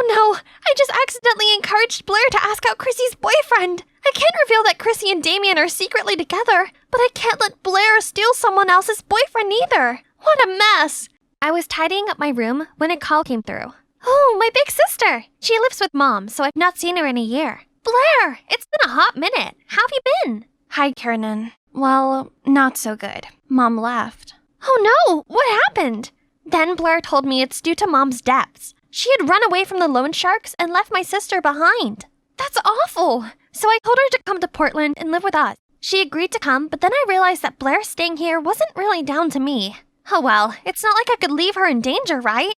Oh no, I just accidentally encouraged Blair to ask out Chrissy's boyfriend. I can't reveal that Chrissy and Damien are secretly together, but I can't let Blair steal someone else's boyfriend either. What a mess. I was tidying up my room when a call came through. Oh, my big sister. She lives with Mom, so I've not seen her in a year. Blair, it's been a hot minute. How have you been? Hi, Kiernan. Well, not so good. Mom left. Oh no, what happened? Then Blair told me it's due to Mom's debts. She had run away from the loan sharks and left my sister behind. That's awful. So I told her to come to Portland and live with us. She agreed to come, but then I realized that Blair staying here wasn't really down to me. Oh well, it's not like I could leave her in danger, right?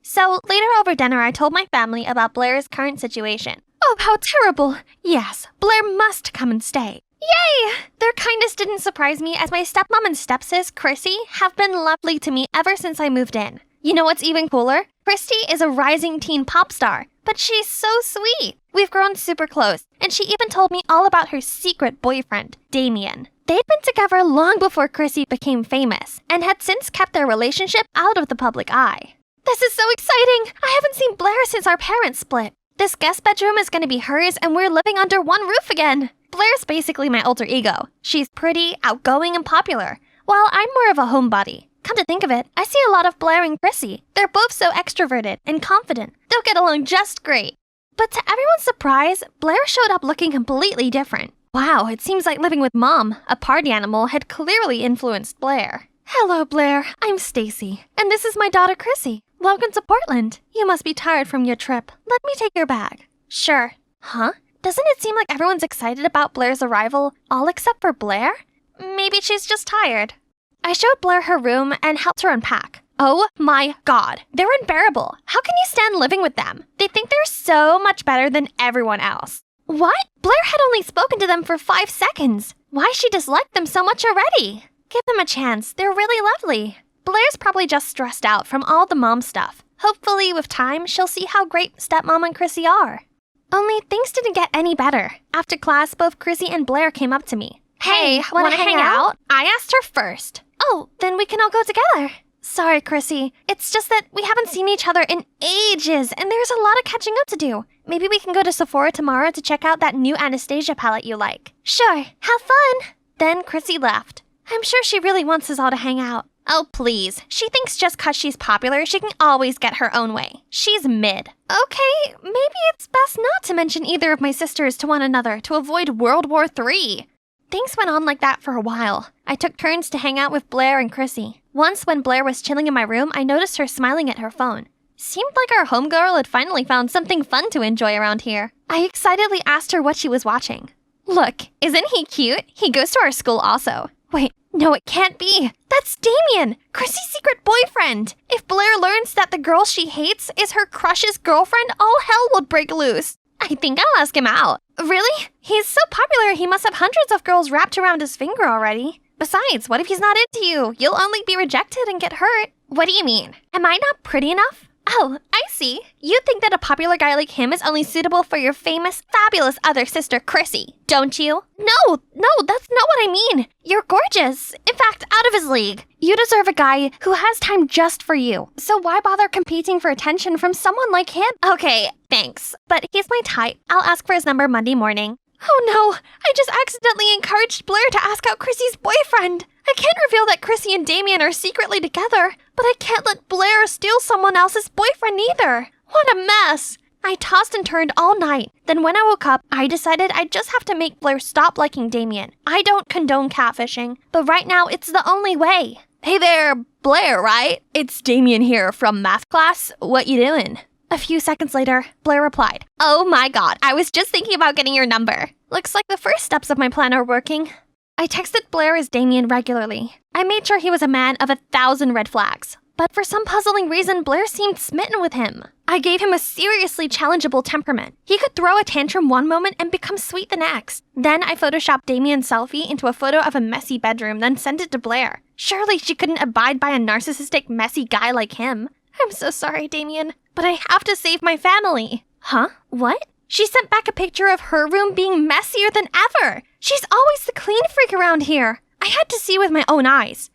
So later over dinner, I told my family about Blair's current situation. Oh, how terrible. Yes, Blair must come and stay. Yay! Their kindness didn't surprise me as my stepmom and stepsis, Chrissy, have been lovely to me ever since I moved in. You know what's even cooler? Chrissy is a rising teen pop star, but she's so sweet. We've grown super close, and she even told me all about her secret boyfriend, Damien. They'd been together long before Chrissy became famous, and had since kept their relationship out of the public eye. This is so exciting! I haven't seen Blair since our parents split. This guest bedroom is going to be hers, and we're living under one roof again. Blair's basically my alter ego. She's pretty, outgoing, and popular, while I'm more of a homebody. Come to think of it, I see a lot of Blair and Chrissy. They're both so extroverted and confident. They'll get along just great. But to everyone's surprise, Blair showed up looking completely different. Wow, it seems like living with Mom, a party animal, had clearly influenced Blair. Hello, Blair. I'm Stacy, and this is my daughter, Chrissy. Welcome to Portland. You must be tired from your trip. Let me take your bag. Sure. Huh? Doesn't it seem like everyone's excited about Blair's arrival, all except for Blair? Maybe she's just tired. I showed Blair her room and helped her unpack. Oh my god, they're unbearable. How can you stand living with them? They think they're so much better than everyone else. What? Blair had only spoken to them for 5 seconds. Why she disliked them so much already? Give them a chance, they're really lovely. Blair's probably just stressed out from all the mom stuff. Hopefully, with time, she'll see how great stepmom and Chrissy are. Only things didn't get any better. After class, both Chrissy and Blair came up to me. Hey, wanna hang out? I asked her first. Oh, then we can all go together. Sorry, Chrissy. It's just that we haven't seen each other in ages, and there's a lot of catching up to do. Maybe we can go to Sephora tomorrow to check out that new Anastasia palette you like. Sure, have fun. Then Chrissy left. I'm sure she really wants us all to hang out. Oh, please. She thinks just 'cause she's popular, she can always get her own way. She's mid. Okay, maybe it's best not to mention either of my sisters to one another to avoid World War III. Things went on like that for a while. I took turns to hang out with Blair and Chrissy. Once when Blair was chilling in my room, I noticed her smiling at her phone. Seemed like our homegirl had finally found something fun to enjoy around here. I excitedly asked her what she was watching. Look, isn't he cute? He goes to our school also. Wait, no, it can't be. That's Damien, Chrissy's secret boyfriend. If Blair learns that the girl she hates is her crush's girlfriend, all hell will break loose. I think I'll ask him out. Really? He's so popular he must have hundreds of girls wrapped around his finger already. Besides, what if he's not into you? You'll only be rejected and get hurt. What do you mean? Am I not pretty enough? Oh, I see. You think that a popular guy like him is only suitable for your famous, fabulous other sister, Chrissy, don't you? No, that's not what I mean. You're gorgeous. In fact, out of his league. You deserve a guy who has time just for you. So why bother competing for attention from someone like him? Okay, thanks. But he's my type. I'll ask for his number Monday morning. Oh no, I just accidentally encouraged Blair to ask out Chrissy's boyfriend. I can't reveal that Chrissy and Damien are secretly together, but I can't let Blair steal someone else's boyfriend either. What a mess. I tossed and turned all night. Then when I woke up, I decided I'd just have to make Blair stop liking Damien. I don't condone catfishing, but right now it's the only way. Hey there, Blair, right? It's Damien here from math class. What you doing? A few seconds later, Blair replied, Oh my god, I was just thinking about getting your number. Looks like the first steps of my plan are working. I texted Blair as Damien regularly. I made sure he was a man of 1,000 red flags. But for some puzzling reason, Blair seemed smitten with him. I gave him a seriously challengeable temperament. He could throw a tantrum one moment and become sweet the next. Then I photoshopped Damien's selfie into a photo of a messy bedroom, then sent it to Blair. Surely she couldn't abide by a narcissistic, messy guy like him. I'm so sorry, Damien, but I have to save my family. Huh? What? She sent back a picture of her room being messier than ever. She's always the clean freak around here. I had to see with my own eyes.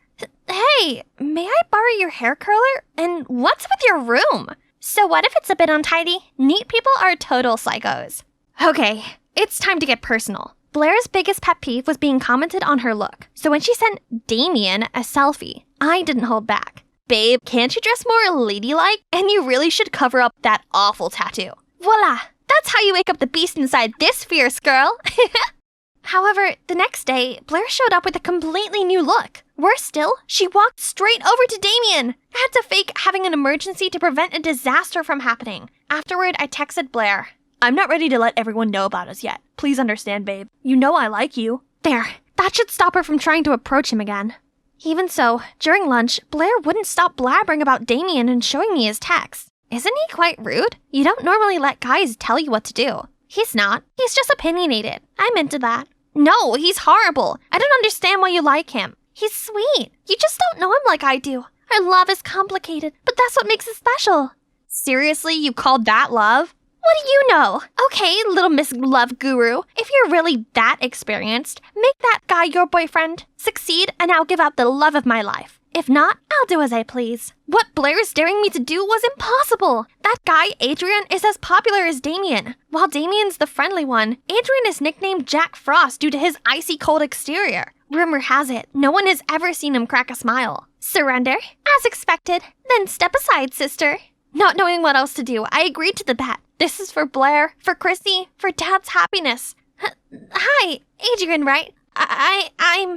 Hey, may I borrow your hair curler? And what's with your room? So what if it's a bit untidy? Neat people are total psychos. Okay, it's time to get personal. Blair's biggest pet peeve was being commented on her look. So when she sent Damien a selfie, I didn't hold back. Babe, can't you dress more ladylike? And you really should cover up that awful tattoo. Voila! That's how you wake up the beast inside this fierce girl. However, the next day, Blair showed up with a completely new look. Worse still, she walked straight over to Damien. I had to fake having an emergency to prevent a disaster from happening. Afterward, I texted Blair. I'm not ready to let everyone know about us yet. Please understand, babe. You know I like you. There, that should stop her from trying to approach him again. Even so, during lunch, Blair wouldn't stop blabbering about Damien and showing me his texts. Isn't he quite rude? You don't normally let guys tell you what to do. He's not. He's just opinionated. I'm into that. No, he's horrible. I don't understand why you like him. He's sweet. You just don't know him like I do. Our love is complicated, but that's what makes it special. Seriously, you called that love? What do you know? Okay, little Miss Love Guru, if you're really that experienced, make that guy your boyfriend. Succeed, and I'll give out the love of my life. If not, I'll do as I please. What Blair is daring me to do was impossible. That guy, Adrian, is as popular as Damien. While Damien's the friendly one, Adrian is nicknamed Jack Frost due to his icy cold exterior. Rumor has it, no one has ever seen him crack a smile. Surrender? As expected. Then step aside, sister. Not knowing what else to do, I agreed to the bet. This is for Blair, for Chrissy, for Dad's happiness. Hi, Adrian, right? Are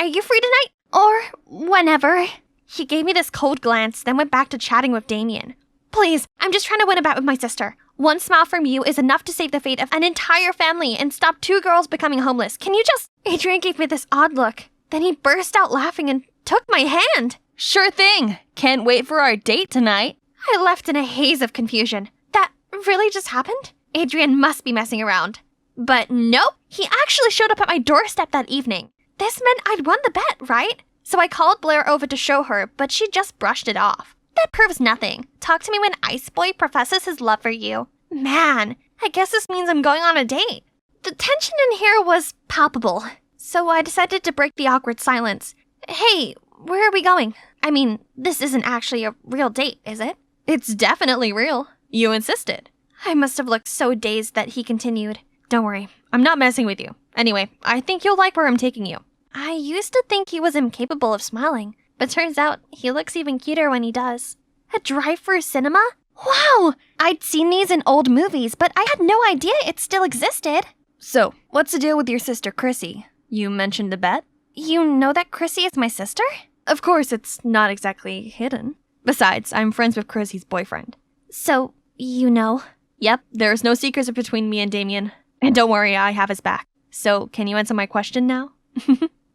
you free tonight? Or whenever. He gave me this cold glance, then went back to chatting with Damien. Please, I'm just trying to win a bet with my sister. One smile from you is enough to save the fate of an entire family and stop 2 girls becoming homeless. Can you just... Adrian gave me this odd look. Then he burst out laughing and took my hand. Sure thing. Can't wait for our date tonight. I left in a haze of confusion. That really just happened? Adrian must be messing around. But nope, he actually showed up at my doorstep that evening. This meant I'd won the bet, right? So I called Blair over to show her, but she just brushed it off. That proves nothing. Talk to me when Ice Boy professes his love for you. Man, I guess this means I'm going on a date. The tension in here was palpable, so I decided to break the awkward silence. Hey, where are we going? I mean, this isn't actually a real date, is it? It's definitely real. You insisted. I must have looked so dazed that he continued. Don't worry, I'm not messing with you. Anyway, I think you'll like where I'm taking you. I used to think he was incapable of smiling, but turns out he looks even cuter when he does. A drive-through cinema? Wow! I'd seen these in old movies, but I had no idea it still existed. So, what's the deal with your sister Chrissy? You mentioned the bet? You know that Chrissy is my sister? Of course, it's not exactly hidden. Besides, I'm friends with Chrissy's boyfriend. So, you know? Yep, there's no secrets between me and Damien. And don't worry, I have his back. So, can you answer my question now?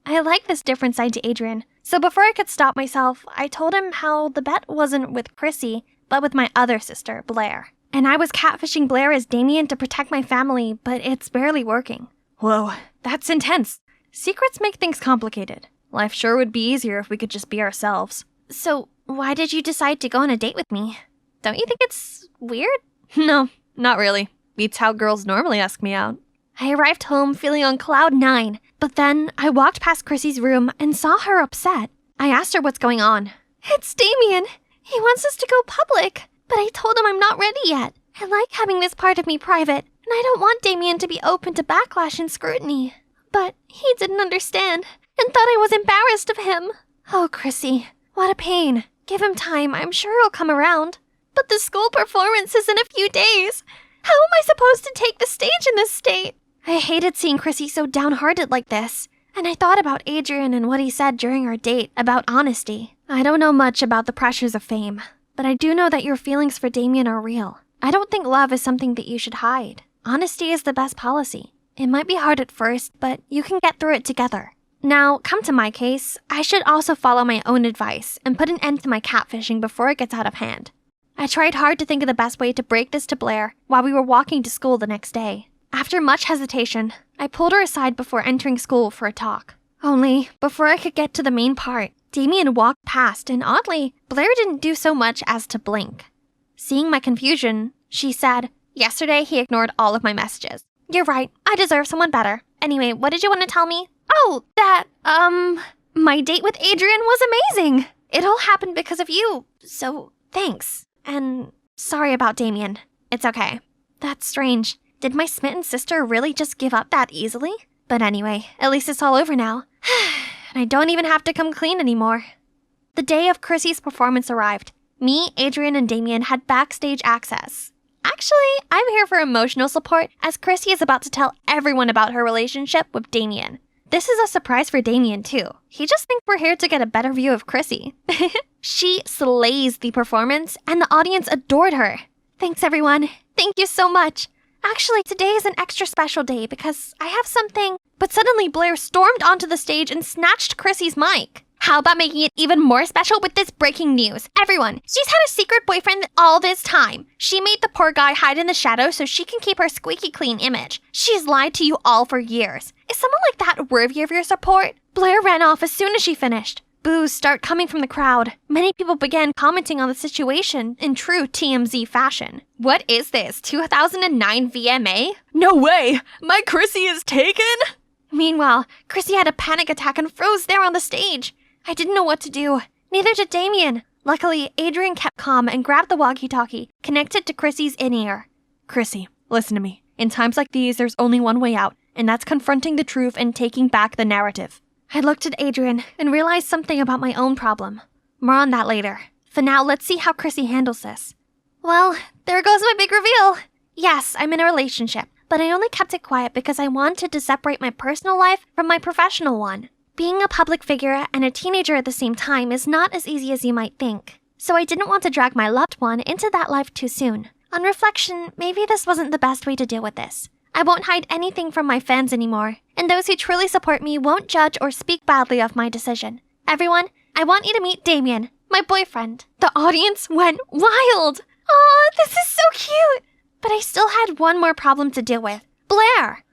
I like this different side to Adrian. So before I could stop myself, I told him how the bet wasn't with Chrissy, but with my other sister, Blair. And I was catfishing Blair as Damien to protect my family, but it's barely working. Whoa, that's intense. Secrets make things complicated. Life sure would be easier if we could just be ourselves. So, why did you decide to go on a date with me? Don't you think it's weird? No, not really. Beats how girls normally ask me out. I arrived home feeling on cloud 9, but then I walked past Chrissy's room and saw her upset. I asked her what's going on. It's Damien. He wants us to go public, but I told him I'm not ready yet. I like having this part of me private, and I don't want Damien to be open to backlash and scrutiny. But he didn't understand and thought I was embarrassed of him. Oh, Chrissy, what a pain. Give him time, I'm sure he'll come around. But the school performance is in a few days. How am I supposed to take the stage in this state? I hated seeing Chrissy so downhearted like this, and I thought about Adrian and what he said during our date about honesty. I don't know much about the pressures of fame, but I do know that your feelings for Damien are real. I don't think love is something that you should hide. Honesty is the best policy. It might be hard at first, but you can get through it together. Now, come to my case, I should also follow my own advice and put an end to my catfishing before it gets out of hand. I tried hard to think of the best way to break this to Blair while we were walking to school the next day. After much hesitation, I pulled her aside before entering school for a talk. Only, before I could get to the main part, Damien walked past and oddly, Blair didn't do so much as to blink. Seeing my confusion, she said, "Yesterday he ignored all of my messages. You're right, I deserve someone better. Anyway, what did you want to tell me?" "Oh, my date with Adrian was amazing. It all happened because of you, so thanks." And sorry about Damien. It's okay. That's strange. Did my smitten sister really just give up that easily? But anyway, at least it's all over now. And I don't even have to come clean anymore. The day of Chrissy's performance arrived. Me, Adrian, and Damien had backstage access. Actually, I'm here for emotional support as Chrissy is about to tell everyone about her relationship with Damien. This is a surprise for Damien too. He just thinks we're here to get a better view of Chrissy. She slays the performance and the audience adored her. Thanks everyone. Thank you so much. Actually, today is an extra special day because I have something. But suddenly Blair stormed onto the stage and snatched Chrissy's mic. How about making it even more special with this breaking news? Everyone, she's had a secret boyfriend all this time. She made the poor guy hide in the shadows so she can keep her squeaky clean image. She's lied to you all for years. Is someone like that worthy of your support? Blair ran off as soon as she finished. Boos start coming from the crowd. Many people began commenting on the situation in true TMZ fashion. What is this, 2009 VMA? No way! My Chrissy is taken? Meanwhile, Chrissy had a panic attack and froze there on the stage. I didn't know what to do. Neither did Damien. Luckily, Adrian kept calm and grabbed the walkie-talkie, connected to Chrissy's in-ear. Chrissy, listen to me. In times like these, there's only one way out, and that's confronting the truth and taking back the narrative. I looked at Adrian and realized something about my own problem. More on that later. For now, let's see how Chrissy handles this. Well, there goes my big reveal. Yes, I'm in a relationship, but I only kept it quiet because I wanted to separate my personal life from my professional one. Being a public figure and a teenager at the same time is not as easy as you might think. So I didn't want to drag my loved one into that life too soon. On reflection, maybe this wasn't the best way to deal with this. I won't hide anything from my fans anymore, and those who truly support me won't judge or speak badly of my decision. Everyone, I want you to meet Damien, my boyfriend. The audience went wild! Aw, this is so cute! But I still had one more problem to deal with. Blair!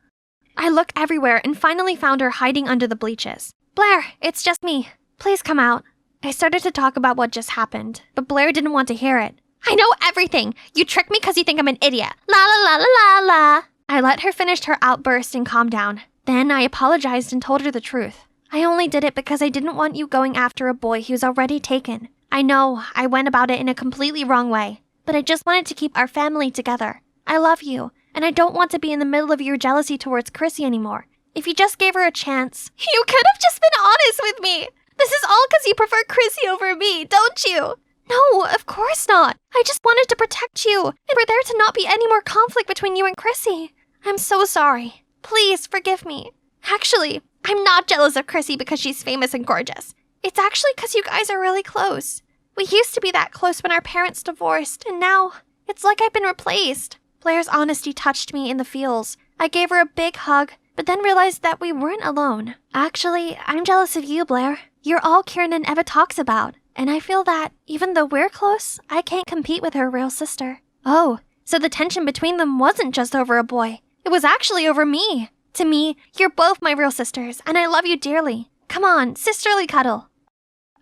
I looked everywhere and finally found her hiding under the bleachers. Blair, it's just me. Please come out. I started to talk about what just happened, but Blair didn't want to hear it. I know everything! You tricked me because you think I'm an idiot. La la la la la la! I let her finish her outburst and calm down. Then I apologized and told her the truth. I only did it because I didn't want you going after a boy who's already taken. I know, I went about it in a completely wrong way, but I just wanted to keep our family together. I love you, and I don't want to be in the middle of your jealousy towards Chrissy anymore. If you just gave her a chance, you could have just been honest with me. This is all because you prefer Chrissy over me, don't you? No, of course not. I just wanted to protect you, and for there to not be any more conflict between you and Chrissy. I'm so sorry. Please forgive me. Actually, I'm not jealous of Chrissy because she's famous and gorgeous. It's actually because you guys are really close. We used to be that close when our parents divorced, and now it's like I've been replaced. Blair's honesty touched me in the feels. I gave her a big hug, but then realized that we weren't alone. Actually, I'm jealous of you, Blair. You're all Kieran ever talks about, and I feel that, even though we're close, I can't compete with her real sister. Oh, so the tension between them wasn't just over a boy. It was actually over me. To me, you're both my real sisters, and I love you dearly. Come on, sisterly cuddle.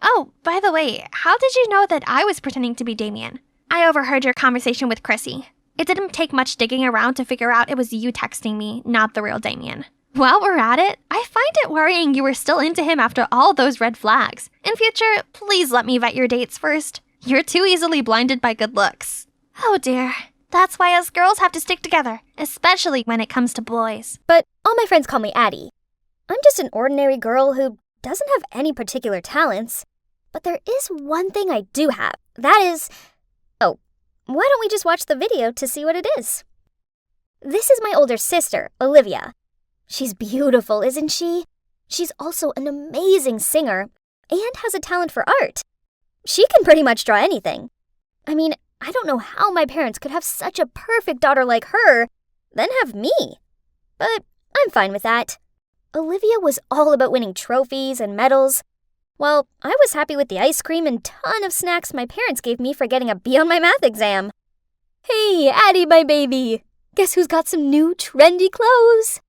Oh, by the way, how did you know that I was pretending to be Damien? I overheard your conversation with Chrissy. It didn't take much digging around to figure out it was you texting me, not the real Damien. While we're at it, I find it worrying you were still into him after all those red flags. In future, please let me vet your dates first. You're too easily blinded by good looks. Oh dear. That's why us girls have to stick together, especially when it comes to boys. But all my friends call me Addie. I'm just an ordinary girl who doesn't have any particular talents. But there is one thing I do have. That is... Oh, why don't we just watch the video to see what it is? This is my older sister, Olivia. She's beautiful, isn't she? She's also an amazing singer and has a talent for art. She can pretty much draw anything. I mean, I don't know how my parents could have such a perfect daughter like her, then have me. But I'm fine with that. Olivia was all about winning trophies and medals, while I was happy with the ice cream and ton of snacks my parents gave me for getting a B on my math exam. Hey, Addie, my baby. Guess who's got some new trendy clothes?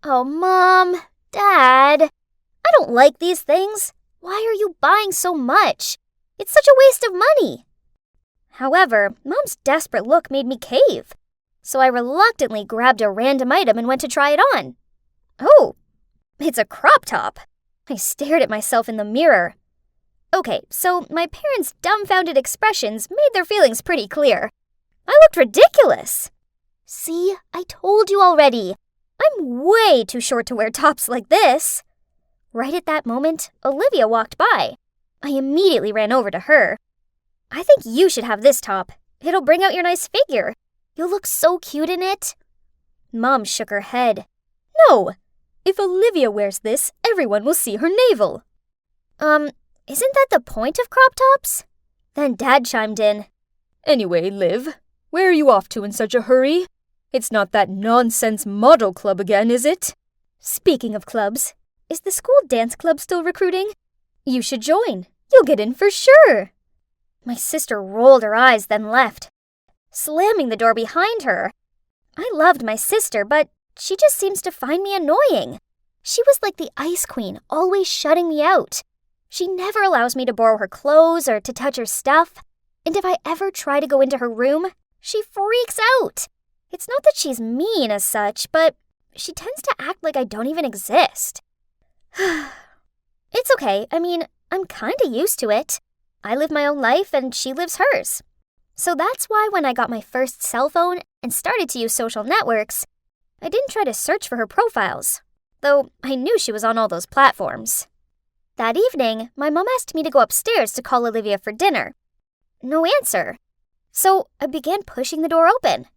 Oh, Mom, Dad, I don't like these things. Why are you buying so much? It's such a waste of money. However, Mom's desperate look made me cave, so I reluctantly grabbed a random item and went to try it on. Oh, it's a crop top. I stared at myself in the mirror. Okay, so my parents' dumbfounded expressions made their feelings pretty clear. I looked ridiculous. See, I told you already. I'm way too short to wear tops like this. Right at that moment, Olivia walked by. I immediately ran over to her. I think you should have this top. It'll bring out your nice figure. You'll look so cute in it. Mom shook her head. No, if Olivia wears this, everyone will see her navel. Isn't that the point of crop tops? Then Dad chimed in. Anyway, Liv, where are you off to in such a hurry? It's not that nonsense model club again, is it? Speaking of clubs, is the school dance club still recruiting? You should join. You'll get in for sure. My sister rolled her eyes, then left, slamming the door behind her. I loved my sister, but she just seems to find me annoying. She was like the ice queen, always shutting me out. She never allows me to borrow her clothes or to touch her stuff. And if I ever try to go into her room, she freaks out. It's not that she's mean as such, but she tends to act like I don't even exist. It's okay. I mean, I'm kinda used to it. I live my own life and she lives hers. So that's why when I got my first cell phone and started to use social networks, I didn't try to search for her profiles, though I knew she was on all those platforms. That evening, my mom asked me to go upstairs to call Olivia for dinner. No answer. So I began pushing the door open.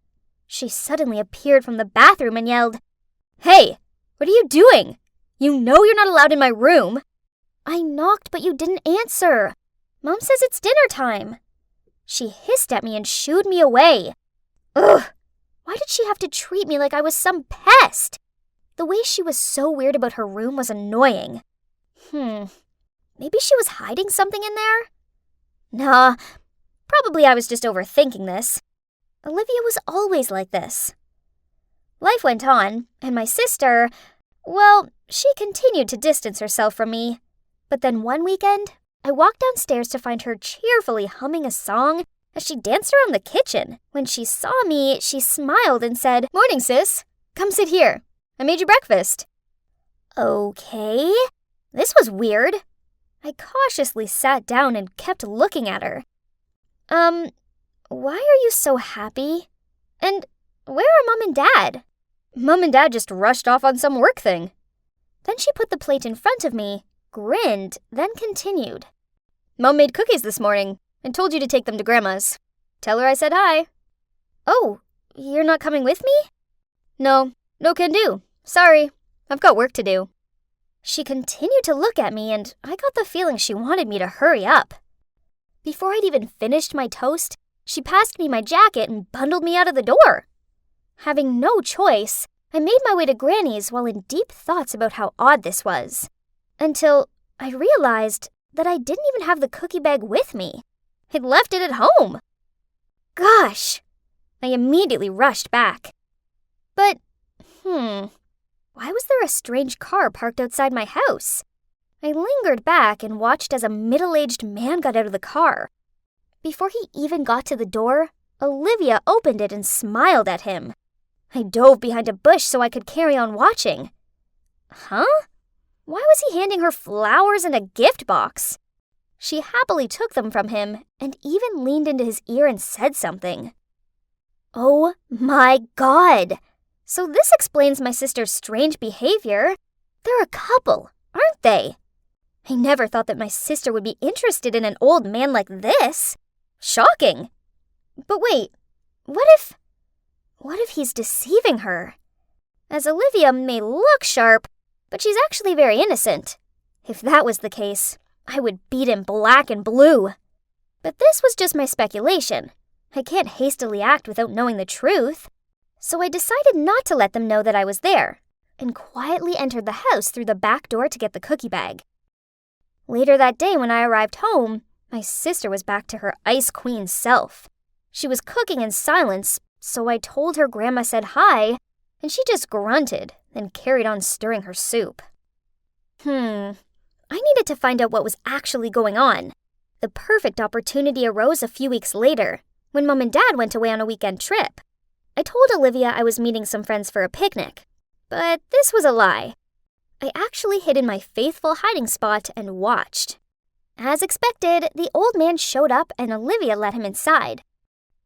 She suddenly appeared from the bathroom and yelled, "Hey, what are you doing? You know you're not allowed in my room." I knocked, but you didn't answer. Mom says it's dinner time. She hissed at me and shooed me away. Ugh! Why did she have to treat me like I was some pest? The way she was so weird about her room was annoying. Maybe she was hiding something in there? Nah, probably I was just overthinking this. Olivia was always like this. Life went on, and my sister, well, she continued to distance herself from me. But then one weekend, I walked downstairs to find her cheerfully humming a song as she danced around the kitchen. When she saw me, she smiled and said, "Morning, sis. Come sit here. I made you breakfast." Okay, this was weird. I cautiously sat down and kept looking at her. Why are you so happy? And where are Mom and Dad? Mom and Dad just rushed off on some work thing. Then she put the plate in front of me, grinned, then continued. Mom made cookies this morning and told you to take them to Grandma's. Tell her I said hi. Oh, you're not coming with me? No can do. Sorry, I've got work to do. She continued to look at me, and I got the feeling she wanted me to hurry up. Before I'd even finished my toast, she passed me my jacket and bundled me out of the door. Having no choice, I made my way to Granny's while in deep thoughts about how odd this was. Until I realized that I didn't even have the cookie bag with me. I'd left it at home. Gosh! I immediately rushed back. But, why was there a strange car parked outside my house? I lingered back and watched as a middle-aged man got out of the car. Before he even got to the door, Olivia opened it and smiled at him. I dove behind a bush so I could carry on watching. Huh? Why was he handing her flowers and a gift box? She happily took them from him and even leaned into his ear and said something. Oh my God! So this explains my sister's strange behavior. They're a couple, aren't they? I never thought that my sister would be interested in an old man like this. Shocking. But wait, what if he's deceiving her? As Olivia may look sharp, but she's actually very innocent. If that was the case, I would beat him black and blue. But this was just my speculation. I can't hastily act without knowing the truth. So I decided not to let them know that I was there, and quietly entered the house through the back door to get the cookie bag. Later that day when I arrived home, my sister was back to her ice queen self. She was cooking in silence, so I told her Grandma said hi, and she just grunted, then carried on stirring her soup. I needed to find out what was actually going on. The perfect opportunity arose a few weeks later, when Mom and Dad went away on a weekend trip. I told Olivia I was meeting some friends for a picnic, but this was a lie. I actually hid in my faithful hiding spot and watched. As expected, the old man showed up and Olivia let him inside.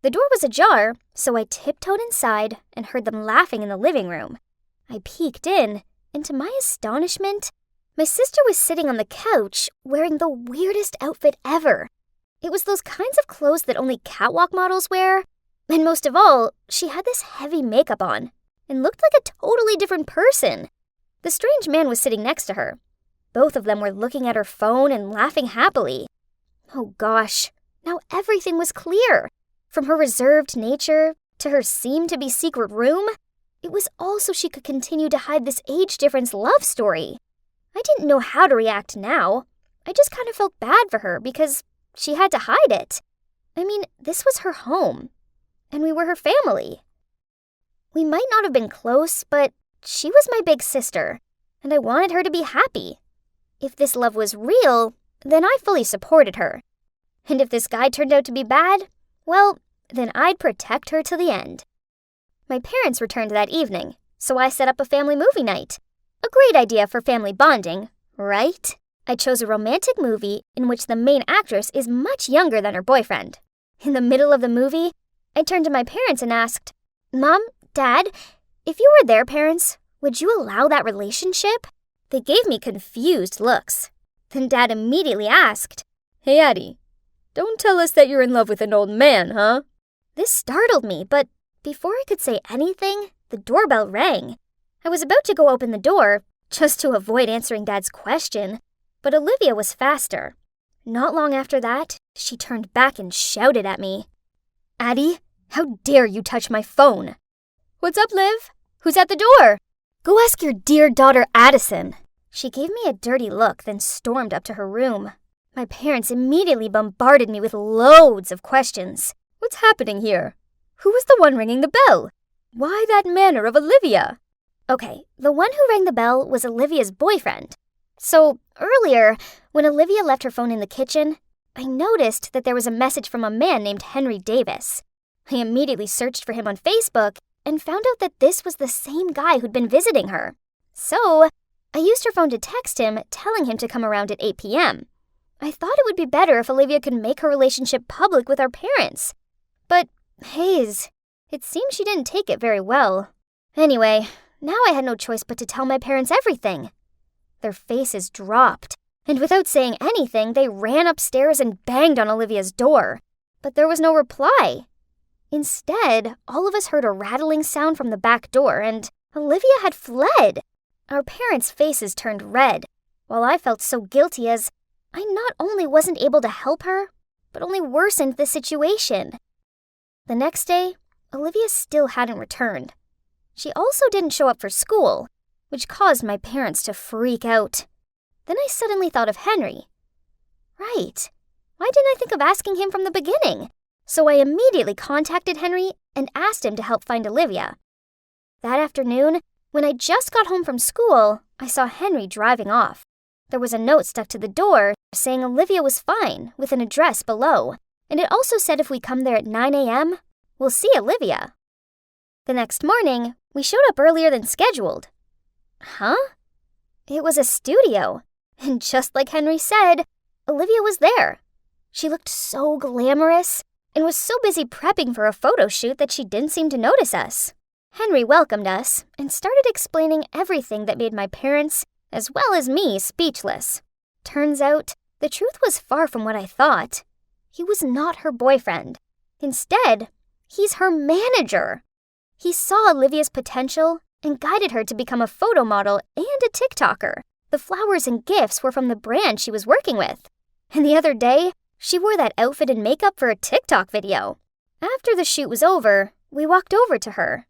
The door was ajar, so I tiptoed inside and heard them laughing in the living room. I peeked in, and to my astonishment, my sister was sitting on the couch wearing the weirdest outfit ever. It was those kinds of clothes that only catwalk models wear, and most of all, she had this heavy makeup on and looked like a totally different person. The strange man was sitting next to her. Both of them were looking at her phone and laughing happily. Oh gosh, now everything was clear. From her reserved nature to her seemed-to-be secret room, it was all so she could continue to hide this age difference love story. I didn't know how to react now. I just kind of felt bad for her because she had to hide it. I mean, this was her home, and we were her family. We might not have been close, but she was my big sister, and I wanted her to be happy. If this love was real, then I fully supported her. And if this guy turned out to be bad, well, then I'd protect her to the end. My parents returned that evening, so I set up a family movie night. A great idea for family bonding, right? I chose a romantic movie in which the main actress is much younger than her boyfriend. In the middle of the movie, I turned to my parents and asked, "Mom, Dad, if you were their parents, would you allow that relationship?" They gave me confused looks. Then Dad immediately asked, Hey, Addie, don't tell us that you're in love with an old man, huh? This startled me, but before I could say anything, the doorbell rang. I was about to go open the door, just to avoid answering Dad's question, but Olivia was faster. Not long after that, she turned back and shouted at me. "Addie, how dare you touch my phone?" "What's up, Liv? Who's at the door?" "Go ask your dear daughter Addison." She gave me a dirty look, then stormed up to her room. My parents immediately bombarded me with loads of questions. What's happening here? Who was the one ringing the bell? Why that manner of Olivia? Okay, the one who rang the bell was Olivia's boyfriend. So, earlier, when Olivia left her phone in the kitchen, I noticed that there was a message from a man named Henry Davis. I immediately searched for him on Facebook and found out that this was the same guy who'd been visiting her. So, I used her phone to text him, telling him to come around at 8 p.m. I thought it would be better if Olivia could make her relationship public with our parents. But, haze, it seems she didn't take it very well. Anyway, now I had no choice but to tell my parents everything. Their faces dropped, and without saying anything, they ran upstairs and banged on Olivia's door. But there was no reply. Instead, all of us heard a rattling sound from the back door, and Olivia had fled. Our parents' faces turned red, while I felt so guilty as I not only wasn't able to help her, but only worsened the situation. The next day, Olivia still hadn't returned. She also didn't show up for school, which caused my parents to freak out. Then I suddenly thought of Henry. Right, why didn't I think of asking him from the beginning? So I immediately contacted Henry and asked him to help find Olivia. That afternoon, when I just got home from school, I saw Henry driving off. There was a note stuck to the door saying Olivia was fine, with an address below, and it also said if we come there at 9 a.m., we'll see Olivia. The next morning, we showed up earlier than scheduled. Huh? It was a studio, and just like Henry said, Olivia was there. She looked so glamorous and was so busy prepping for a photo shoot that she didn't seem to notice us. Henry welcomed us and started explaining everything that made my parents, as well as me, speechless. Turns out, the truth was far from what I thought. He was not her boyfriend. Instead, he's her manager. He saw Olivia's potential and guided her to become a photo model and a TikToker. The flowers and gifts were from the brand she was working with. And the other day, she wore that outfit and makeup for a TikTok video. After the shoot was over, we walked over to her.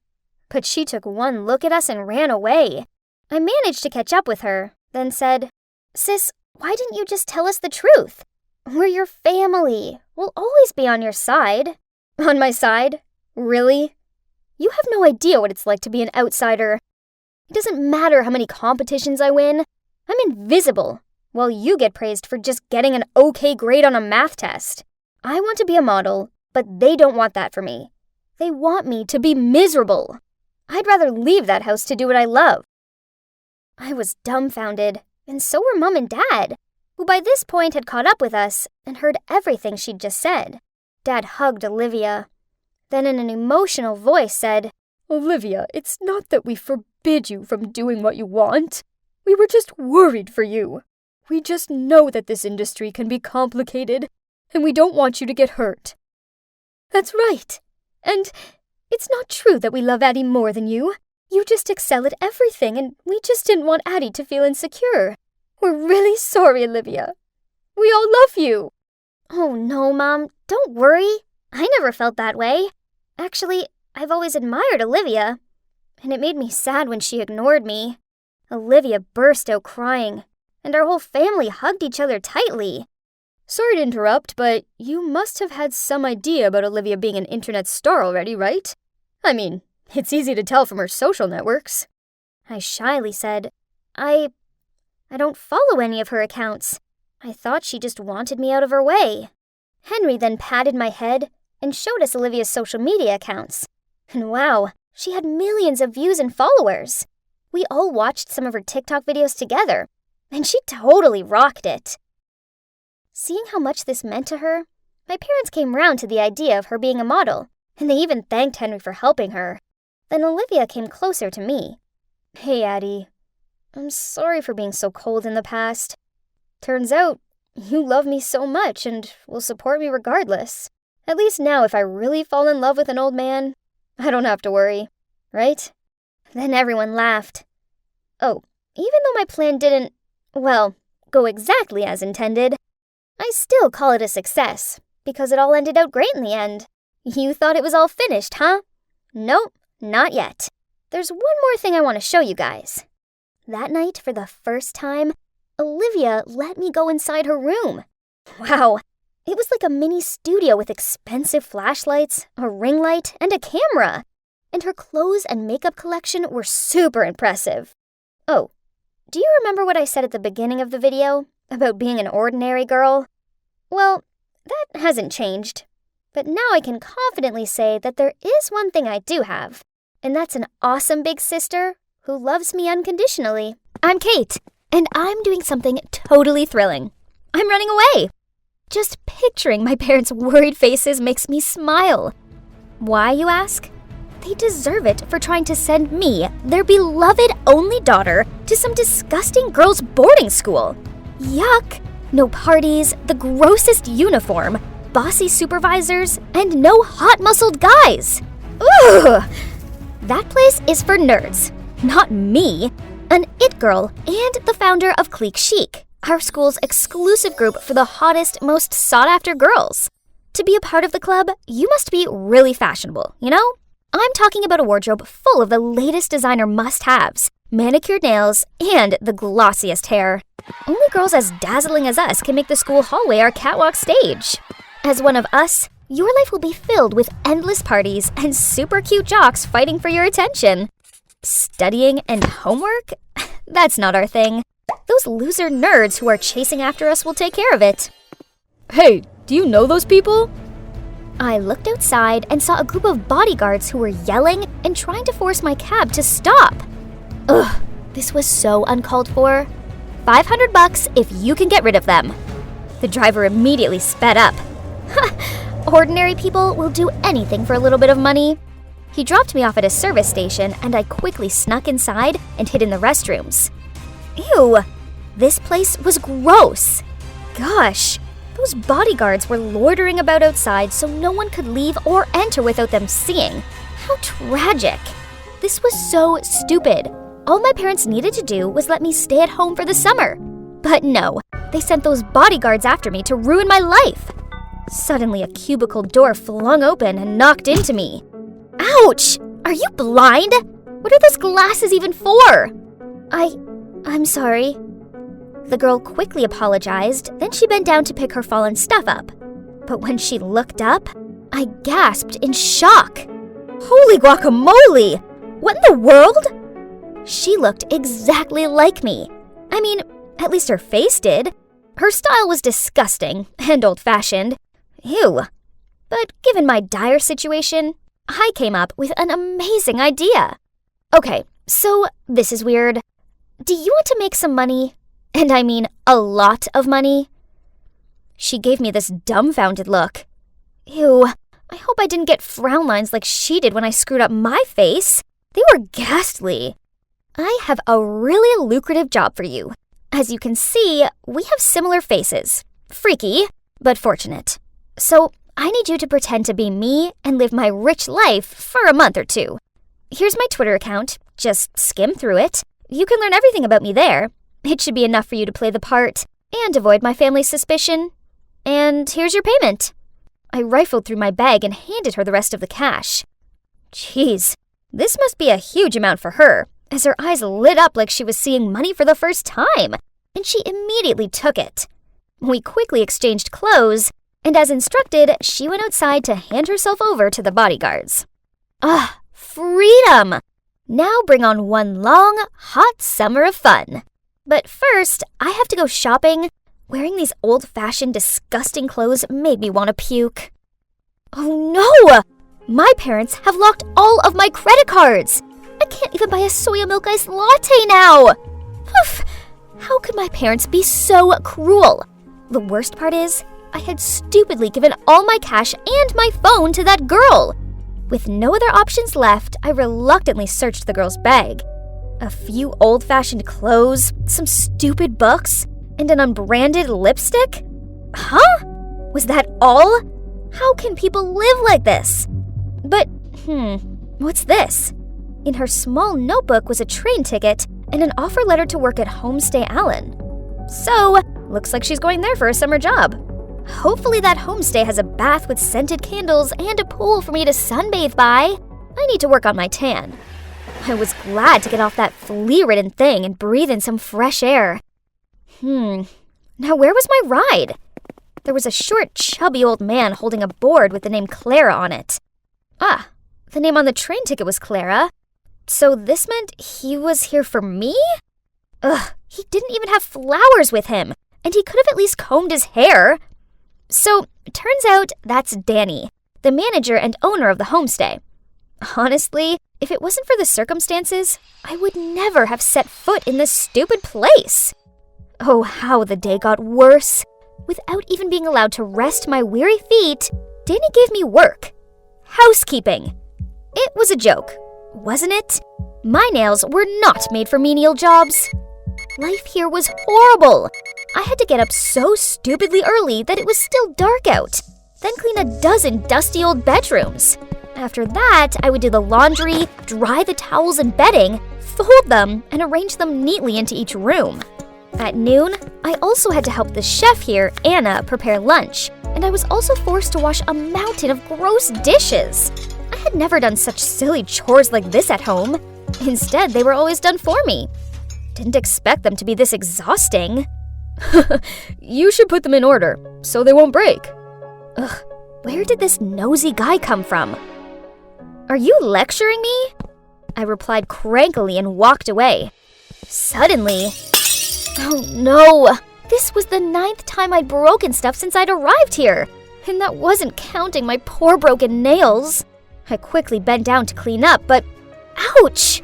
But she took one look at us and ran away. I managed to catch up with her, then said, "Sis, why didn't you just tell us the truth? We're your family. We'll always be on your side." "On my side? Really? You have no idea what it's like to be an outsider. It doesn't matter how many competitions I win. I'm invisible, while you get praised for just getting an okay grade on a math test. I want to be a model, but they don't want that for me. They want me to be miserable. I'd rather leave that house to do what I love." I was dumbfounded, and so were Mom and Dad. who by this point had caught up with us and heard everything she'd just said. Dad hugged Olivia, then in an emotional voice said, Olivia, it's not that we forbid you from doing what you want. We were just worried for you. We just know that this industry can be complicated, and we don't want you to get hurt. That's right. And it's not true that we love Addie more than you. You just excel at everything, and we just didn't want Addie to feel insecure. We're really sorry, Olivia. We all love you. Oh no, Mom, don't worry. I never felt that way. Actually, I've always admired Olivia, and it made me sad when she ignored me. Olivia burst out crying, and our whole family hugged each other tightly. Sorry to interrupt, but you must have had some idea about Olivia being an internet star already, right? I mean, it's easy to tell from her social networks. I shyly said, I don't follow any of her accounts. I thought she just wanted me out of her way. Henry then patted my head and showed us Olivia's social media accounts. And wow, she had millions of views and followers. We all watched some of her TikTok videos together, and she totally rocked it. Seeing how much this meant to her, my parents came round to the idea of her being a model, and they even thanked Henry for helping her. Then Olivia came closer to me. Hey, Addie. I'm sorry for being so cold in the past. Turns out, you love me so much and will support me regardless. At least now if I really fall in love with an old man, I don't have to worry, right? Then everyone laughed. Oh, even though my plan didn't, go exactly as intended, I still call it a success, because it all ended out great in the end. You thought it was all finished, huh? Nope, not yet. There's one more thing I want to show you guys. That night, for the first time, Olivia let me go inside her room. Wow, it was like a mini studio with expensive flashlights, a ring light, and a camera. And her clothes and makeup collection were super impressive. Oh, do you remember what I said at the beginning of the video about being an ordinary girl? Well, that hasn't changed. But now I can confidently say that there is one thing I do have, and that's an awesome big sister who loves me unconditionally. I'm Kate, and I'm doing something totally thrilling. I'm running away. Just picturing my parents' worried faces makes me smile. Why, you ask? They deserve it for trying to send me, their beloved only daughter, to some disgusting girls' boarding school. Yuck! No parties, the grossest uniform, bossy supervisors, and no hot-muscled guys. Ugh! That place is for nerds, not me. An it girl and the founder of Clique Chic, our school's exclusive group for the hottest, most sought-after girls. To be a part of the club, you must be really fashionable, you know? I'm talking about a wardrobe full of the latest designer must-haves, manicured nails, and the glossiest hair. Only girls as dazzling as us can make the school hallway our catwalk stage. As one of us, your life will be filled with endless parties and super cute jocks fighting for your attention. Studying and homework? That's not our thing. Those loser nerds who are chasing after us will take care of it. Hey, do you know those people? I looked outside and saw a group of bodyguards who were yelling and trying to force my cab to stop. Ugh, this was so uncalled for. $500 if you can get rid of them. The driver immediately sped up. Ordinary people will do anything for a little bit of money. He dropped me off at a service station, and I quickly snuck inside and hid in the restrooms. Ew, this place was gross. Gosh, those bodyguards were loitering about outside so no one could leave or enter without them seeing. How tragic. This was so stupid. All my parents needed to do was let me stay at home for the summer. But no, they sent those bodyguards after me to ruin my life. Suddenly, a cubicle door flung open and knocked into me. Ouch! Are you blind? What are those glasses even for? I'm sorry. The girl quickly apologized, then she bent down to pick her fallen stuff up. But when she looked up, I gasped in shock. Holy guacamole! What in the world? She looked exactly like me. I mean, at least her face did. Her style was disgusting and old-fashioned. Ew. But given my dire situation, I came up with an amazing idea. Okay, so this is weird. Do you want to make some money? And I mean a lot of money. She gave me this dumbfounded look. Ew, I hope I didn't get frown lines like she did when I screwed up my face. They were ghastly. I have a really lucrative job for you. As you can see, we have similar faces. Freaky, but fortunate. So I need you to pretend to be me and live my rich life for a month or 2. Here's my Twitter account. Just skim through it. You can learn everything about me there. It should be enough for you to play the part and avoid my family's suspicion. And here's your payment. I rifled through my bag and handed her the rest of the cash. Jeez, this must be a huge amount for her, as her eyes lit up like she was seeing money for the first time, and she immediately took it. We quickly exchanged clothes, and as instructed, she went outside to hand herself over to the bodyguards. Ah, freedom! Now bring on one long, hot summer of fun. But first, I have to go shopping. Wearing these old-fashioned, disgusting clothes made me want to puke. Oh no! My parents have locked all of my credit cards! I can't even buy a soya milk iced latte now! Oof! How could my parents be so cruel? The worst part is, I had stupidly given all my cash and my phone to that girl. With no other options left, I reluctantly searched the girl's bag. A few old-fashioned clothes, some stupid books, and an unbranded lipstick? Huh? Was that all? How can people live like this? But, what's this? In her small notebook was a train ticket and an offer letter to work at Homestay Allen. So, looks like she's going there for a summer job. Hopefully that homestay has a bath with scented candles and a pool for me to sunbathe by. I need to work on my tan. I was glad to get off that flea-ridden thing and breathe in some fresh air. Now where was my ride? There was a short, chubby old man holding a board with the name Clara on it. Ah, the name on the train ticket was Clara. So this meant he was here for me? Ugh, he didn't even have flowers with him, and he could have at least combed his hair. So, turns out that's Danny, the manager and owner of the homestay. Honestly, if it wasn't for the circumstances, I would never have set foot in this stupid place. Oh, how the day got worse. Without even being allowed to rest my weary feet, Danny gave me work. Housekeeping. It was a joke, wasn't it? My nails were not made for menial jobs. Life here was horrible. I had to get up so stupidly early that it was still dark out, then clean a dozen dusty old bedrooms. After that, I would do the laundry, dry the towels and bedding, fold them, and arrange them neatly into each room. At noon, I also had to help the chef here, Anna, prepare lunch, and I was also forced to wash a mountain of gross dishes. I had never done such silly chores like this at home. Instead, they were always done for me. Didn't expect them to be this exhausting. You should put them in order, so they won't break. Ugh, where did this nosy guy come from? Are you lecturing me? I replied crankily and walked away. Suddenly, oh no! This was the 9th time I'd broken stuff since I'd arrived here, and that wasn't counting my poor broken nails. I quickly bent down to clean up, but ouch!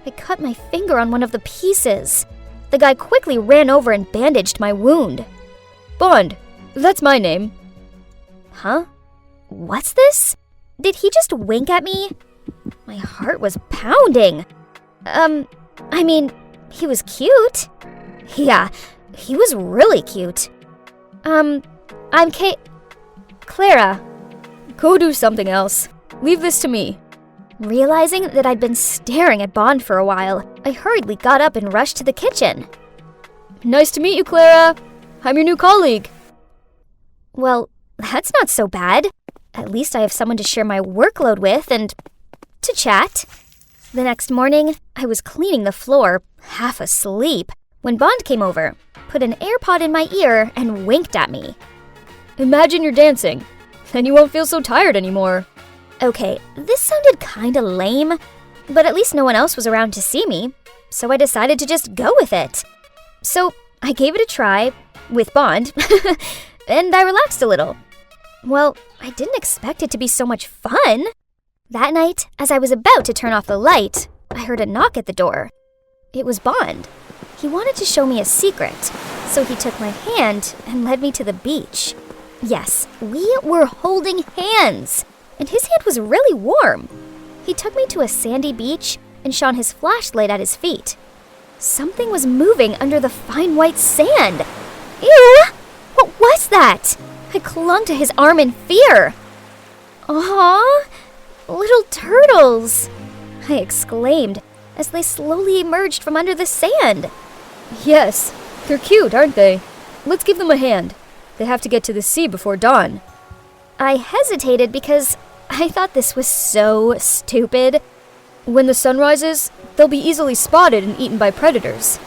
I cut my finger on one of the pieces. The guy quickly ran over and bandaged my wound. Bond, that's my name. Huh? What's this? Did he just wink at me? My heart was pounding. I mean, he was cute. Yeah, he was really cute. I'm Clara. Go do something else. Leave this to me. Realizing that I'd been staring at Bond for a while, I hurriedly got up and rushed to the kitchen. Nice to meet you, Clara. I'm your new colleague. Well, that's not so bad. At least I have someone to share my workload with and to chat. The next morning, I was cleaning the floor, half asleep, when Bond came over, put an AirPod in my ear, and winked at me. Imagine you're dancing. Then you won't feel so tired anymore. Okay, this sounded kinda lame, but at least no one else was around to see me, so I decided to just go with it. So I gave it a try, with Bond, and I relaxed a little. Well, I didn't expect it to be so much fun. That night, as I was about to turn off the light, I heard a knock at the door. It was Bond. He wanted to show me a secret, so he took my hand and led me to the beach. Yes, we were holding hands, and his hand was really warm. He took me to a sandy beach and shone his flashlight at his feet. Something was moving under the fine white sand. Ew! What was that? I clung to his arm in fear. Aw, little turtles, I exclaimed as they slowly emerged from under the sand. Yes, they're cute, aren't they? Let's give them a hand. They have to get to the sea before dawn. I hesitated because I thought this was so stupid. When the sun rises, they'll be easily spotted and eaten by predators.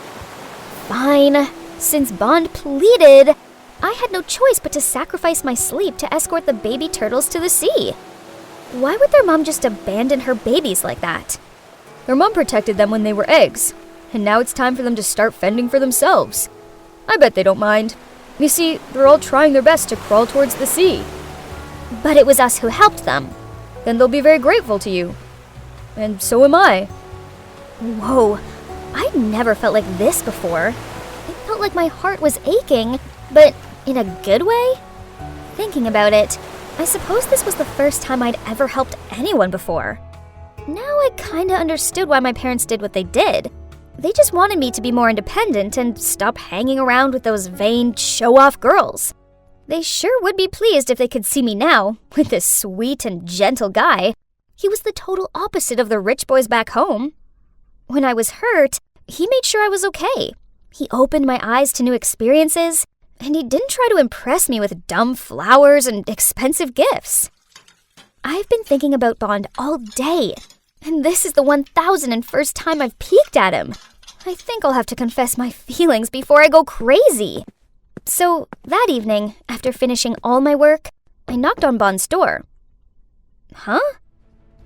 Fine. Since Bond pleaded, I had no choice but to sacrifice my sleep to escort the baby turtles to the sea. Why would their mom just abandon her babies like that? Their mom protected them when they were eggs, and now it's time for them to start fending for themselves. I bet they don't mind. You see, they're all trying their best to crawl towards the sea. But it was us who helped them. Then they'll be very grateful to you. And so am I. Whoa, I'd never felt like this before. It felt like my heart was aching, but in a good way? Thinking about it, I suppose this was the first time I'd ever helped anyone before. Now I kinda understood why my parents did what they did. They just wanted me to be more independent and stop hanging around with those vain, show-off girls. They sure would be pleased if they could see me now, with this sweet and gentle guy. He was the total opposite of the rich boys back home. When I was hurt, he made sure I was okay. He opened my eyes to new experiences, and he didn't try to impress me with dumb flowers and expensive gifts. I've been thinking about Bond all day, and this is the 1001st time I've peeked at him. I think I'll have to confess my feelings before I go crazy. So, that evening, after finishing all my work, I knocked on Bond's door. Huh?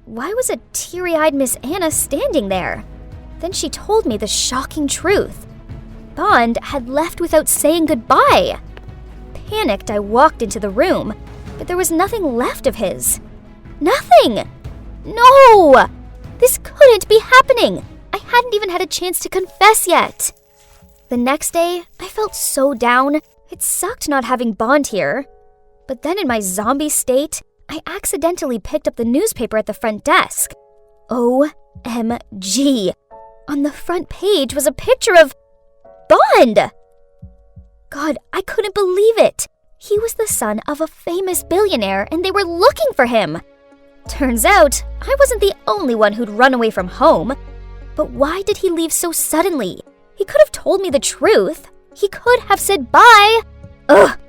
Why was a teary-eyed Miss Anna standing there? Then she told me the shocking truth. Bond had left without saying goodbye. Panicked, I walked into the room, but there was nothing left of his. Nothing! No! This couldn't be happening! I hadn't even had a chance to confess yet. The next day, I felt so down. It sucked not having Bond here. But then in my zombie state, I accidentally picked up the newspaper at the front desk. OMG! On the front page was a picture of Bond! God, I couldn't believe it. He was the son of a famous billionaire and they were looking for him. Turns out, I wasn't the only one who'd run away from home. But why did he leave so suddenly? He could have told me the truth. He could have said bye. Ugh!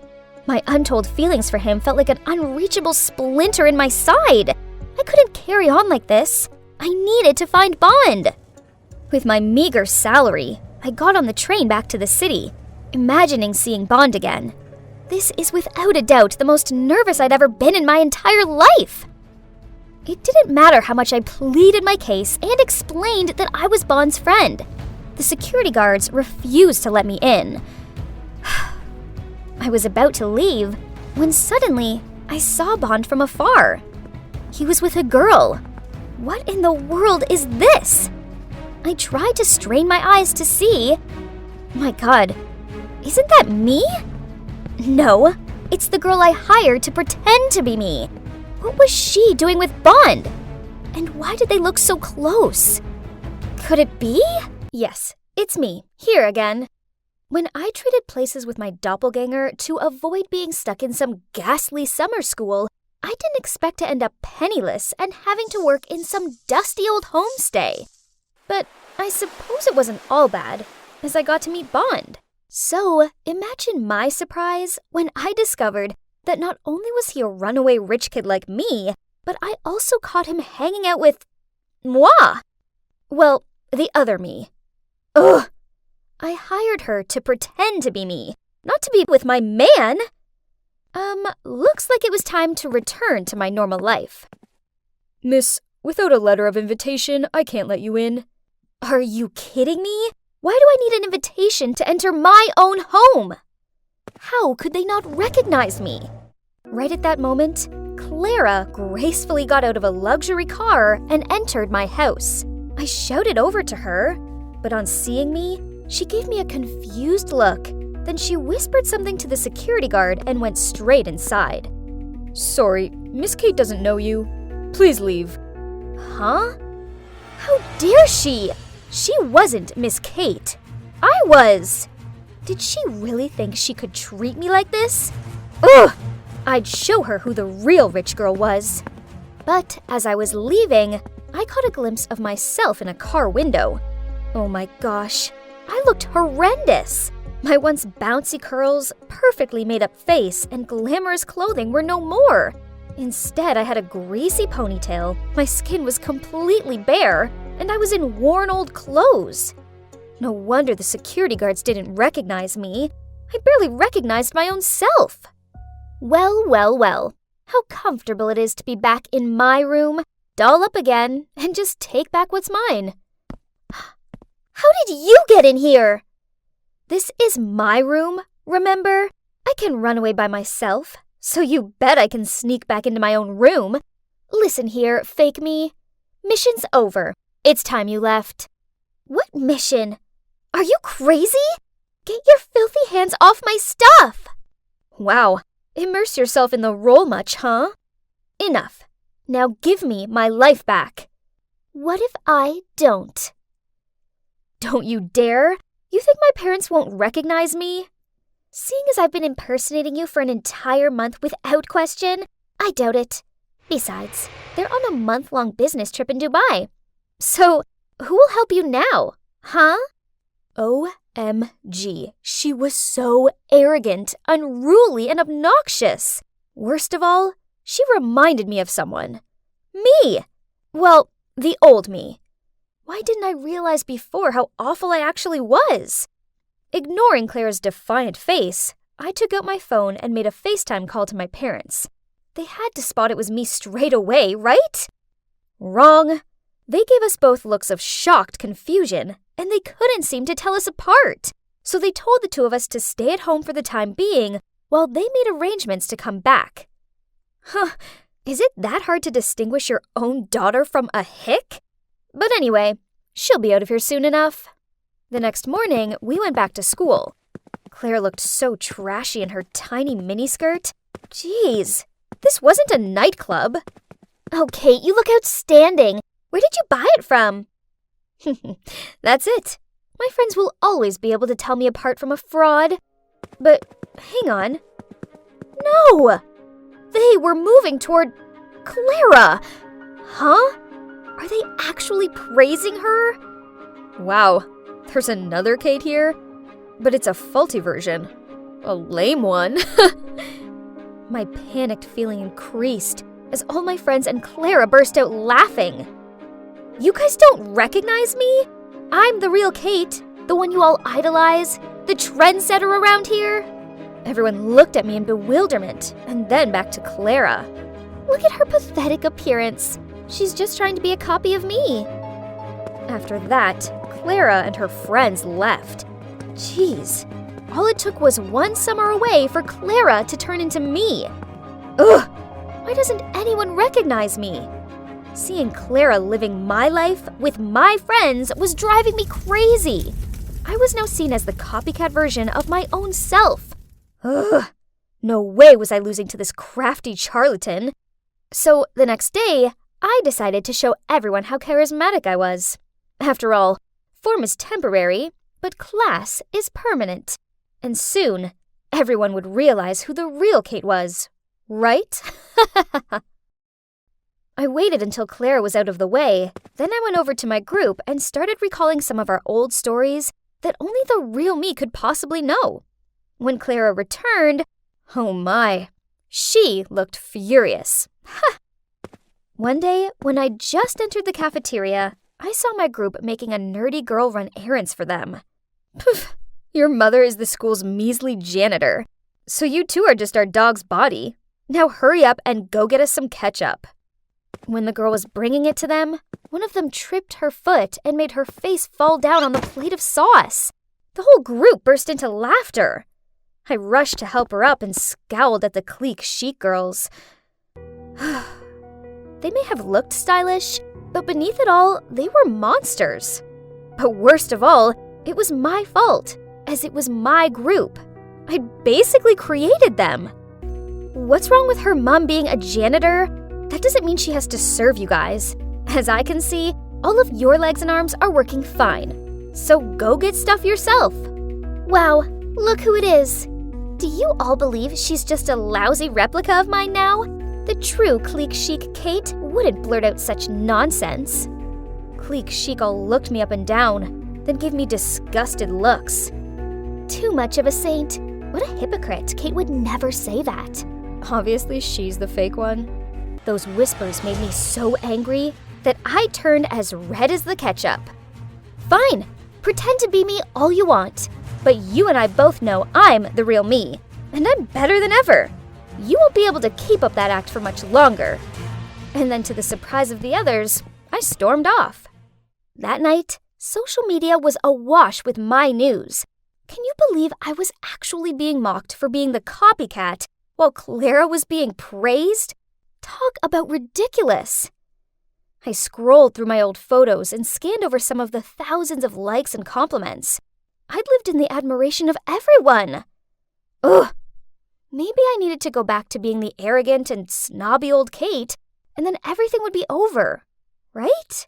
My untold feelings for him felt like an unreachable splinter in my side. I couldn't carry on like this. I needed to find Bond. With my meager salary, I got on the train back to the city, imagining seeing Bond again. This is without a doubt the most nervous I'd ever been in my entire life. It didn't matter how much I pleaded my case and explained that I was Bond's friend. The security guards refused to let me in. I was about to leave when suddenly I saw Bond from afar. He was with a girl. What in the world is this? I tried to strain my eyes to see. My God, isn't that me? No, it's the girl I hired to pretend to be me. What was she doing with Bond? And why did they look so close? Could it be? Yes, it's me, here again. When I traded places with my doppelganger to avoid being stuck in some ghastly summer school, I didn't expect to end up penniless and having to work in some dusty old homestay. But I suppose it wasn't all bad, as I got to meet Bond. So, imagine my surprise when I discovered that not only was he a runaway rich kid like me, but I also caught him hanging out with moi. Well, the other me. Ugh! I hired her to pretend to be me, not to be with my man. Looks like it was time to return to my normal life. Miss, without a letter of invitation, I can't let you in. Are you kidding me? Why do I need an invitation to enter my own home? How could they not recognize me? Right at that moment, Clara gracefully got out of a luxury car and entered my house. I shouted over to her, but on seeing me, She gave me a confused look. Then she whispered something to the security guard and went straight inside. Sorry, Miss Kate doesn't know you. Please leave. Huh? How dare she? She wasn't Miss Kate. I was. Did she really think she could treat me like this? Ugh! I'd show her who the real rich girl was. But as I was leaving, I caught a glimpse of myself in a car window. Oh my gosh, I looked horrendous. My once bouncy curls, perfectly made up face, and glamorous clothing were no more. Instead, I had a greasy ponytail, my skin was completely bare, and I was in worn old clothes. No wonder the security guards didn't recognize me. I barely recognized my own self. Well, well, well. How comfortable it is to be back in my room, doll up again, and just take back what's mine. How did you get in here? This is my room, remember? I can run away by myself, so you bet I can sneak back into my own room. Listen here, fake me. Mission's over. It's time you left. What mission? Are you crazy? Get your filthy hands off my stuff! Wow, immerse yourself in the role much, huh? Enough. Now give me my life back. What if I don't? Don't you dare! You think my parents won't recognize me? Seeing as I've been impersonating you for an entire month without question, I doubt it. Besides, they're on a month-long business trip in Dubai. So, who will help you now, huh? OMG, she was so arrogant, unruly, and obnoxious. Worst of all, she reminded me of someone. Me! Well, the old me. Why didn't I realize before how awful I actually was? Ignoring Claire's defiant face, I took out my phone and made a FaceTime call to my parents. They had to spot it was me straight away, right? Wrong. They gave us both looks of shocked confusion, and they couldn't seem to tell us apart. So they told the two of us to stay at home for the time being while they made arrangements to come back. Huh, is it that hard to distinguish your own daughter from a hick? But anyway, she'll be out of here soon enough. The next morning, we went back to school. Claire looked so trashy in her tiny miniskirt. Jeez, this wasn't a nightclub. Oh, Kate, you look outstanding. Where did you buy it from? That's it. My friends will always be able to tell me apart from a fraud. But hang on. No! They were moving toward Clara. Huh? Are they actually praising her? Wow, there's another Kate here, but it's a faulty version. A lame one. My panicked feeling increased as all my friends and Clara burst out laughing. You guys don't recognize me? I'm the real Kate, the one you all idolize, the trendsetter around here. Everyone looked at me in bewilderment, and then back to Clara. Look at her pathetic appearance. She's just trying to be a copy of me. After that, Clara and her friends left. Jeez, all it took was one summer away for Clara to turn into me. Ugh, why doesn't anyone recognize me? Seeing Clara living my life with my friends was driving me crazy. I was now seen as the copycat version of my own self. Ugh, no way was I losing to this crafty charlatan. So the next day, I decided to show everyone how charismatic I was. After all, form is temporary, but class is permanent. And soon, everyone would realize who the real Kate was, right? I waited until Clara was out of the way, then I went over to my group and started recalling some of our old stories that only the real me could possibly know. When Clara returned, oh my, she looked furious. Ha! One day, when I just entered the cafeteria, I saw my group making a nerdy girl run errands for them. Poof, your mother is the school's measly janitor, so you two are just our dog's body. Now hurry up and go get us some ketchup. When the girl was bringing it to them, one of them tripped her foot and made her face fall down on the plate of sauce. The whole group burst into laughter. I rushed to help her up and scowled at the clique chic girls. They may have looked stylish, but beneath it all, they were monsters. But worst of all, It was my fault, as it was my group. I'd basically created them. What's wrong with her mom being a janitor? That doesn't mean she has to serve you guys. As I can see, all of your legs and arms are working fine. So go get stuff yourself. Wow, look who it is. Do you all believe she's just a lousy replica of mine now? The true Clique Chic Kate wouldn't blurt out such nonsense. Clique Chic all looked me up and down, then gave me disgusted looks. Too much of a saint. What a hypocrite. Kate would never say that. Obviously, she's the fake one. Those whispers made me so angry that I turned as red as the ketchup. Fine, pretend to be me all you want, but you and I both know I'm the real me, and I'm better than ever. You won't be able to keep up that act for much longer. And then to the surprise of the others, I stormed off. That night, social media was awash with my news. Can you believe I was actually being mocked for being the copycat while Clara was being praised? Talk about ridiculous. I scrolled through my old photos and scanned over some of the thousands of likes and compliments. I'd lived in the admiration of everyone. Ugh. Maybe I needed to go back to being the arrogant and snobby old Kate, and then everything would be over, right?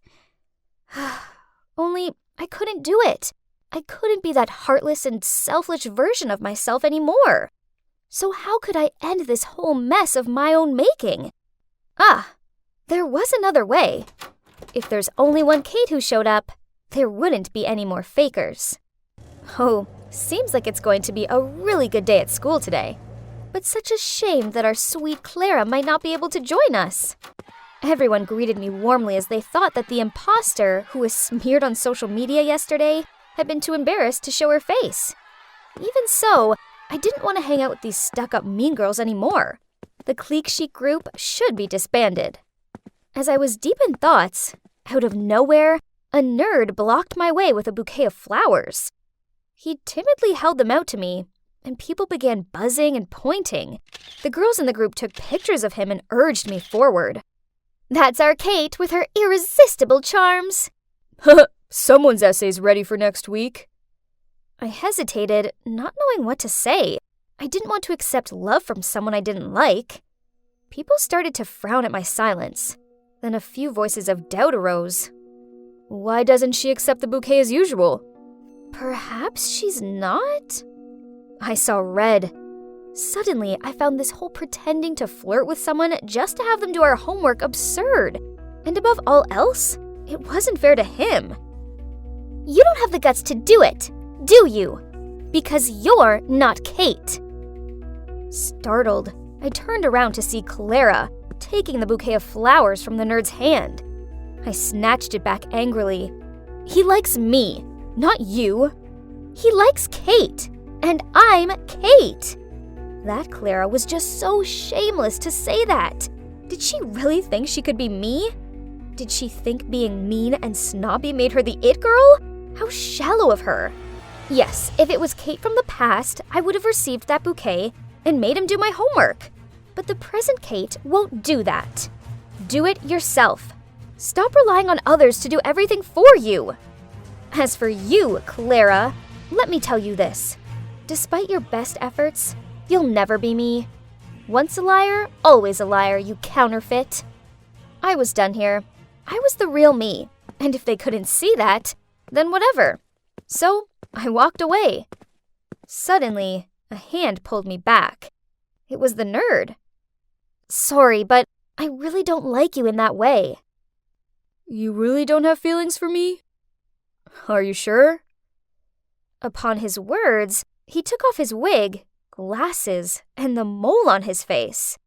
Only I couldn't do it. I couldn't be that heartless and selfish version of myself anymore. So how could I end this whole mess of my own making? There was another way. If there's only one Kate who showed up, there wouldn't be any more fakers. Oh, seems like it's going to be a really good day at school today. But such a shame that our sweet Clara might not be able to join us. Everyone greeted me warmly as they thought that the imposter who was smeared on social media yesterday had been too embarrassed to show her face. Even so, I didn't want to hang out with these stuck-up mean girls anymore. The Clique Chic group should be disbanded. As I was deep in thoughts, out of nowhere, a nerd blocked my way with a bouquet of flowers. He timidly held them out to me, and people began buzzing and pointing. The girls in the group took pictures of him and urged me forward. That's our Kate with her irresistible charms. Someone's essay's ready for next week. I hesitated, not knowing what to say. I didn't want to accept love from someone I didn't like. People started to frown at my silence. Then a few voices of doubt arose. Why doesn't she accept the bouquet as usual? Perhaps she's not? I saw red. Suddenly, I found this whole pretending to flirt with someone just to have them do our homework absurd. And above all else, it wasn't fair to him. You don't have the guts to do it, do you? Because you're not Kate. Startled, I turned around to see Clara taking the bouquet of flowers from the nerd's hand. I snatched it back angrily. He likes me, not you. He likes Kate, and I'm Kate. That Clara was just so shameless to say that. Did she really think she could be me? Did she think being mean and snobby made her the it girl? How shallow of her. Yes, if it was Kate from the past, I would have received that bouquet and made him do my homework. But the present Kate won't do that. Do it yourself. Stop relying on others to do everything for you. As for you, Clara, let me tell you this. Despite your best efforts, you'll never be me. Once a liar, always a liar, you counterfeit. I was done here. I was the real me, and if they couldn't see that, then whatever. So I walked away. Suddenly, a hand pulled me back. It was the nerd. Sorry, but I really don't like you in that way. You really don't have feelings for me? Are you sure? Upon his words, he took off his wig, glasses, and the mole on his face.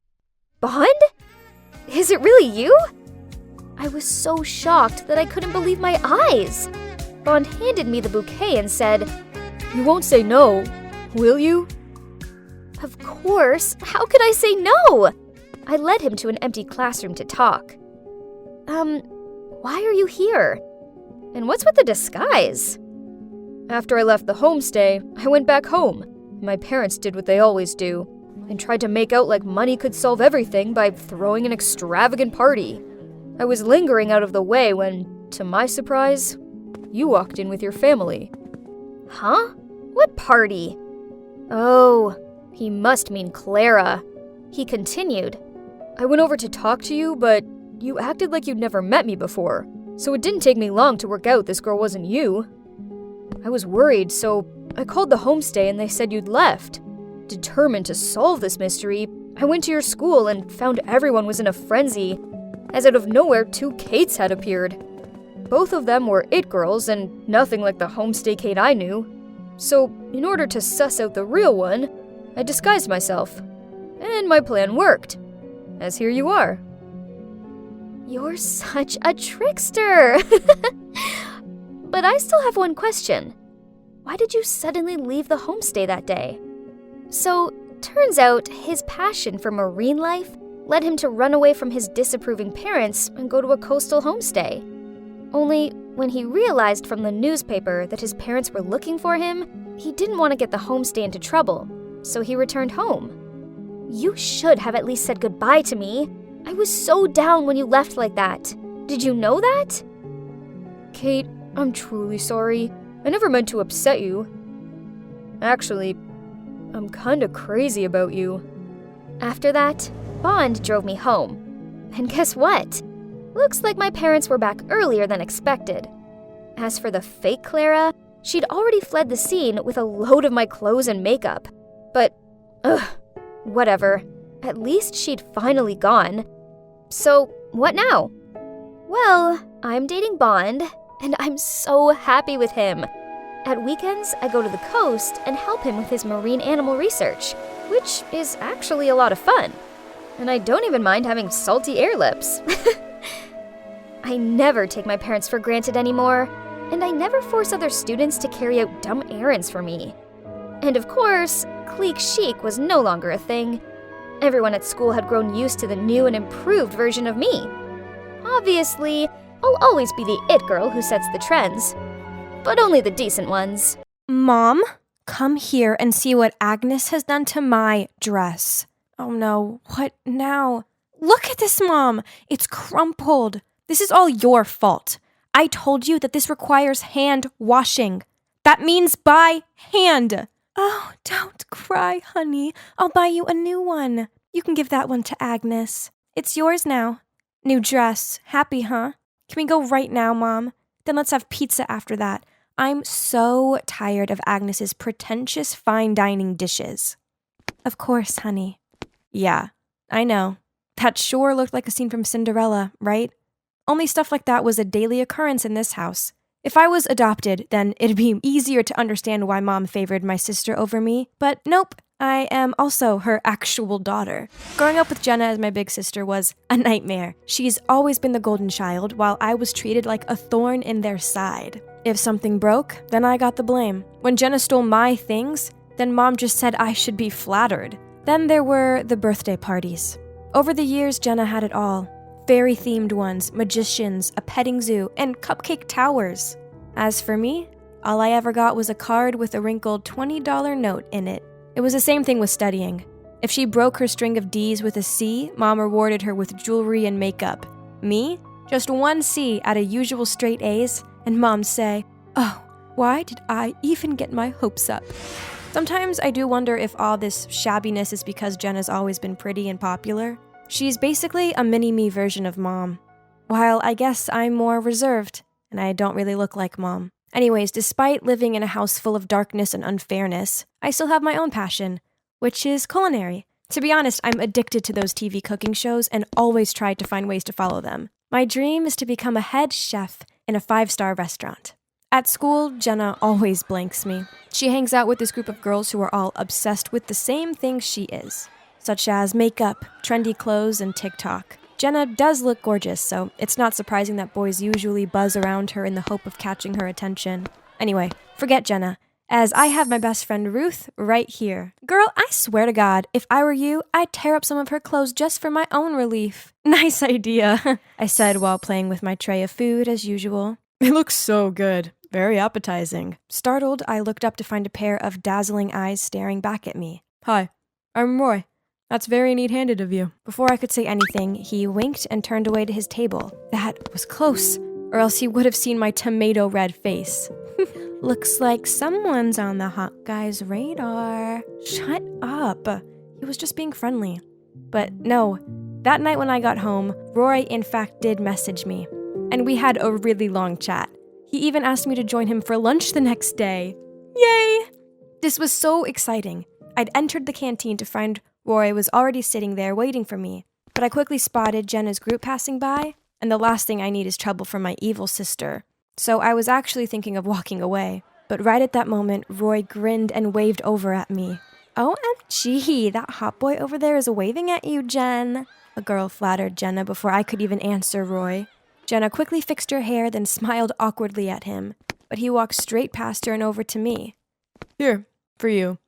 Bond? Is it really you? I was so shocked that I couldn't believe my eyes. Bond handed me the bouquet and said, You won't say no, will you? Of course. How could I say no? I led him to an empty classroom to talk. Why are you here? And what's with the disguise? After I left the homestay, I went back home. My parents did what they always do, and tried to make out like money could solve everything by throwing an extravagant party. I was lingering out of the way when, to my surprise, you walked in with your family. Huh? What party? Oh, he must mean Clara. He continued. I went over to talk to you, but you acted like you'd never met me before, so it didn't take me long to work out this girl wasn't you. I was worried, so I called the homestay and they said you'd left. Determined to solve this mystery, I went to your school and found everyone was in a frenzy, as out of nowhere 2 Kates had appeared. Both of them were it girls and nothing like the homestay Kate I knew. So, in order to suss out the real one, I disguised myself. And my plan worked. As here you are. You're such a trickster! But I still have one question. Why did you suddenly leave the homestay that day? So, turns out his passion for marine life led him to run away from his disapproving parents and go to a coastal homestay. Only, when he realized from the newspaper that his parents were looking for him, he didn't want to get the homestay into trouble, so he returned home. You should have at least said goodbye to me. I was so down when you left like that. Did you know that? Kate, I'm truly sorry. I never meant to upset you. Actually, I'm kinda crazy about you. After that, Bond drove me home. And guess what? Looks like my parents were back earlier than expected. As for the fake Clara, she'd already fled the scene with a load of my clothes and makeup. But, whatever. At least she'd finally gone. So, what now? Well, I'm dating Bond, and I'm so happy with him. At weekends, I go to the coast and help him with his marine animal research, which is actually a lot of fun. And I don't even mind having salty air lips. I never take my parents for granted anymore, and I never force other students to carry out dumb errands for me. And of course, clique chic was no longer a thing. Everyone at school had grown used to the new and improved version of me. Obviously, I'll always be the it girl who sets the trends. But only the decent ones. Mom, come here and see what Agnes has done to my dress. Oh no, what now? Look at this, Mom. It's crumpled. This is all your fault. I told you that this requires hand washing. That means by hand. Oh, don't cry, honey. I'll buy you a new one. You can give that one to Agnes. It's yours now. New dress. Happy, huh? Can we go right now, Mom? Then let's have pizza after that. I'm so tired of Agnes's pretentious fine dining dishes. Of course, honey. Yeah, I know. That sure looked like a scene from Cinderella, right? Only stuff like that was a daily occurrence in this house. If I was adopted, then it'd be easier to understand why Mom favored my sister over me. But nope, I am also her actual daughter. Growing up with Jenna as my big sister was a nightmare. She's always been the golden child, while I was treated like a thorn in their side. If something broke, then I got the blame. When Jenna stole my things, then Mom just said I should be flattered. Then there were the birthday parties. Over the years, Jenna had it all. Fairy-themed ones, magicians, a petting zoo, and cupcake towers. As for me, all I ever got was a card with a wrinkled $20 note in it. It was the same thing with studying. If she broke her string of D's with a C, Mom rewarded her with jewelry and makeup. Me? Just one C out of usual straight A's, and Mom'd say, "Oh, why did I even get my hopes up?" Sometimes I do wonder if all this shabbiness is because Jenna's always been pretty and popular. She's basically a mini-me version of Mom, while I guess I'm more reserved, and I don't really look like Mom. Anyways, despite living in a house full of darkness and unfairness, I still have my own passion, which is culinary. To be honest, I'm addicted to those TV cooking shows and always try to find ways to follow them. My dream is to become a head chef in a 5-star restaurant. At school, Jenna always blanks me. She hangs out with this group of girls who are all obsessed with the same things she is, such as makeup, trendy clothes, and TikTok. Jenna does look gorgeous, so it's not surprising that boys usually buzz around her in the hope of catching her attention. Anyway, forget Jenna, as I have my best friend Ruth right here. Girl, I swear to God, if I were you, I'd tear up some of her clothes just for my own relief. Nice idea, I said while playing with my tray of food as usual. It looks so good. Very appetizing. Startled, I looked up to find a pair of dazzling eyes staring back at me. Hi, I'm Roy. That's very neat-handed of you. Before I could say anything, he winked and turned away to his table. That was close, or else he would have seen my tomato-red face. Looks like someone's on the hot guy's radar. Shut up. He was just being friendly. But no, that night when I got home, Roy in fact did message me. And we had a really long chat. He even asked me to join him for lunch the next day. Yay! This was so exciting. I'd entered the canteen to find Roy was already sitting there waiting for me. But I quickly spotted Jenna's group passing by, and the last thing I need is trouble from my evil sister. So I was actually thinking of walking away. But right at that moment, Roy grinned and waved over at me. OMG, that hot boy over there is waving at you, Jen. A girl flattered Jenna before I could even answer Roy. Jenna quickly fixed her hair, then smiled awkwardly at him. But he walked straight past her and over to me. Here, for you.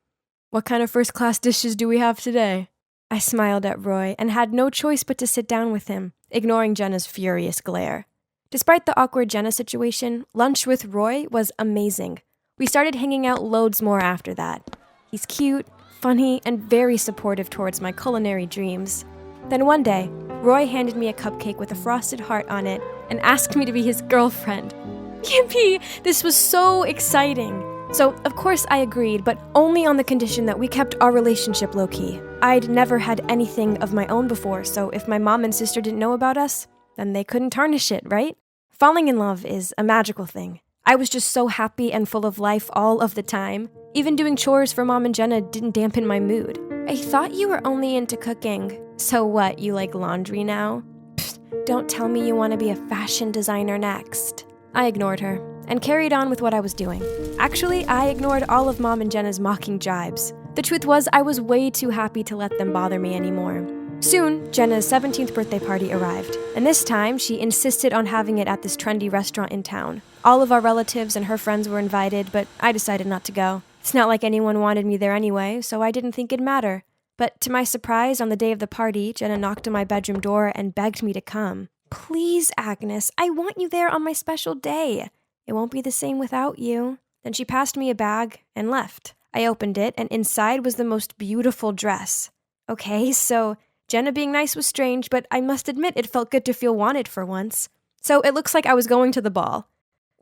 What kind of first-class dishes do we have today? I smiled at Roy and had no choice but to sit down with him, ignoring Jenna's furious glare. Despite the awkward Jenna situation, lunch with Roy was amazing. We started hanging out loads more after that. He's cute, funny, and very supportive towards my culinary dreams. Then one day, Roy handed me a cupcake with a frosted heart on it and asked me to be his girlfriend. Yippee! This was so exciting! So, of course I agreed, but only on the condition that we kept our relationship low-key. I'd never had anything of my own before, so if my mom and sister didn't know about us, then they couldn't tarnish it, right? Falling in love is a magical thing. I was just so happy and full of life all of the time. Even doing chores for Mom and Jenna didn't dampen my mood. I thought you were only into cooking. So what, you like laundry now? Pfft, don't tell me you want to be a fashion designer next. I ignored her and carried on with what I was doing. Actually, I ignored all of Mom and Jenna's mocking jibes. The truth was, I was way too happy to let them bother me anymore. Soon, Jenna's 17th birthday party arrived, and this time she insisted on having it at this trendy restaurant in town. All of our relatives and her friends were invited, but I decided not to go. It's not like anyone wanted me there anyway, so I didn't think it'd matter. But to my surprise, on the day of the party, Jenna knocked on my bedroom door and begged me to come. Please, Agnes, I want you there on my special day. It won't be the same without you. Then she passed me a bag and left. I opened it, and inside was the most beautiful dress. Okay, so Jenna being nice was strange, but I must admit it felt good to feel wanted for once. So it looks like I was going to the ball.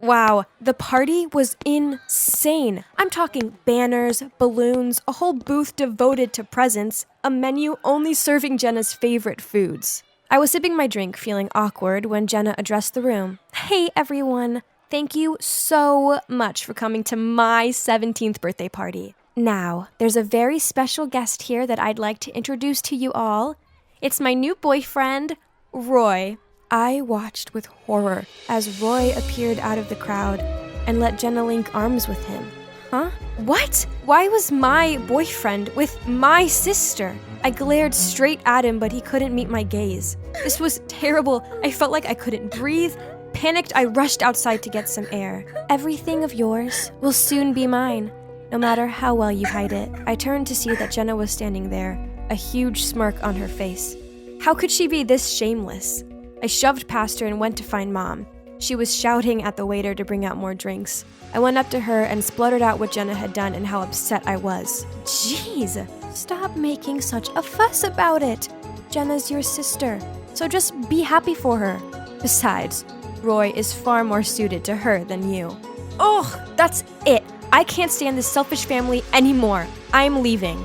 Wow, the party was insane. I'm talking banners, balloons, a whole booth devoted to presents, a menu only serving Jenna's favorite foods. I was sipping my drink, feeling awkward, when Jenna addressed the room. Hey, everyone. Thank you so much for coming to my 17th birthday party. Now, there's a very special guest here that I'd like to introduce to you all. It's my new boyfriend, Roy. I watched with horror as Roy appeared out of the crowd and let Jenna link arms with him. Huh? What? Why was my boyfriend with my sister? I glared straight at him, but he couldn't meet my gaze. This was terrible. I felt like I couldn't breathe. Panicked, I rushed outside to get some air. Everything of yours will soon be mine, no matter how well you hide it. I turned to see that Jenna was standing there, a huge smirk on her face. How could she be this shameless? I shoved past her and went to find Mom. She was shouting at the waiter to bring out more drinks. I went up to her and spluttered out what Jenna had done and how upset I was. Jeez, stop making such a fuss about it. Jenna's your sister, so just be happy for her. Besides, Roy is far more suited to her than you. Ugh, that's it. I can't stand this selfish family anymore. I'm leaving.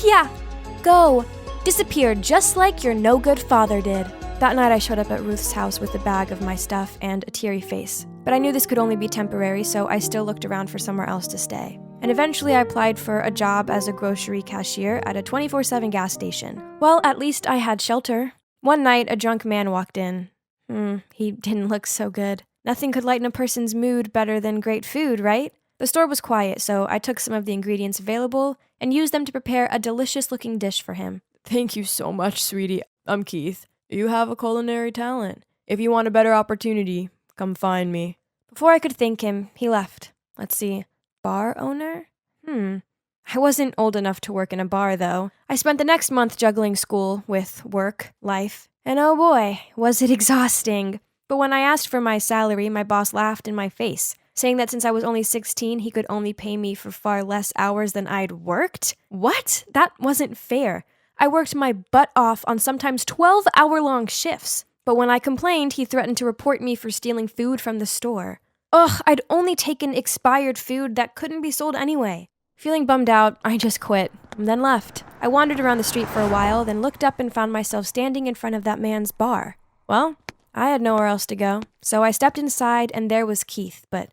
Yeah, go. Disappear just like your no-good father did. That night I showed up at Ruth's house with a bag of my stuff and a teary face. But I knew this could only be temporary, so I still looked around for somewhere else to stay. And eventually I applied for a job as a grocery cashier at a 24/7 gas station. Well, at least I had shelter. One night, a drunk man walked in. He didn't look so good. Nothing could lighten a person's mood better than great food, right? The store was quiet, so I took some of the ingredients available and used them to prepare a delicious-looking dish for him. Thank you so much, sweetie. I'm Keith. You have a culinary talent. If you want a better opportunity, come find me. Before I could thank him, he left. Let's see. Bar owner? I wasn't old enough to work in a bar, though. I spent the next month juggling school with work, life, and oh boy, was it exhausting. But when I asked for my salary, my boss laughed in my face, saying that since I was only 16, he could only pay me for far less hours than I'd worked? What? That wasn't fair. I worked my butt off on sometimes 12-hour-long shifts. But when I complained, he threatened to report me for stealing food from the store. Ugh, I'd only taken expired food that couldn't be sold anyway. Feeling bummed out, I just quit, and then left. I wandered around the street for a while, then looked up and found myself standing in front of that man's bar. Well, I had nowhere else to go, so I stepped inside and there was Keith, but,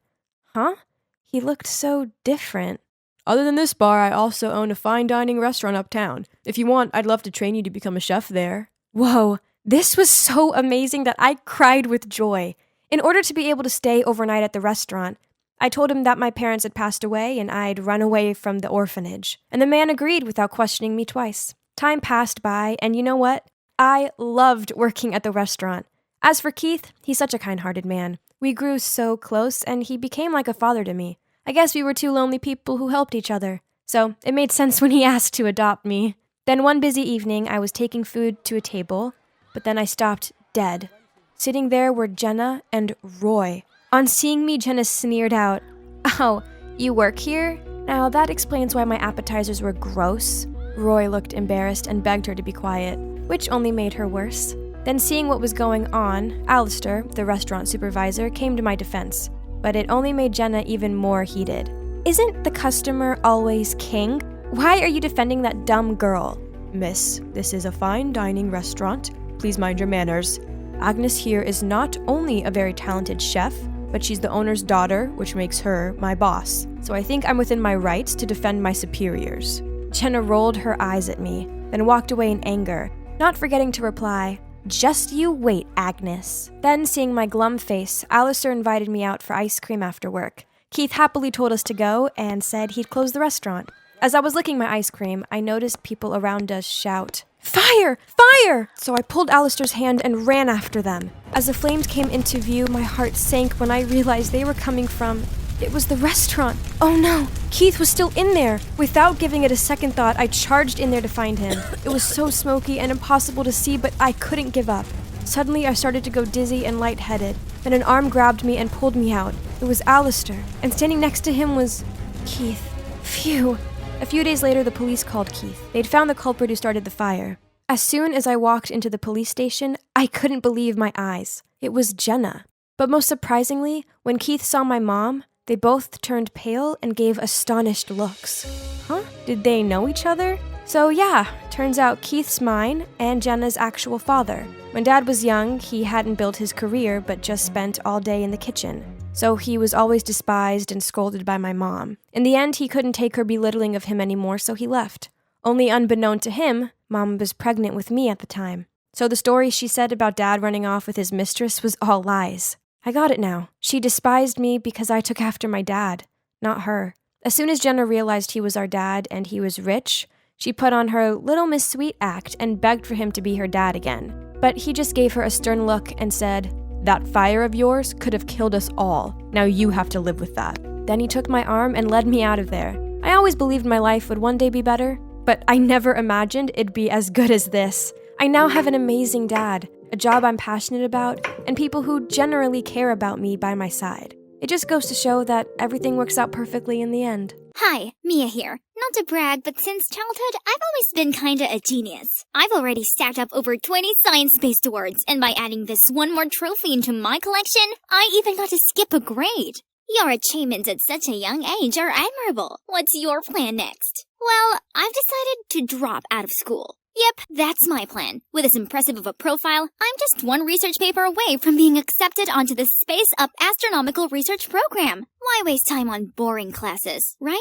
he looked so different. Other than this bar, I also own a fine dining restaurant uptown. If you want, I'd love to train you to become a chef there. Whoa, this was so amazing that I cried with joy. In order to be able to stay overnight at the restaurant, I told him that my parents had passed away and I'd run away from the orphanage. And the man agreed without questioning me twice. Time passed by, and you know what? I loved working at the restaurant. As for Keith, he's such a kind-hearted man. We grew so close, and he became like a father to me. I guess we were two lonely people who helped each other. So it made sense when he asked to adopt me. Then one busy evening, I was taking food to a table, but then I stopped dead. Sitting there were Jenna and Roy. On seeing me, Jenna sneered out, "Oh, you work here? Now that explains why my appetizers were gross." Roy looked embarrassed and begged her to be quiet, which only made her worse. Then seeing what was going on, Alistair, the restaurant supervisor, came to my defense, but it only made Jenna even more heated. "Isn't the customer always king? Why are you defending that dumb girl?" "Miss, this is a fine dining restaurant. Please mind your manners. Agnes here is not only a very talented chef, but she's the owner's daughter, which makes her my boss. So I think I'm within my rights to defend my superiors." Jenna rolled her eyes at me, then walked away in anger, not forgetting to reply, "Just you wait, Agnes." Then, seeing my glum face, Alistair invited me out for ice cream after work. Keith happily told us to go and said he'd close the restaurant. As I was licking my ice cream, I noticed people around us shout, "Fire! Fire!" So I pulled Alistair's hand and ran after them. As the flames came into view, my heart sank when I realized they were coming from... It was the restaurant. Oh no, Keith was still in there. Without giving it a second thought, I charged in there to find him. It was so smoky and impossible to see, but I couldn't give up. Suddenly, I started to go dizzy and lightheaded. Then an arm grabbed me and pulled me out. It was Alistair, and standing next to him was... Keith. Phew. A few days later, the police called Keith. They'd found the culprit who started the fire. As soon as I walked into the police station, I couldn't believe my eyes. It was Jenna. But most surprisingly, when Keith saw my mom, they both turned pale and gave astonished looks. Huh? Did they know each other? So yeah, turns out Keith's mine and Jenna's actual father. When Dad was young, he hadn't built his career but just spent all day in the kitchen. So he was always despised and scolded by my mom. In the end, he couldn't take her belittling of him anymore, so he left. Only unbeknown to him, Mom was pregnant with me at the time. So the story she said about Dad running off with his mistress was all lies. I got it now. She despised me because I took after my dad, not her. As soon as Jenna realized he was our dad and he was rich, she put on her Little Miss Sweet act and begged for him to be her dad again. But he just gave her a stern look and said, "That fire of yours could have killed us all. Now you have to live with that." Then he took my arm and led me out of there. I always believed my life would one day be better, but I never imagined it'd be as good as this. I now have an amazing dad, a job I'm passionate about, and people who generally care about me by my side. It just goes to show that everything works out perfectly in the end. Hi, Mia here. Not to brag, but since childhood, I've always been kinda a genius. I've already stacked up over 20 science-based awards, and by adding this one more trophy into my collection, I even got to skip a grade. Your achievements at such a young age are admirable. What's your plan next? Well, I've decided to drop out of school. Yep, that's my plan. With as impressive of a profile, I'm just one research paper away from being accepted onto the Space Up Astronomical Research Program. Why waste time on boring classes, right?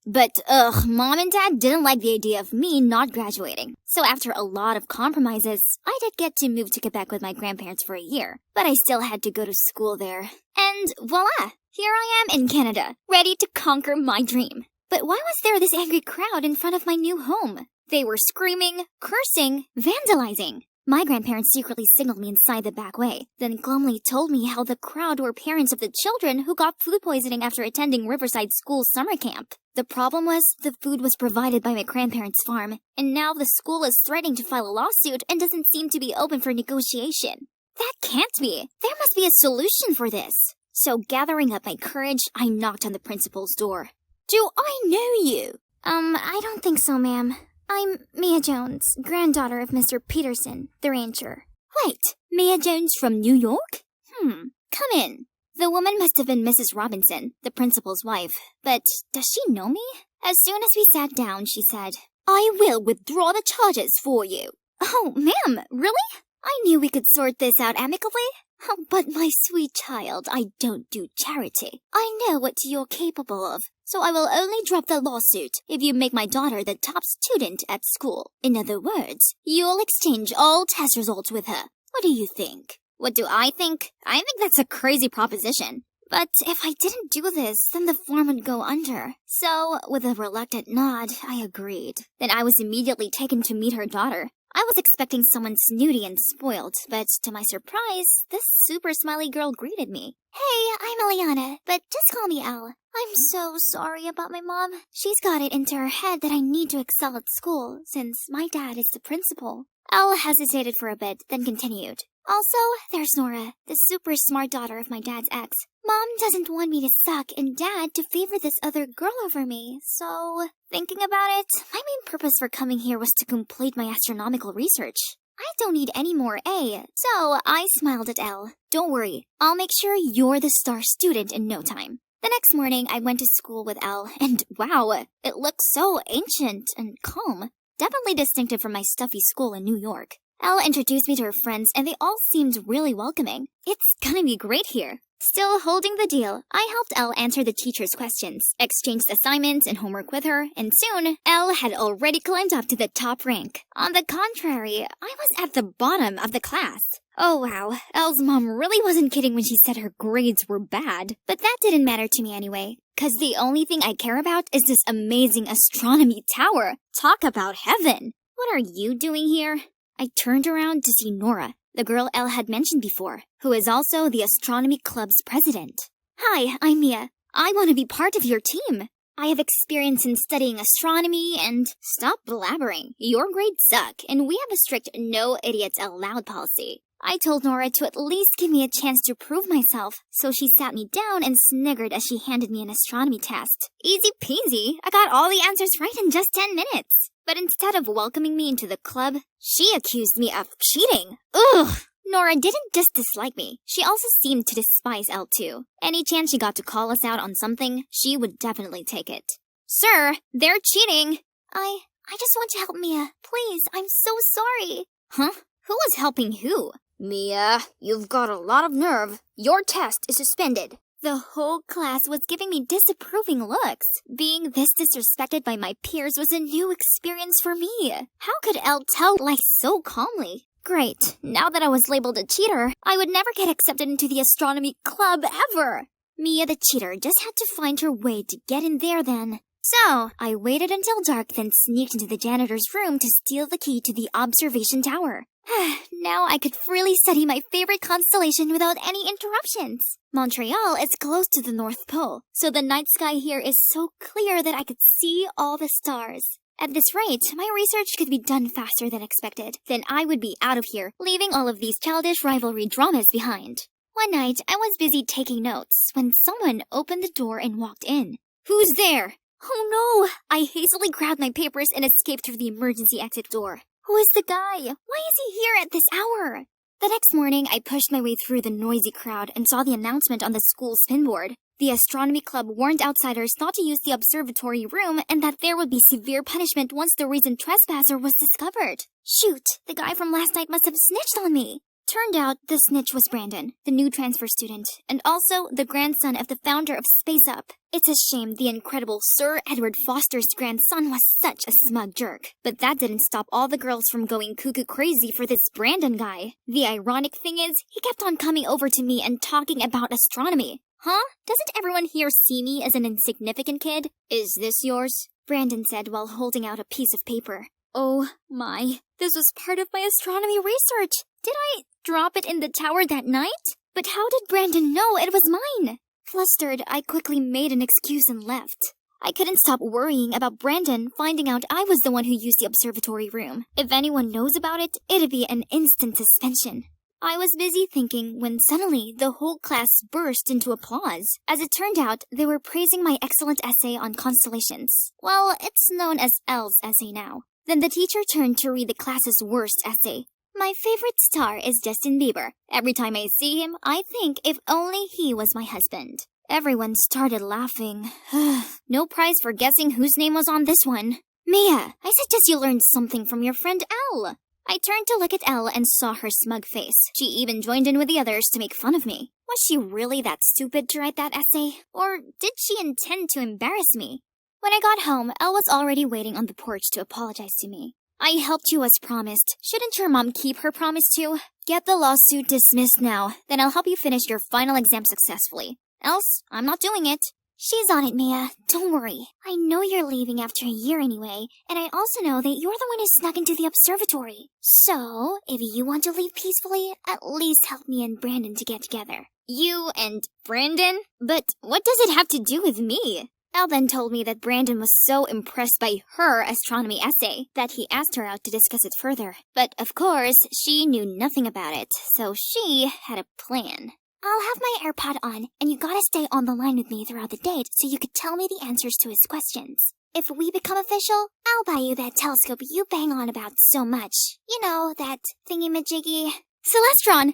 But, Mom and Dad didn't like the idea of me not graduating. So after a lot of compromises, I did get to move to Quebec with my grandparents for a year. But I still had to go to school there. And voila! Here I am in Canada, ready to conquer my dream. But why was there this angry crowd in front of my new home? They were screaming, cursing, vandalizing. My grandparents secretly signaled me inside the back way, then glumly told me how the crowd were parents of the children who got food poisoning after attending Riverside School summer camp. The problem was, the food was provided by my grandparents' farm, and now the school is threatening to file a lawsuit and doesn't seem to be open for negotiation. That can't be. There must be a solution for this. So gathering up my courage, I knocked on the principal's door. Do I know you? I don't think so, ma'am. I'm Mia Jones, granddaughter of Mr. Peterson, the rancher. Wait, Mia Jones from New York? Come in. The woman must have been Mrs. Robinson, the principal's wife. But does she know me? As soon as we sat down, she said, "I will withdraw the charges for you." Oh, ma'am, really? I knew we could sort this out amicably. Oh, but my sweet child, I don't do charity. I know what you're capable of, so I will only drop the lawsuit if you make my daughter the top student at school. In other words, you'll exchange all test results with her. What do you think? What do I think? I think that's a crazy proposition. But if I didn't do this, then the farm would go under. So, with a reluctant nod, I agreed. Then I was immediately taken to meet her daughter. I was expecting someone snooty and spoiled, but to my surprise, this super smiley girl greeted me. "Hey, I'm Eliana, but just call me Elle. I'm so sorry about my mom. She's got it into her head that I need to excel at school, since my dad is the principal." Elle hesitated for a bit, then continued. "Also, there's Nora, the super smart daughter of my dad's ex. Mom doesn't want me to suck and Dad to favor this other girl over me, so thinking about it, my main purpose for coming here was to complete my astronomical research. I don't need any more A, so I smiled at Elle. Don't worry, I'll make sure you're the star student in no time. The next morning, I went to school with Elle, and wow, it looked so ancient and calm. Definitely distinctive from my stuffy school in New York. Elle introduced me to her friends, and they all seemed really welcoming. It's gonna be great here. Still holding the deal, I helped Elle answer the teacher's questions, exchanged assignments and homework with her, and soon, Elle had already climbed up to the top rank. On the contrary, I was at the bottom of the class. Oh wow, Elle's mom really wasn't kidding when she said her grades were bad. But that didn't matter to me anyway, cause the only thing I care about is this amazing astronomy tower. Talk about heaven! What are you doing here? I turned around to see Nora, the girl Elle had mentioned before, who is also the astronomy club's president. "Hi, I'm Mia. I want to be part of your team. I have experience in studying astronomy and..." "Stop blabbering. Your grades suck, and we have a strict no idiots allowed policy." I told Nora to at least give me a chance to prove myself, so she sat me down and sniggered as she handed me an astronomy test. Easy peasy, I got all the answers right in just 10 minutes. But instead of welcoming me into the club, she accused me of cheating. Ugh! Nora didn't just dislike me. She also seemed to despise Elle too. Any chance she got to call us out on something, she would definitely take it. "Sir, they're cheating!" I just want to help Mia. Please, I'm so sorry. Huh? Who was helping who? "Mia, you've got a lot of nerve. Your test is suspended." The whole class was giving me disapproving looks. Being this disrespected by my peers was a new experience for me. How could Elle tell lies so calmly? Great, now that I was labeled a cheater, I would never get accepted into the astronomy club ever. Mia the cheater just had to find her way to get in there then. So, I waited until dark, then sneaked into the janitor's room to steal the key to the observation tower. Now I could freely study my favorite constellation without any interruptions. Montreal is close to the North Pole, so the night sky here is so clear that I could see all the stars. At this rate, my research could be done faster than expected. Then I would be out of here, leaving all of these childish rivalry dramas behind. One night, I was busy taking notes when someone opened the door and walked in. "Who's there?" Oh no! I hastily grabbed my papers and escaped through the emergency exit door. Who is the guy? Why is he here at this hour? The next morning, I pushed my way through the noisy crowd and saw the announcement on the school spinboard. The astronomy club warned outsiders not to use the observatory room and that there would be severe punishment once the recent trespasser was discovered. Shoot, the guy from last night must have snitched on me. Turned out the snitch was Brandon, the new transfer student, and also the grandson of the founder of Space Up. It's a shame the incredible Sir Edward Foster's grandson was such a smug jerk. But that didn't stop all the girls from going cuckoo crazy for this Brandon guy. The ironic thing is, he kept on coming over to me and talking about astronomy. Huh? Doesn't everyone here see me as an insignificant kid? "Is this yours?" Brandon said while holding out a piece of paper. Oh my, this was part of my astronomy research. Did I drop it in the tower that night? But how did Brandon know it was mine? Flustered, I quickly made an excuse and left. I couldn't stop worrying about Brandon finding out I was the one who used the observatory room. If anyone knows about it, it'd be an instant suspension. I was busy thinking when suddenly the whole class burst into applause. As it turned out, they were praising my excellent essay on constellations. Well, it's known as Elle's essay now. Then the teacher turned to read the class's worst essay. My favorite star is Justin Bieber. Every time I see him, I think if only he was my husband. Everyone started laughing. No prize for guessing whose name was on this one. Mia, I suggest you learn something from your friend Elle. I turned to look at Elle and saw her smug face. She even joined in with the others to make fun of me. Was she really that stupid to write that essay? Or did she intend to embarrass me? When I got home, Elle was already waiting on the porch to apologize to me. I helped you as promised. Shouldn't your mom keep her promise too? Get the lawsuit dismissed now, then I'll help you finish your final exam successfully. Else, I'm not doing it. She's on it, Mia. Don't worry. I know you're leaving after a year anyway, and I also know that you're the one who snuck into the observatory. So, if you want to leave peacefully, at least help me and Brandon to get together. You and Brandon? But what does it have to do with me? Elle then told me that Brandon was so impressed by her astronomy essay that he asked her out to discuss it further. But of course, she knew nothing about it, so she had a plan. I'll have my AirPod on, and you gotta stay on the line with me throughout the date so you could tell me the answers to his questions. If we become official, I'll buy you that telescope you bang on about so much. You know, that thingy-majiggy. Celestron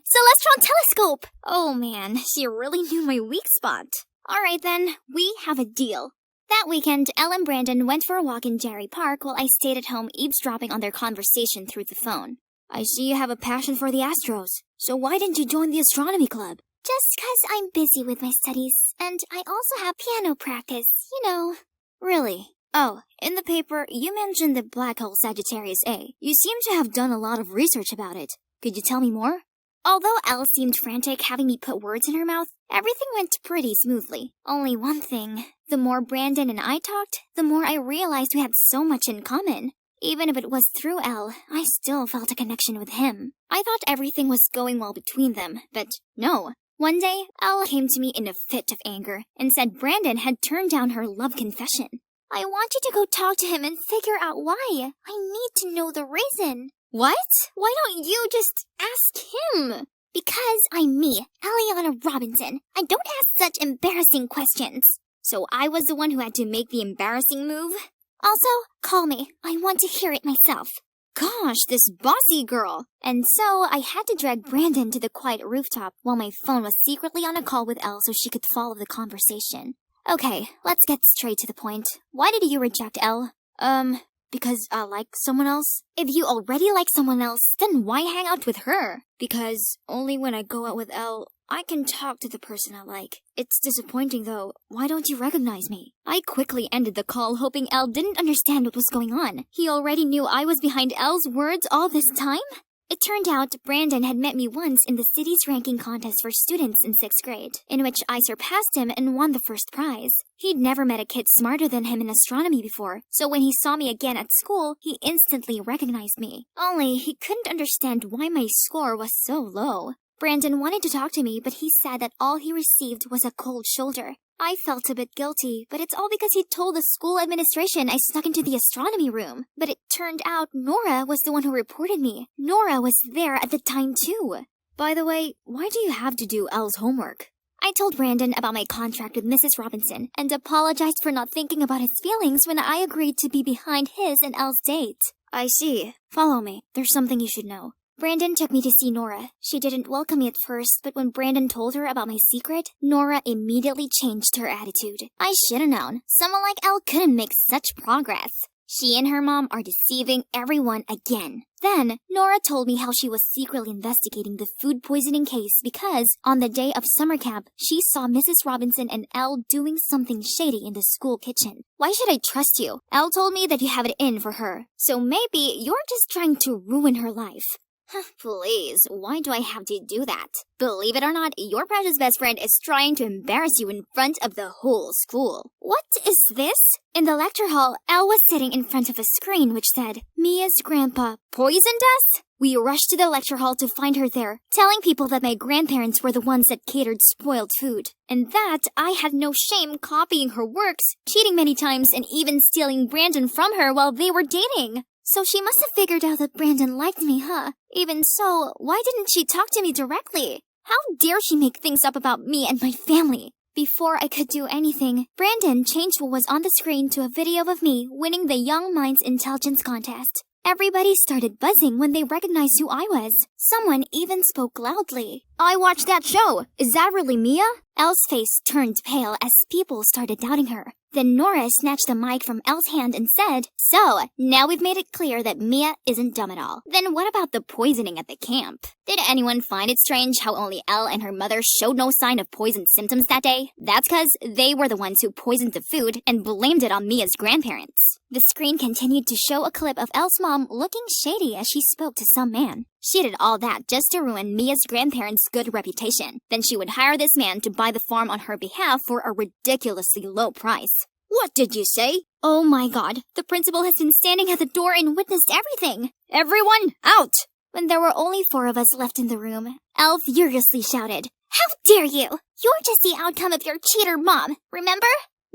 telescope! Oh man, she really knew my weak spot. Alright then, we have a deal. That weekend, Elle and Brandon went for a walk in Jerry Park while I stayed at home eavesdropping on their conversation through the phone. I see you have a passion for the Astros, so why didn't you join the astronomy club? Just 'cause I'm busy with my studies, and I also have piano practice, you know. Really? Oh, in the paper, you mentioned the black hole Sagittarius A. You seem to have done a lot of research about it. Could you tell me more? Although Elle seemed frantic having me put words in her mouth, everything went pretty smoothly. Only one thing. The more Brandon and I talked, the more I realized we had so much in common. Even if it was through Elle, I still felt a connection with him. I thought everything was going well between them, but no. One day, Elle came to me in a fit of anger and said Brandon had turned down her love confession. I want you to go talk to him and figure out why. I need to know the reason. What? Why don't you just ask him? Because I'm me, Eliana Robinson. I don't ask such embarrassing questions. So I was the one who had to make the embarrassing move? Also, call me. I want to hear it myself. Gosh, this bossy girl. And so I had to drag Brandon to the quiet rooftop while my phone was secretly on a call with Elle so she could follow the conversation. Okay, let's get straight to the point. Why did you reject Elle? Because I like someone else? If you already like someone else, then why hang out with her? Because only when I go out with Elle, I can talk to the person I like. It's disappointing though. Why don't you recognize me? I quickly ended the call hoping Elle didn't understand what was going on. He already knew I was behind Elle's words all this time? It turned out Brandon had met me once in the city's ranking contest for students in 6th grade, in which I surpassed him and won the first prize. He'd never met a kid smarter than him in astronomy before, so when he saw me again at school, he instantly recognized me. Only he couldn't understand why my score was so low. Brandon wanted to talk to me, but he said that all he received was a cold shoulder. I felt a bit guilty, but it's all because he told the school administration I snuck into the astronomy room. But it turned out Nora was the one who reported me. Nora was there at the time too. By the way, why do you have to do Elle's homework? I told Brandon about my contract with Mrs. Robinson and apologized for not thinking about his feelings when I agreed to be behind his and Elle's date. I see. Follow me. There's something you should know. Brandon took me to see Nora. She didn't welcome me at first, but when Brandon told her about my secret, Nora immediately changed her attitude. I should have known. Someone like Elle couldn't make such progress. She and her mom are deceiving everyone again. Then, Nora told me how she was secretly investigating the food poisoning case because, on the day of summer camp, she saw Mrs. Robinson and Elle doing something shady in the school kitchen. Why should I trust you? Elle told me that you have it in for her, so maybe you're just trying to ruin her life. Please, why do I have to do that? Believe it or not, your precious best friend is trying to embarrass you in front of the whole school. What is this? In the lecture hall, Elle was sitting in front of a screen which said, Mia's grandpa poisoned us? We rushed to the lecture hall to find her there, telling people that my grandparents were the ones that catered spoiled food. And that I had no shame copying her works, cheating many times, and even stealing Brandon from her while they were dating. So she must have figured out that Brandon liked me, huh? Even so, why didn't she talk to me directly? How dare she make things up about me and my family? Before I could do anything, Brandon changed what was on the screen to a video of me winning the Young Minds Intelligence Contest. Everybody started buzzing when they recognized who I was. Someone even spoke loudly. I watched that show. Is that really Mia? Elle's face turned pale as people started doubting her. Then Nora snatched the mic from Elle's hand and said, "So, now we've made it clear that Mia isn't dumb at all. Then what about the poisoning at the camp? Did anyone find it strange how only Elle and her mother showed no sign of poison symptoms that day? That's because they were the ones who poisoned the food and blamed it on Mia's grandparents." The screen continued to show a clip of Elle's mom looking shady as she spoke to some man. She did all that just to ruin Mia's grandparents' good reputation. Then she would hire this man to buy the farm on her behalf for a ridiculously low price. What did you say? Oh my god, the principal has been standing at the door and witnessed everything. Everyone, out! When there were only 4 of us left in the room, Elle furiously shouted, "How dare you! You're just the outcome of your cheater mom, remember?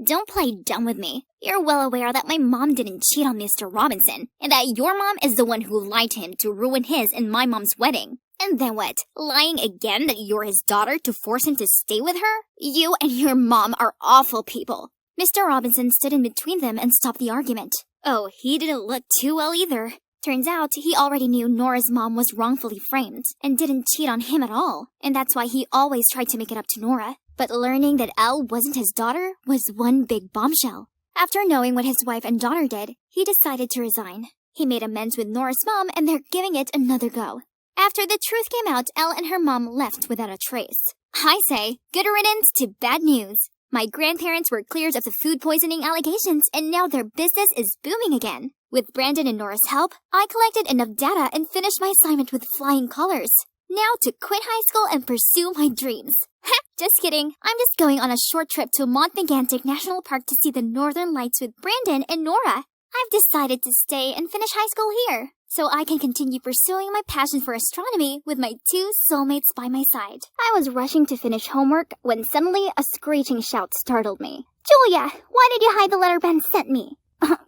Don't play dumb with me. You're well aware that my mom didn't cheat on Mr. Robinson, and that your mom is the one who lied to him to ruin his and my mom's wedding. And then what? Lying again that you're his daughter to force him to stay with her? You and your mom are awful people." Mr. Robinson stood in between them and stopped the argument. Oh, he didn't look too well either. Turns out he already knew Nora's mom was wrongfully framed and didn't cheat on him at all, and that's why he always tried to make it up to Nora. But learning that Elle wasn't his daughter was one big bombshell. After knowing what his wife and daughter did, he decided to resign. He made amends with Nora's mom and they're giving it another go. After the truth came out, Elle and her mom left without a trace. I say, good riddance to bad news. My grandparents were cleared of the food poisoning allegations and now their business is booming again. With Brandon and Nora's help, I collected enough data and finished my assignment with flying colors. Now to quit high school and pursue my dreams. Just kidding. I'm just going on a short trip to Montmegantic National Park to see the Northern Lights with Brandon and Nora. I've decided to stay and finish high school here, so I can continue pursuing my passion for astronomy with my 2 soulmates by my side. I was rushing to finish homework when suddenly a screeching shout startled me. "Julia, why did you hide the letter Ben sent me?"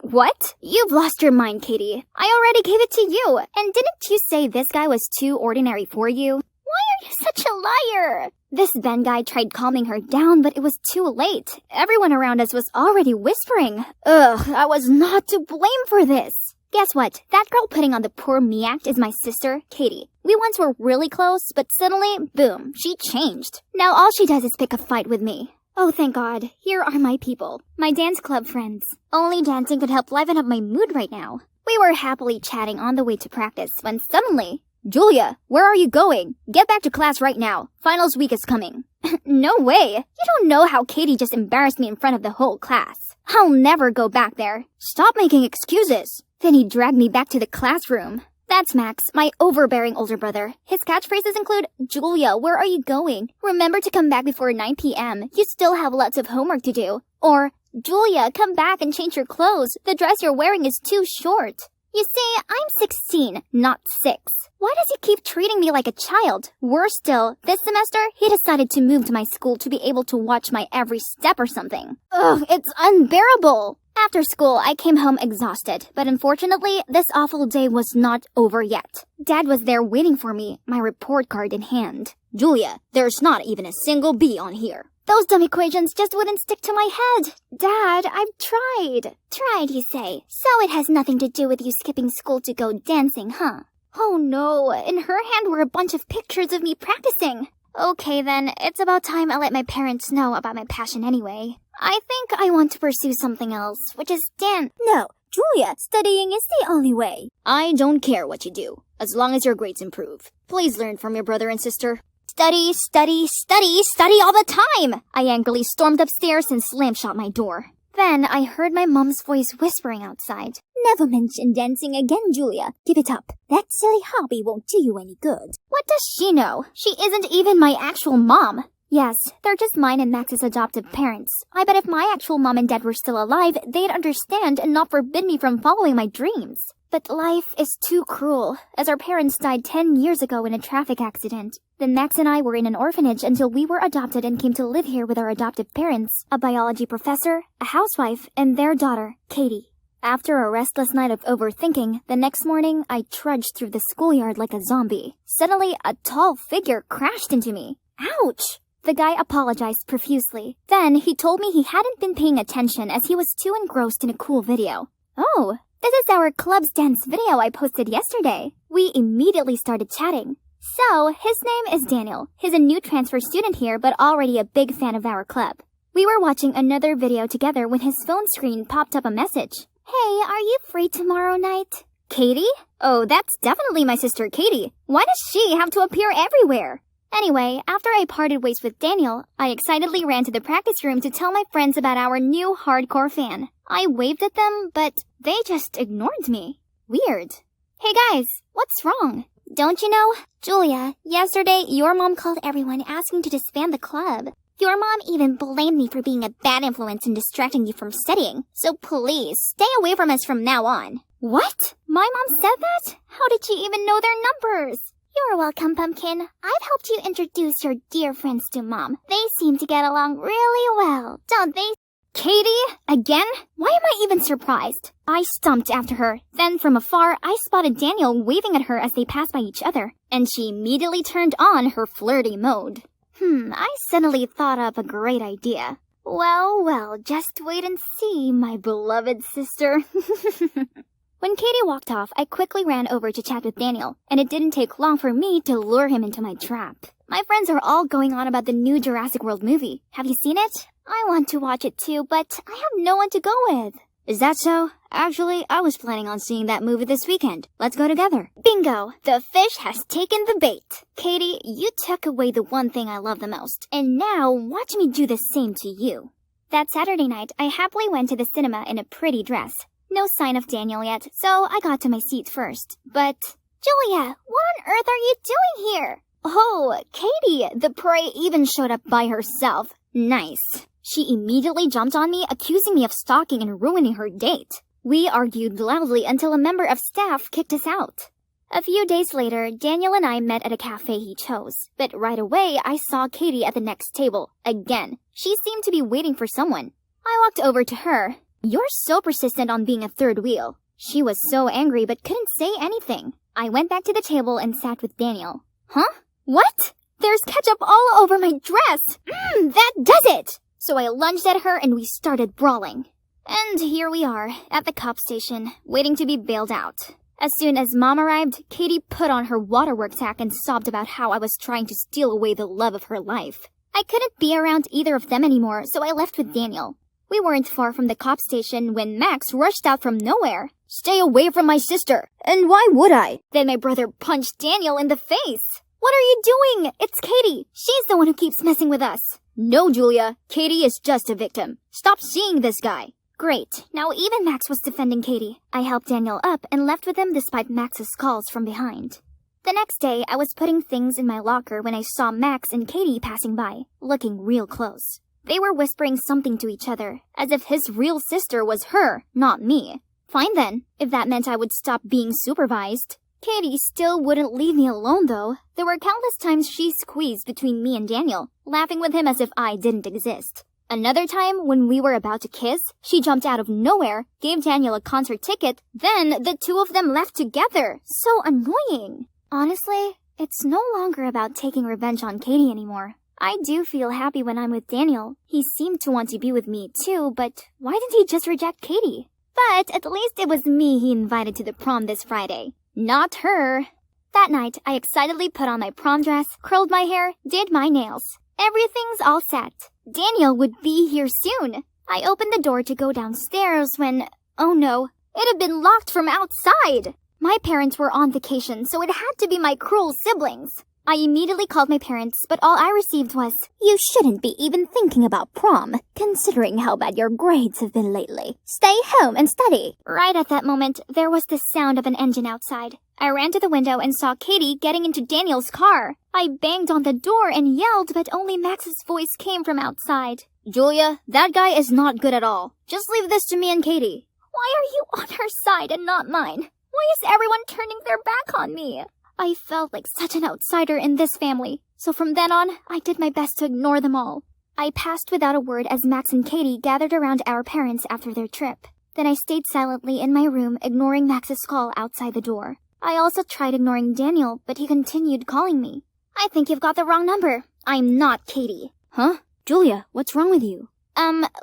What? You've lost your mind, Katie. I already gave it to you. And didn't you say this guy was too ordinary for you? Why are you such a liar? This Ben guy tried calming her down, but it was too late. Everyone around us was already whispering. Ugh, I was not to blame for this. Guess what? That girl putting on the poor me act is my sister, Katie. We once were really close, but suddenly, boom, she changed. Now all she does is pick a fight with me. Oh, thank God. Here are my people. My dance club friends. Only dancing could help liven up my mood right now. We were happily chatting on the way to practice when suddenly, "Julia, where are you going? Get back to class right now. Finals week is coming." No way. You don't know how Katie just embarrassed me in front of the whole class. I'll never go back there. Stop making excuses. Then he dragged me back to the classroom. That's Max, my overbearing older brother. His catchphrases include, "Julia, where are you going? Remember to come back before 9 p.m. You still have lots of homework to do." Or, "Julia, come back and change your clothes. The dress you're wearing is too short." You see, I'm 16, not 6. Why does he keep treating me like a child? Worse still, this semester, he decided to move to my school to be able to watch my every step or something. Ugh, it's unbearable. After school, I came home exhausted, but unfortunately, this awful day was not over yet. Dad was there waiting for me, my report card in hand. "Julia, there's not even a single B on here. Those dumb equations just wouldn't stick to my head. Dad, I've tried." "Tried, you say? So it has nothing to do with you skipping school to go dancing, huh?" Oh no, in her hand were a bunch of pictures of me practicing. Okay then, it's about time I let my parents know about my passion anyway. I think I want to pursue something else, which is dance. No, Julia, studying is the only way. I don't care what you do, as long as your grades improve. Please learn from your brother and sister. Study, study, study, study all the time! I angrily stormed upstairs and slammed shut my door. Then I heard my mom's voice whispering outside. "Never mention dancing again, Julia. Give it up. That silly hobby won't do you any good." What does she know? She isn't even my actual mom. Yes, they're just mine and Max's adoptive parents. I bet if my actual mom and dad were still alive, they'd understand and not forbid me from following my dreams. But life is too cruel, as our parents died 10 years ago in a traffic accident. Then Max and I were in an orphanage until we were adopted and came to live here with our adoptive parents, a biology professor, a housewife, and their daughter, Katie. After a restless night of overthinking, the next morning I trudged through the schoolyard like a zombie. Suddenly, a tall figure crashed into me. Ouch! The guy apologized profusely. Then he told me he hadn't been paying attention as he was too engrossed in a cool video. Oh, This is our club's dance video I posted yesterday. We immediately started chatting. So, his name is Daniel. He's a new transfer student here, but already a big fan of our club. We were watching another video together when his phone screen popped up a message. Hey, are you free tomorrow night? Katie? Oh, that's definitely my sister Katie. Why does she have to appear everywhere? Anyway, after I parted ways with Daniel, I excitedly ran to the practice room to tell my friends about our new hardcore fan. I waved at them, but they just ignored me. Weird. Hey guys, what's wrong? Don't you know? Julia, yesterday your mom called everyone asking to disband the club. Your mom even blamed me for being a bad influence and distracting you from studying. So please, stay away from us from now on. What? My mom said that? How did she even know their numbers? You're welcome, Pumpkin. I've helped you introduce your dear friends to Mom. They seem to get along really well, don't they? Katie? Again? Why am I even surprised? I stomped after her. Then from afar, I spotted Daniel waving at her as they passed by each other, and she immediately turned on her flirty mode. I suddenly thought up a great idea. Well, just wait and see, my beloved sister. When Katie walked off, I quickly ran over to chat with Daniel, and it didn't take long for me to lure him into my trap. My friends are all going on about the new Jurassic World movie. Have you seen it? I want to watch it too, but I have no one to go with. Is that so? Actually, I was planning on seeing that movie this weekend. Let's go together. Bingo! The fish has taken the bait. Katie, you took away the one thing I love the most, and now watch me do the same to you. That Saturday night, I happily went to the cinema in a pretty dress. No sign of Daniel yet, so I got to my seat first. But, Julia, what on earth are you doing here? Oh, Katie, the prey even showed up by herself. Nice. She immediately jumped on me, accusing me of stalking and ruining her date. We argued loudly until a member of staff kicked us out. A few days later, Daniel and I met at a cafe he chose. But right away, I saw Katie at the next table. Again. She seemed to be waiting for someone. I walked over to her. You're so persistent on being a third wheel. She was so angry but couldn't say anything. I went back to the table and sat with Daniel. Huh? What? There's ketchup all over my dress! That does it! So I lunged at her and we started brawling. And here we are, at the cop station, waiting to be bailed out. As soon as Mom arrived, Katie put on her waterworks hat and sobbed about how I was trying to steal away the love of her life. I couldn't be around either of them anymore, so I left with Daniel. We weren't far from the cop station when Max rushed out from nowhere. Stay away from my sister. And why would I? Then my brother punched Daniel in the face. What are you doing? It's Katie. She's the one who keeps messing with us. No, Julia. Katie is just a victim. Stop seeing this guy. Great. Now even Max was defending Katie. I helped Daniel up and left with him despite Max's calls from behind. The next day, I was putting things in my locker when I saw Max and Katie passing by, looking real close. They were whispering something to each other, as if his real sister was her, not me. Fine then, if that meant I would stop being supervised. Katie still wouldn't leave me alone though. There were countless times she squeezed between me and Daniel, laughing with him as if I didn't exist. Another time, when we were about to kiss, she jumped out of nowhere, gave Daniel a concert ticket, then the two of them left together. So annoying. Honestly, it's no longer about taking revenge on Katie anymore. I do feel happy when I'm with Daniel. He seemed to want to be with me too, but why didn't he just reject Katie? But at least it was me he invited to the prom this Friday, not her. That night, I excitedly put on my prom dress, curled my hair, did my nails. Everything's all set. Daniel would be here soon. I opened the door to go downstairs when, oh no, it had been locked from outside. My parents were on vacation, so it had to be my cruel siblings. I immediately called my parents, but all I received was, "You shouldn't be even thinking about prom, considering how bad your grades have been lately. Stay home and study." Right at that moment, there was the sound of an engine outside. I ran to the window and saw Katie getting into Daniel's car. I banged on the door and yelled, but only Max's voice came from outside. "Julia, that guy is not good at all. Just leave this to me and Katie." Why are you on her side and not mine? Why is everyone turning their back on me? I felt like such an outsider in this family, so from then on, I did my best to ignore them all. I passed without a word as Max and Katie gathered around our parents after their trip. Then I stayed silently in my room, ignoring Max's call outside the door. I also tried ignoring Daniel, but he continued calling me. "I think you've got the wrong number. I'm not Katie." "Huh? Julia, what's wrong with you?"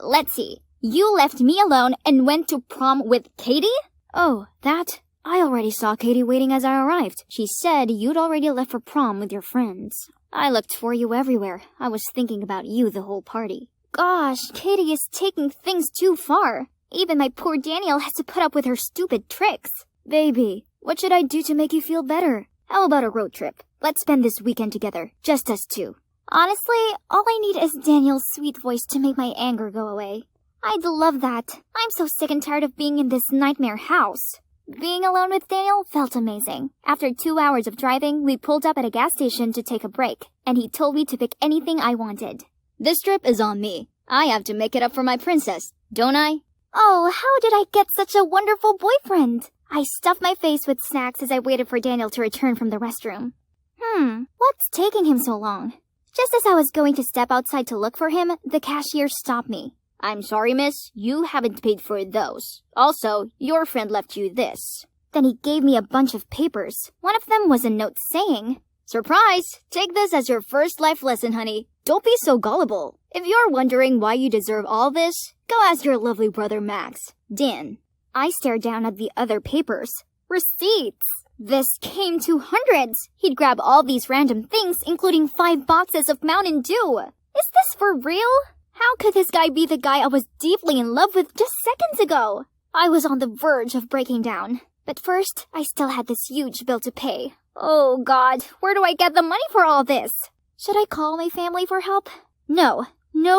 Let's see. You left me alone and went to prom with Katie? Oh, that? I already saw Katie waiting as I arrived. She said you'd already left for prom with your friends. I looked for you everywhere. I was thinking about you the whole party. Gosh, Katie is taking things too far. Even my poor Daniel has to put up with her stupid tricks. Baby, what should I do to make you feel better? How about a road trip? Let's spend this weekend together, just us two. Honestly, all I need is Daniel's sweet voice to make my anger go away. I'd love that. I'm so sick and tired of being in this nightmare house. Being alone with Daniel felt amazing. After 2 hours of driving, we pulled up at a gas station to take a break, and he told me to pick anything I wanted. This trip is on me. I have to make it up for my princess, don't I? Oh, how did I get such a wonderful boyfriend? I stuffed my face with snacks as I waited for Daniel to return from the restroom. What's taking him so long? Just as I was going to step outside to look for him, the cashier stopped me. I'm sorry, miss. You haven't paid for those. Also, your friend left you this. Then he gave me a bunch of papers. One of them was a note saying, Surprise! Take this as your first life lesson, honey. Don't be so gullible. If you're wondering why you deserve all this, go ask your lovely brother Max. Dan. I stared down at the other papers. Receipts! This came to hundreds. He'd grab all these random things, including 5 boxes of Mountain Dew. Is this for real? How could this guy be the guy I was deeply in love with just seconds ago? I was on the verge of breaking down. But first, I still had this huge bill to pay. Oh God, where do I get the money for all this? Should I call my family for help? No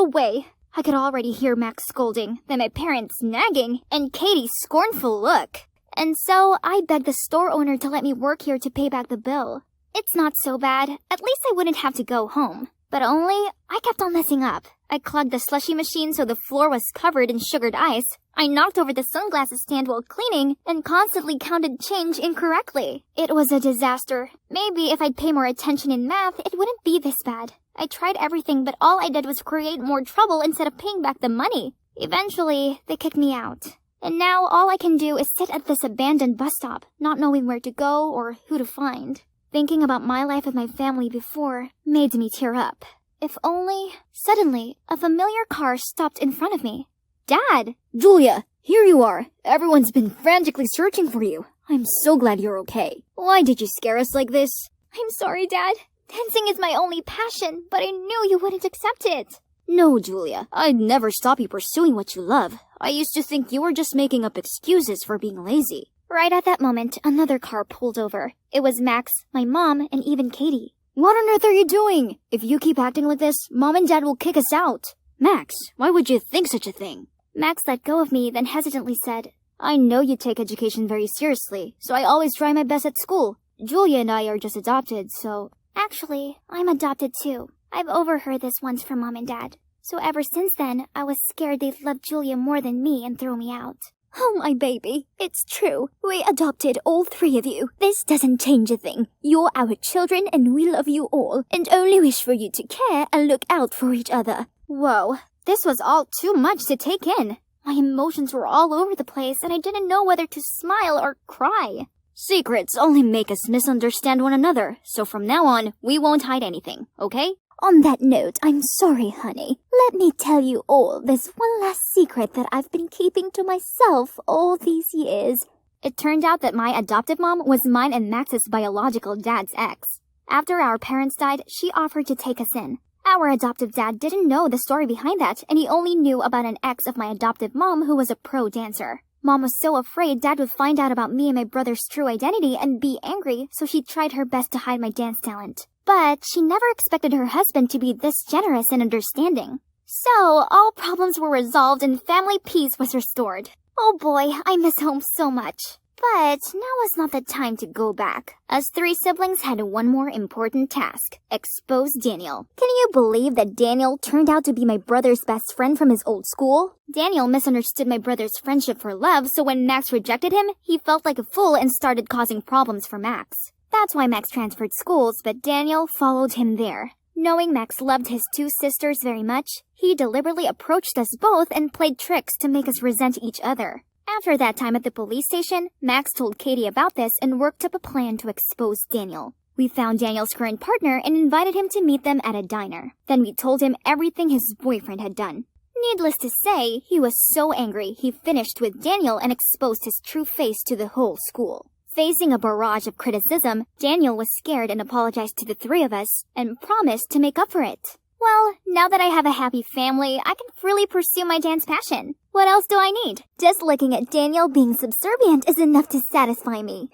way. I could already hear Max scolding, then my parents nagging, and Katie's scornful look. And so I begged the store owner to let me work here to pay back the bill. It's not so bad. At least I wouldn't have to go home. But only, I kept on messing up. I clogged the slushy machine so the floor was covered in sugared ice. I knocked over the sunglasses stand while cleaning and constantly counted change incorrectly. It was a disaster. Maybe if I'd pay more attention in math, it wouldn't be this bad. I tried everything, but all I did was create more trouble instead of paying back the money. Eventually, they kicked me out. And now all I can do is sit at this abandoned bus stop, not knowing where to go or who to find. Thinking about my life with my family before made me tear up. If only... Suddenly, a familiar car stopped in front of me. Dad! Julia, here you are. Everyone's been frantically searching for you. I'm so glad you're okay. Why did you scare us like this? I'm sorry, Dad. Dancing is my only passion, but I knew you wouldn't accept it. No, Julia. I'd never stop you pursuing what you love. I used to think you were just making up excuses for being lazy. Right at that moment, another car pulled over. It was Max, my mom, and even Katie. What on earth are you doing? If you keep acting like this, Mom and Dad will kick us out. Max, why would you think such a thing? Max let go of me, then hesitantly said, I know you take education very seriously, so I always try my best at school. Julia and I are just adopted, so... Actually, I'm adopted too. I've overheard this once from Mom and Dad. So ever since then, I was scared they'd love Julia more than me and throw me out. Oh, my baby. It's true. We adopted all 3 of you. This doesn't change a thing. You're our children and we love you all, and only wish for you to care and look out for each other. Whoa, this was all too much to take in. My emotions were all over the place and I didn't know whether to smile or cry. Secrets only make us misunderstand one another, so from now on, we won't hide anything, okay? On that note, I'm sorry, honey. Let me tell you all this one last secret that I've been keeping to myself all these years. It turned out that my adoptive mom was mine and Max's biological dad's ex. After our parents died, she offered to take us in. Our adoptive dad didn't know the story behind that, and he only knew about an ex of my adoptive mom who was a pro dancer. Mom was so afraid Dad would find out about me and my brother's true identity and be angry, so she tried her best to hide my dance talent. But she never expected her husband to be this generous and understanding. So, all problems were resolved and family peace was restored. Oh boy, I miss home so much. But now is not the time to go back. Us 3 siblings had one more important task. Expose Daniel. Can you believe that Daniel turned out to be my brother's best friend from his old school? Daniel misunderstood my brother's friendship for love, so when Max rejected him, he felt like a fool and started causing problems for Max. That's why Max transferred schools, but Daniel followed him there. Knowing Max loved his 2 sisters very much, he deliberately approached us both and played tricks to make us resent each other. After that time at the police station, Max told Katie about this and worked up a plan to expose Daniel. We found Daniel's current partner and invited him to meet them at a diner. Then we told him everything his boyfriend had done. Needless to say, he was so angry he finished with Daniel and exposed his true face to the whole school. Facing a barrage of criticism, Daniel was scared and apologized to the three of us and promised to make up for it. Well, now that I have a happy family, I can freely pursue my dance passion. What else do I need? Just looking at Daniel being subservient is enough to satisfy me.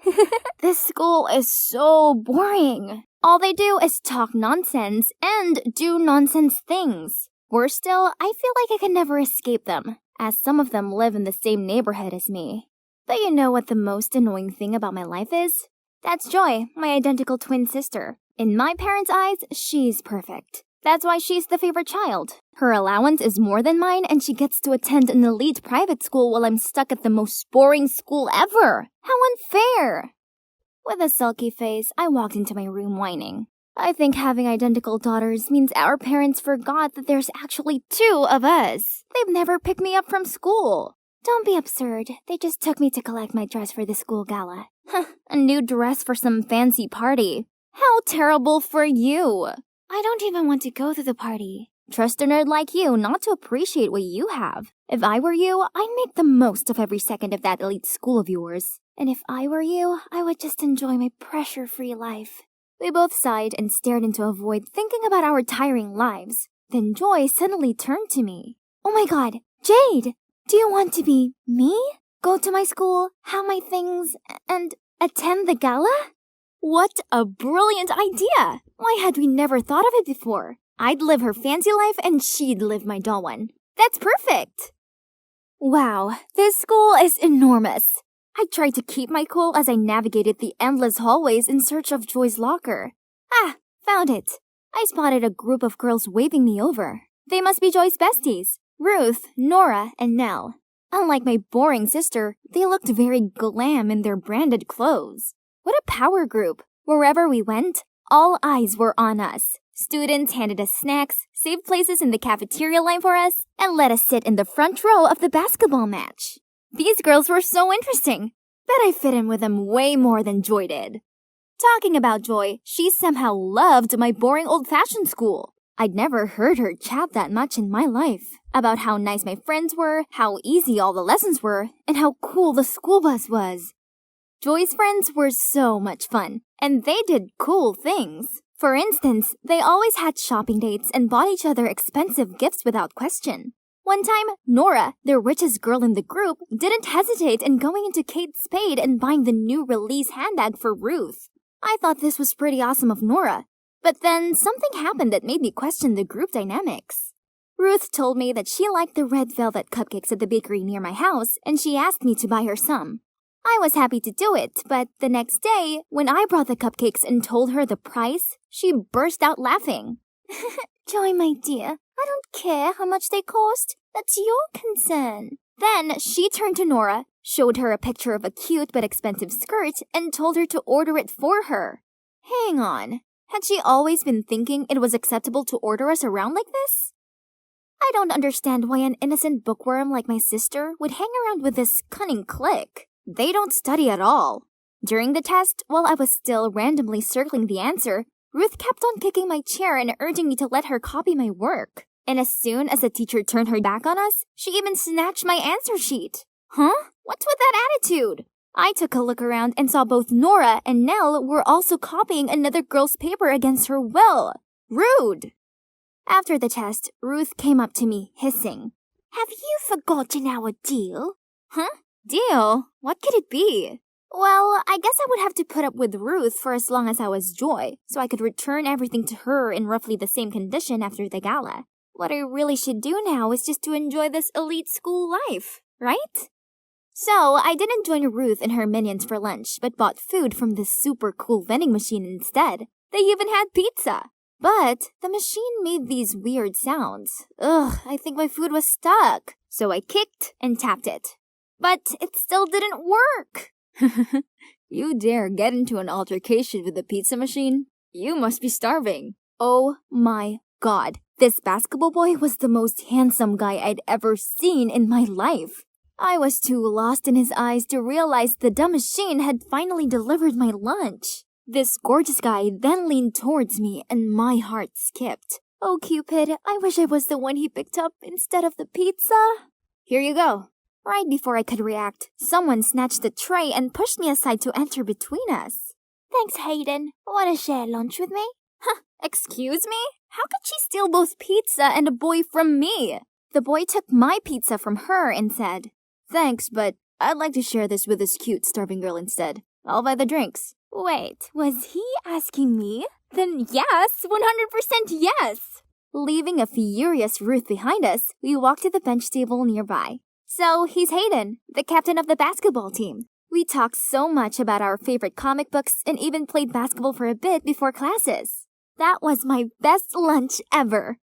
This school is so boring. All they do is talk nonsense and do nonsense things. Worse still, I feel like I can never escape them, as some of them live in the same neighborhood as me. But you know what the most annoying thing about my life is? That's Joy, my identical twin sister. In my parents' eyes, she's perfect. That's why she's the favorite child. Her allowance is more than mine, and she gets to attend an elite private school while I'm stuck at the most boring school ever. How unfair! With a sulky face, I walked into my room whining. I think having identical daughters means our parents forgot that there's actually two of us. They've never picked me up from school. Don't be absurd. They just took me to collect my dress for the school gala. A new dress for some fancy party. How terrible for you! I don't even want to go to the party. Trust a nerd like you not to appreciate what you have. If I were you, I'd make the most of every second of that elite school of yours. And if I were you, I would just enjoy my pressure-free life. We both sighed and stared into a void, thinking about our tiring lives. Then Joy suddenly turned to me. Oh my god, Jade! Do you want to be me? Go to my school, have my things, and attend the gala? What a brilliant idea! Why had we never thought of it before? I'd live her fancy life and she'd live my dull one. That's perfect! Wow, this school is enormous. I tried to keep my cool as I navigated the endless hallways in search of Joy's locker. Ah, found it. I spotted a group of girls waving me over. They must be Joy's besties. Ruth, Nora, and Nell. Unlike my boring sister, they looked very glam in their branded clothes. What a power group! Wherever we went, all eyes were on us. Students handed us snacks, saved places in the cafeteria line for us, and let us sit in the front row of the basketball match. These girls were so interesting. Bet I fit in with them way more than Joy did. Talking about Joy, she somehow loved my boring old-fashioned school. I'd never heard her chat that much in my life. About how nice my friends were, how easy all the lessons were, and how cool the school bus was. Joy's friends were so much fun, and they did cool things. For instance, they always had shopping dates and bought each other expensive gifts without question. One time, Nora, the richest girl in the group, didn't hesitate in going into Kate Spade and buying the new release handbag for Ruth. I thought this was pretty awesome of Nora. But then something happened that made me question the group dynamics. Ruth told me that she liked the red velvet cupcakes at the bakery near my house, and she asked me to buy her some. I was happy to do it, but the next day, when I brought the cupcakes and told her the price, she burst out laughing. Joy, my dear, I don't care how much they cost. That's your concern. Then she turned to Nora, showed her a picture of a cute but expensive skirt, and told her to order it for her. Hang on. Had she always been thinking it was acceptable to order us around like this? I don't understand why an innocent bookworm like my sister would hang around with this cunning clique. They don't study at all. During the test, while I was still randomly circling the answer, Ruth kept on kicking my chair and urging me to let her copy my work. And as soon as the teacher turned her back on us, she even snatched my answer sheet. Huh? What's with that attitude? I took a look around and saw both Nora and Nell were also copying another girl's paper against her will. Rude! After the test, Ruth came up to me, hissing. Have you forgotten our deal? Huh? Deal? What could it be? Well, I guess I would have to put up with Ruth for as long as I was Joy, so I could return everything to her in roughly the same condition after the gala. What I really should do now is just to enjoy this elite school life, right? So, I didn't join Ruth and her minions for lunch, but bought food from this super cool vending machine instead. They even had pizza. But the machine made these weird sounds. Ugh, I think my food was stuck. So I kicked and tapped it. But it still didn't work. You dare get into an altercation with the pizza machine? You must be starving. Oh my god. This basketball boy was the most handsome guy I'd ever seen in my life. I was too lost in his eyes to realize the dumb machine had finally delivered my lunch. This gorgeous guy then leaned towards me and my heart skipped. Oh, Cupid, I wish I was the one he picked up instead of the pizza. Here you go. Right before I could react, someone snatched the tray and pushed me aside to enter between us. Thanks, Hayden. Want to share lunch with me? Huh, excuse me? How could she steal both pizza and a boy from me? The boy took my pizza from her and said, Thanks, but I'd like to share this with this cute, starving girl instead. I'll buy the drinks. Wait, was he asking me? Then yes, 100% yes! Leaving a furious Ruth behind us, we walked to the bench table nearby. So, he's Hayden, the captain of the basketball team. We talked so much about our favorite comic books and even played basketball for a bit before classes. That was my best lunch ever.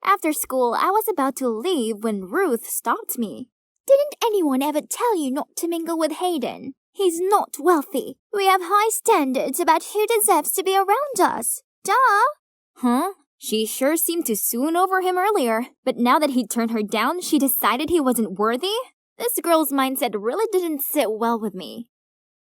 After school, I was about to leave when Ruth stopped me. Didn't anyone ever tell you not to mingle with Hayden? He's not wealthy. We have high standards about who deserves to be around us. Duh! Huh? She sure seemed to swoon over him earlier, but now that he'd turned her down, she decided he wasn't worthy? This girl's mindset really didn't sit well with me.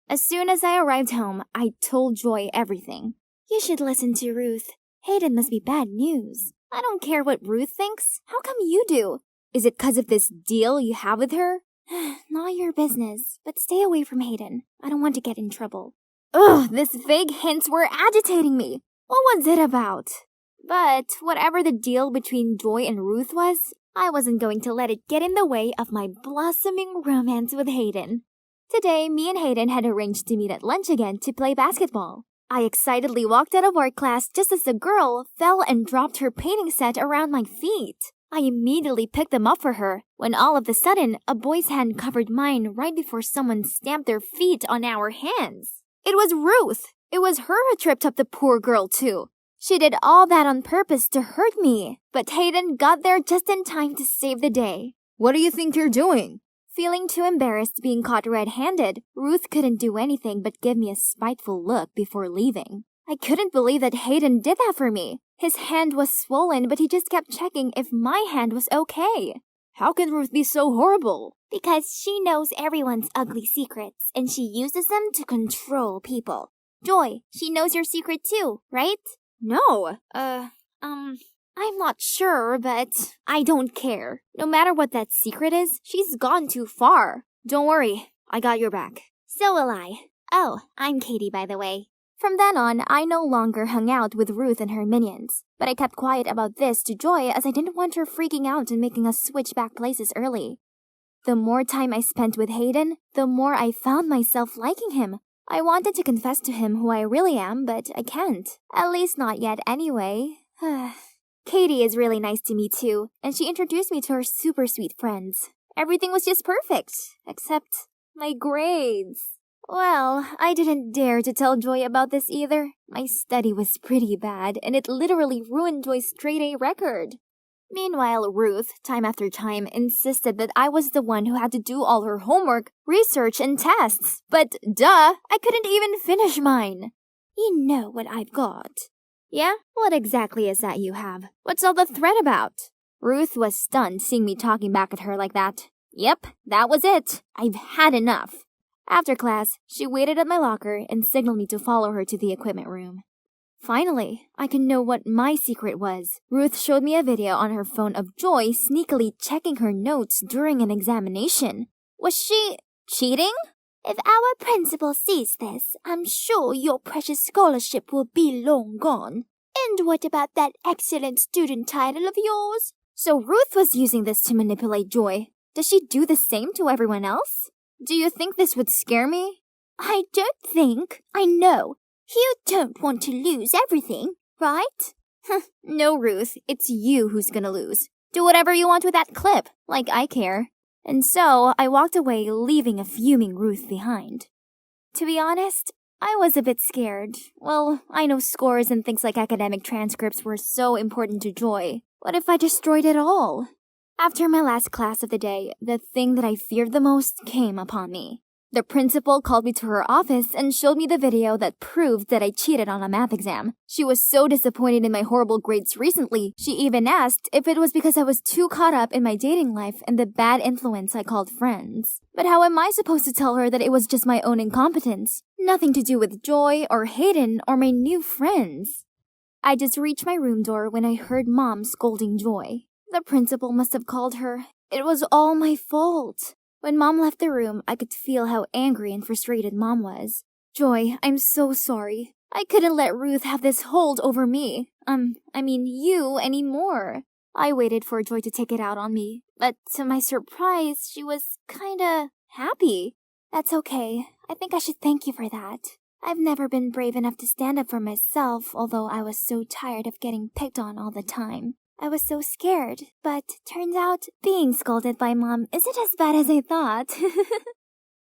As soon as I arrived home, I told Joy everything. You should listen to Ruth. Hayden must be bad news. I don't care what Ruth thinks. How come you do? Is it 'cause of this deal you have with her? Not your business, but stay away from Hayden. I don't want to get in trouble. Ugh, these vague hints were agitating me. What was it about? But whatever the deal between Joy and Ruth was, I wasn't going to let it get in the way of my blossoming romance with Hayden. Today, me and Hayden had arranged to meet at lunch again to play basketball. I excitedly walked out of art class just as the girl fell and dropped her painting set around my feet. I immediately picked them up for her, when all of a sudden, a boy's hand covered mine right before someone stamped their feet on our hands. It was Ruth. It was her who tripped up the poor girl, too. She did all that on purpose to hurt me, but Hayden got there just in time to save the day. What do you think you're doing? Feeling too embarrassed being caught red-handed, Ruth couldn't do anything but give me a spiteful look before leaving. I couldn't believe that Hayden did that for me. His hand was swollen, but he just kept checking if my hand was okay. How can Ruth be so horrible? Because she knows everyone's ugly secrets, and she uses them to control people. Joy, she knows your secret too, right? No. I'm not sure, but I don't care. No matter what that secret is, she's gone too far. Don't worry, I got your back. So will I. Oh, I'm Katie, by the way. From then on, I no longer hung out with Ruth and her minions, but I kept quiet about this to Joy as I didn't want her freaking out and making us switch back places early. The more time I spent with Hayden, the more I found myself liking him. I wanted to confess to him who I really am, but I can't. At least not yet anyway. Katie is really nice to me too, and she introduced me to her super sweet friends. Everything was just perfect, except my grades. Well, I didn't dare to tell Joy about this either. My study was pretty bad, and it literally ruined Joy's straight-A record. Meanwhile, Ruth, time after time, insisted that I was the one who had to do all her homework, research, and tests. But duh, I couldn't even finish mine. You know what I've got. Yeah? What exactly is that you have? What's all the threat about? Ruth was stunned seeing me talking back at her like that. Yep, that was it. I've had enough. After class, she waited at my locker and signaled me to follow her to the equipment room. Finally, I could know what my secret was. Ruth showed me a video on her phone of Joy sneakily checking her notes during an examination. Was she cheating? If our principal sees this, I'm sure your precious scholarship will be long gone. And what about that excellent student title of yours? So Ruth was using this to manipulate Joy. Does she do the same to everyone else? Do you think this would scare me? I don't think. I know. You don't want to lose everything, right? No, Ruth. It's you who's gonna lose. Do whatever you want with that clip, like I care. And so, I walked away, leaving a fuming Ruth behind. To be honest, I was a bit scared. Well, I know scores and things like academic transcripts were so important to Joy. What if I destroyed it all? After my last class of the day, the thing that I feared the most came upon me. The principal called me to her office and showed me the video that proved that I cheated on a math exam. She was so disappointed in my horrible grades recently, she even asked if it was because I was too caught up in my dating life and the bad influence I called friends. But how am I supposed to tell her that it was just my own incompetence? Nothing to do with Joy or Hayden or my new friends. I just reached my room door when I heard Mom scolding Joy. The principal must have called her. It was all my fault. When Mom left the room, I could feel how angry and frustrated Mom was. Joy, I'm so sorry. I couldn't let Ruth have this hold over me. You anymore. I waited for Joy to take it out on me, but to my surprise, she was kinda happy. That's okay. I think I should thank you for that. I've never been brave enough to stand up for myself, although I was so tired of getting picked on all the time. I was so scared, but turns out being scolded by Mom isn't as bad as I thought.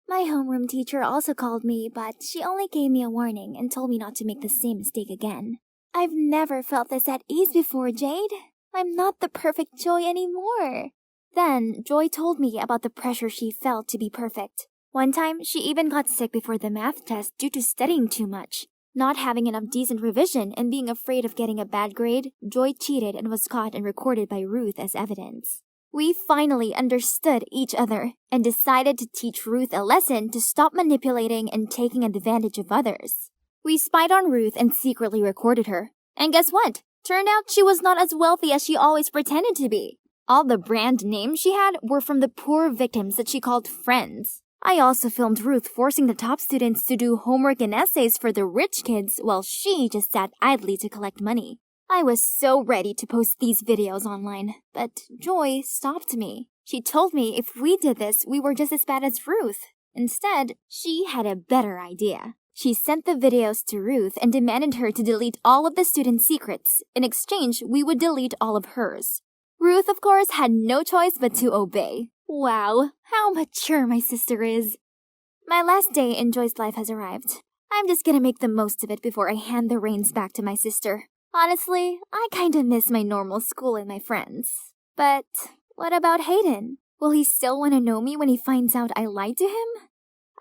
My homeroom teacher also called me, but she only gave me a warning and told me not to make the same mistake again. I've never felt this at ease before, Jade. I'm not the perfect Joy anymore. Then, Joy told me about the pressure she felt to be perfect. One time, she even got sick before the math test due to studying too much. Not having enough decent revision and being afraid of getting a bad grade, Joy cheated and was caught and recorded by Ruth as evidence. We finally understood each other and decided to teach Ruth a lesson to stop manipulating and taking advantage of others. We spied on Ruth and secretly recorded her. And guess what? Turned out she was not as wealthy as she always pretended to be. All the brand names she had were from the poor victims that she called friends. I also filmed Ruth forcing the top students to do homework and essays for the rich kids while she just sat idly to collect money. I was so ready to post these videos online, but Joy stopped me. She told me if we did this, we were just as bad as Ruth. Instead, she had a better idea. She sent the videos to Ruth and demanded her to delete all of the students' secrets. In exchange, we would delete all of hers. Ruth, of course, had no choice but to obey. Wow, how mature my sister is. My last day in Joy's life has arrived. I'm just gonna make the most of it before I hand the reins back to my sister. Honestly, I kinda miss my normal school and my friends. But what about Hayden? Will he still want to know me when he finds out I lied to him?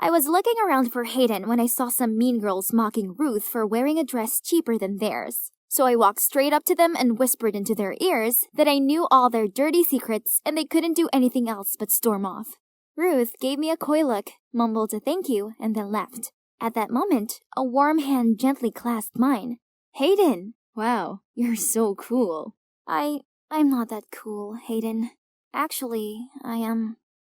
I was looking around for Hayden when I saw some mean girls mocking Ruth for wearing a dress cheaper than theirs. So I walked straight up to them and whispered into their ears that I knew all their dirty secrets and they couldn't do anything else but storm off. Ruth gave me a coy look, mumbled a thank you, and then left. At that moment, a warm hand gently clasped mine. Hayden! Wow, you're so cool. I'm not that cool, Hayden. Actually, I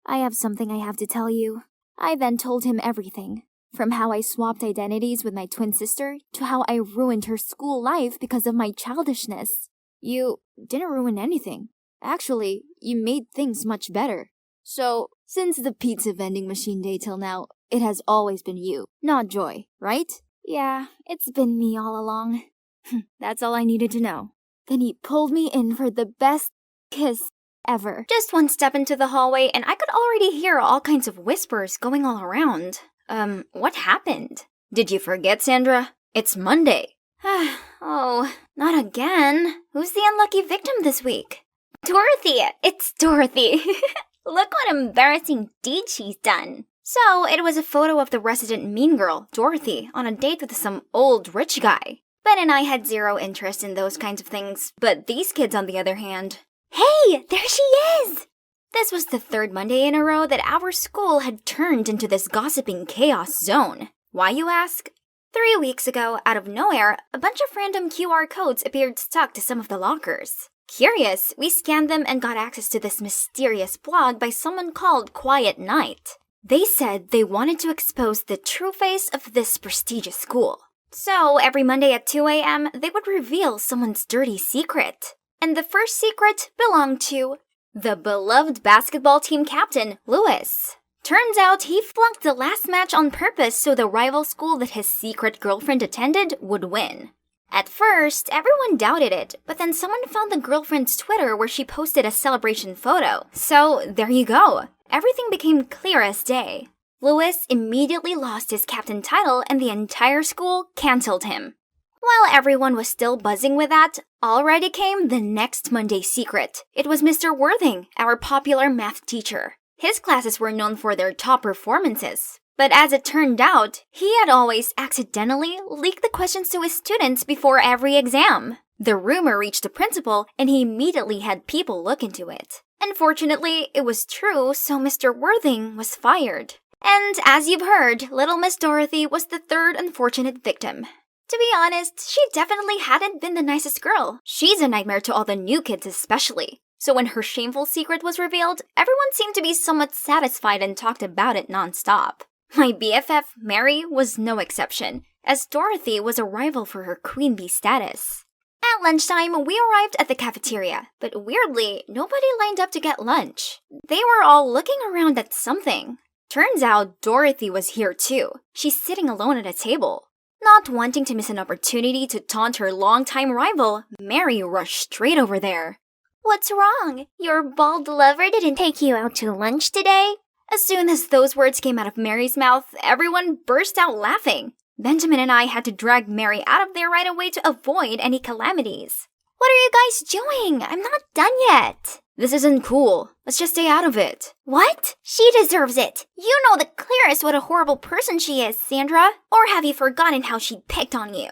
have something I have to tell you. I then told him everything, from how I swapped identities with my twin sister to how I ruined her school life because of my childishness. You didn't ruin anything. Actually, you made things much better. So, since the pizza vending machine day till now, it has always been you, not Joy, right? Yeah, it's been me all along. That's all I needed to know. Then he pulled me in for the best kiss ever. Just one step into the hallway and I could already hear all kinds of whispers going all around. What happened? Did you forget, Sandra? It's Monday. Oh, not again. Who's the unlucky victim this week? Dorothy! It's Dorothy! Look what embarrassing deed she's done. So, it was a photo of the resident mean girl, Dorothy, on a date with some old rich guy. Ben and I had zero interest in those kinds of things, but these kids, on the other hand... Hey, there she is! This was the third Monday in a row that our school had turned into this gossiping chaos zone. Why, you ask? 3 weeks ago, out of nowhere, a bunch of random QR codes appeared stuck to some of the lockers. Curious, we scanned them and got access to this mysterious blog by someone called Quiet Night. They said they wanted to expose the true face of this prestigious school. So, every Monday at 2 a.m., they would reveal someone's dirty secret. And the first secret belonged to the beloved basketball team captain, Lewis. Turns out he flunked the last match on purpose so the rival school that his secret girlfriend attended would win. At first, everyone doubted it, but then someone found the girlfriend's Twitter where she posted a celebration photo. So, there you go. Everything became clear as day. Lewis immediately lost his captain title and the entire school canceled him. While everyone was still buzzing with that, already came the next Monday's secret. It was Mr. Worthing, our popular math teacher. His classes were known for their top performances. But as it turned out, he had always accidentally leaked the questions to his students before every exam. The rumor reached the principal, and he immediately had people look into it. Unfortunately, it was true, so Mr. Worthing was fired. And as you've heard, little Miss Dorothy was the third unfortunate victim. To be honest, she definitely hadn't been the nicest girl. She's a nightmare to all the new kids especially. So when her shameful secret was revealed, everyone seemed to be somewhat satisfied and talked about it nonstop. My BFF, Mary, was no exception, as Dorothy was a rival for her queen bee status. At lunchtime, we arrived at the cafeteria, but weirdly, nobody lined up to get lunch. They were all looking around at something. Turns out Dorothy was here too. She's sitting alone at a table. Not wanting to miss an opportunity to taunt her longtime rival, Mary rushed straight over there. What's wrong? Your bald lover didn't take you out to lunch today? As soon as those words came out of Mary's mouth, everyone burst out laughing. Benjamin and I had to drag Mary out of there right away to avoid any calamities. What are you guys doing? I'm not done yet. This isn't cool. Let's just stay out of it. What? She deserves it. You know the clearest what a horrible person she is, Sandra. Or have you forgotten how she picked on you?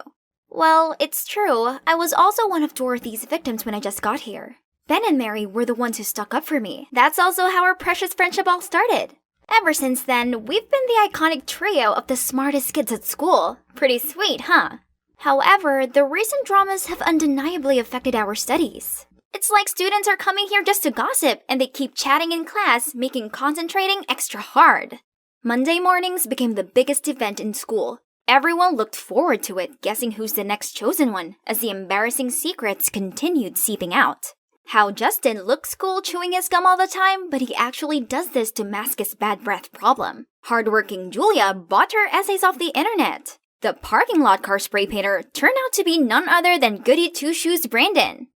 Well, it's true. I was also one of Dorothy's victims when I just got here. Ben and Mary were the ones who stuck up for me. That's also how our precious friendship all started. Ever since then, we've been the iconic trio of the smartest kids at school. Pretty sweet, huh? However, the recent dramas have undeniably affected our studies. It's like students are coming here just to gossip, and they keep chatting in class, making concentrating extra hard. Monday mornings became the biggest event in school. Everyone looked forward to it, guessing who's the next chosen one, as the embarrassing secrets continued seeping out. How Justin looks cool chewing his gum all the time, but he actually does this to mask his bad breath problem. Hardworking Julia bought her essays off the internet. The parking lot car spray painter turned out to be none other than goody two-shoes Brandon.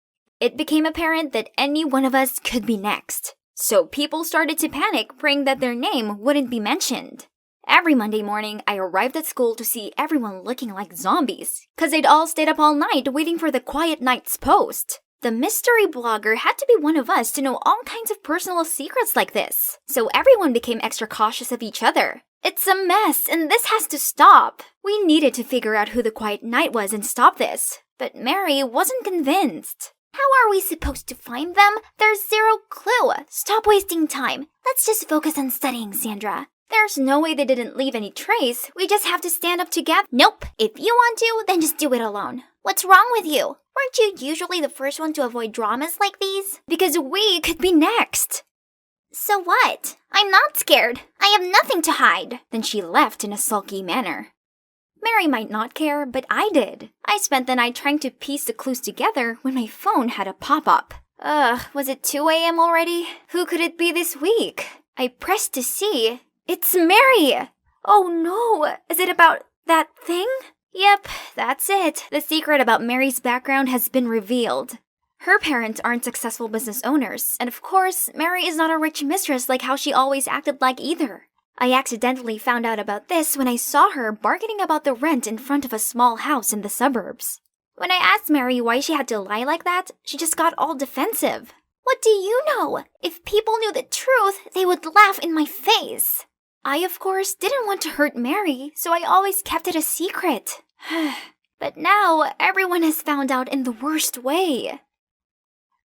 It became apparent that any one of us could be next. So people started to panic, praying that their name wouldn't be mentioned. Every Monday morning, I arrived at school to see everyone looking like zombies, cause they'd all stayed up all night waiting for the Quiet Nights post. The mystery blogger had to be one of us to know all kinds of personal secrets like this, so everyone became extra cautious of each other. It's a mess, and this has to stop. We needed to figure out who the Quiet Night was and stop this, but Mary wasn't convinced. How are we supposed to find them? There's zero clue. Stop wasting time. Let's just focus on studying, Sandra. There's no way they didn't leave any trace. We just have to stand up together. Nope. If you want to, then just do it alone. What's wrong with you? Weren't you usually the first one to avoid dramas like these? Because we could be next. So what? I'm not scared. I have nothing to hide. Then she left in a sulky manner. Mary might not care, but I did. I spent the night trying to piece the clues together when my phone had a pop-up. Was it 2 a.m. already? Who could it be this week? I pressed to see. It's Mary! Oh no, is it about that thing? Yep, that's it. The secret about Mary's background has been revealed. Her parents aren't successful business owners, and of course, Mary is not a rich mistress like how she always acted like either. I accidentally found out about this when I saw her bargaining about the rent in front of a small house in the suburbs. When I asked Mary why she had to lie like that, she just got all defensive. What do you know? If people knew the truth, they would laugh in my face. I, of course, didn't want to hurt Mary, so I always kept it a secret. But now, everyone has found out in the worst way.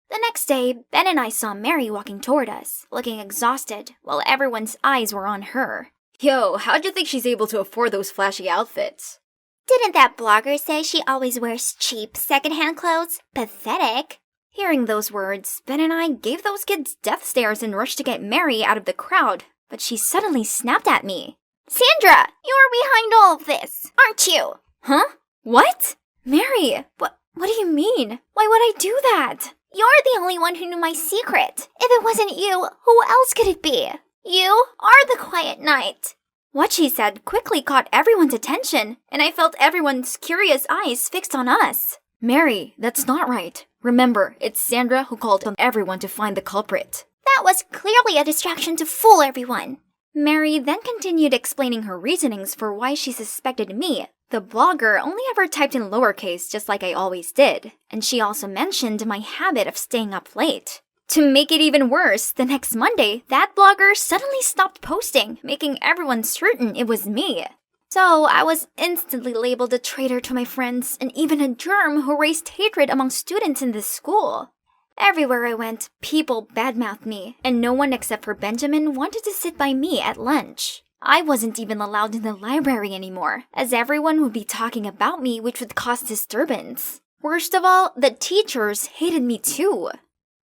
The next day, Ben and I saw Mary walking toward us, looking exhausted, while everyone's eyes were on her. Yo, how'd you think she's able to afford those flashy outfits? Didn't that blogger say she always wears cheap secondhand clothes? Pathetic. Hearing those words, Ben and I gave those kids death stares and rushed to get Mary out of the crowd, but she suddenly snapped at me. Sandra, you're behind all of this, aren't you? Huh? What? Mary, what do you mean? Why would I do that? You're the only one who knew my secret. If it wasn't you, who else could it be? You are the Quiet Night. What she said quickly caught everyone's attention, and I felt everyone's curious eyes fixed on us. Mary, that's not right. Remember, it's Sandra who called on everyone to find the culprit. That was clearly a distraction to fool everyone. Mary then continued explaining her reasonings for why she suspected me. The blogger only ever typed in lowercase just like I always did, and she also mentioned my habit of staying up late. To make it even worse, the next Monday, that blogger suddenly stopped posting, making everyone certain it was me. So I was instantly labeled a traitor to my friends and even a germ who raised hatred among students in this school. Everywhere I went, people badmouthed me, and no one except for Benjamin wanted to sit by me at lunch. I wasn't even allowed in the library anymore, as everyone would be talking about me, which would cause disturbance. Worst of all, the teachers hated me too.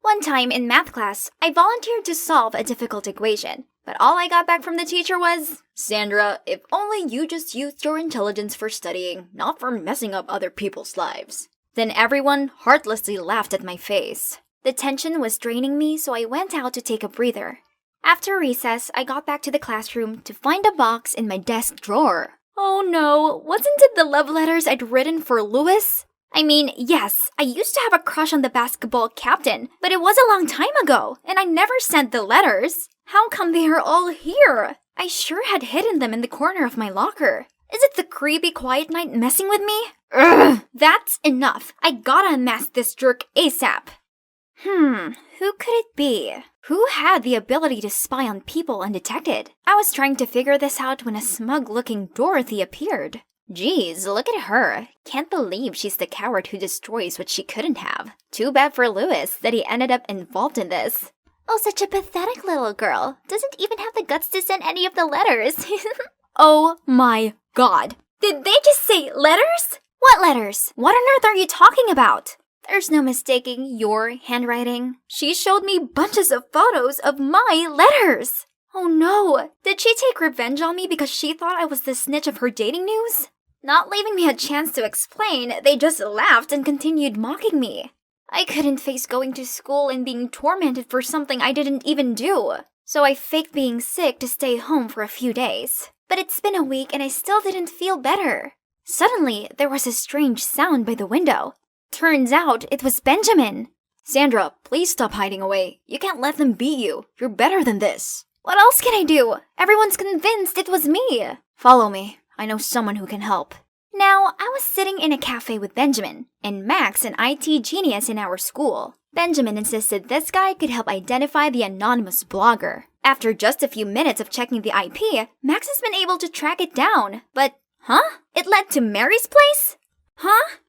One time in math class, I volunteered to solve a difficult equation, but all I got back from the teacher was, "Sandra, if only you just used your intelligence for studying, not for messing up other people's lives." Then everyone heartlessly laughed at my face. The tension was draining me, so I went out to take a breather. After recess, I got back to the classroom to find a box in my desk drawer. Oh no, wasn't it the love letters I'd written for Lewis? I mean, yes, I used to have a crush on the basketball captain, but it was a long time ago, and I never sent the letters. How come they are all here? I sure had hidden them in the corner of my locker. Is it the creepy quiet night messing with me? Ugh, that's enough. I gotta unmask this jerk ASAP. Who could it be? Who had the ability to spy on people undetected? I was trying to figure this out when a smug-looking Dorothy appeared. Geez, look at her. Can't believe she's the coward who destroys what she couldn't have. Too bad for Lewis that he ended up involved in this. Oh, such a pathetic little girl. Doesn't even have the guts to send any of the letters. Oh my god. Did they just say letters? What letters? What on earth are you talking about? There's no mistaking your handwriting. She showed me bunches of photos of my letters. Oh no, did she take revenge on me because she thought I was the snitch of her dating news? Not leaving me a chance to explain, they just laughed and continued mocking me. I couldn't face going to school and being tormented for something I didn't even do. So I faked being sick to stay home for a few days. But it's been a week and I still didn't feel better. Suddenly, there was a strange sound by the window. Turns out it was Benjamin. Sandra, please stop hiding away. You can't let them beat you. You're better than this. What else can I do? Everyone's convinced it was me. Follow me. I know someone who can help. Now, I was sitting in a cafe with Benjamin, and Max, an IT genius in our school. Benjamin insisted this guy could help identify the anonymous blogger. After just a few minutes of checking the IP, Max has been able to track it down. But, it led to Mary's place?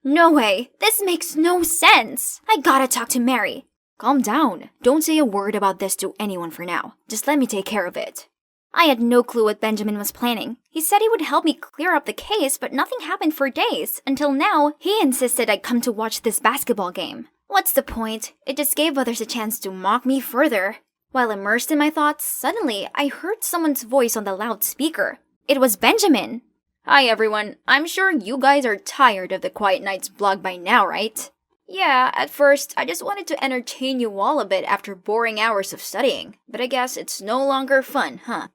No way. This makes no sense. I gotta talk to Mary. Calm down. Don't say a word about this to anyone for now. Just let me take care of it. I had no clue what Benjamin was planning. He said he would help me clear up the case, but nothing happened for days. Until now, he insisted I'd come to watch this basketball game. What's the point? It just gave others a chance to mock me further. While immersed in my thoughts, suddenly I heard someone's voice on the loudspeaker. It was Benjamin. Hi everyone, I'm sure you guys are tired of the Quiet Nights blog by now, right? Yeah, at first, I just wanted to entertain you all a bit after boring hours of studying, but I guess it's no longer fun, huh?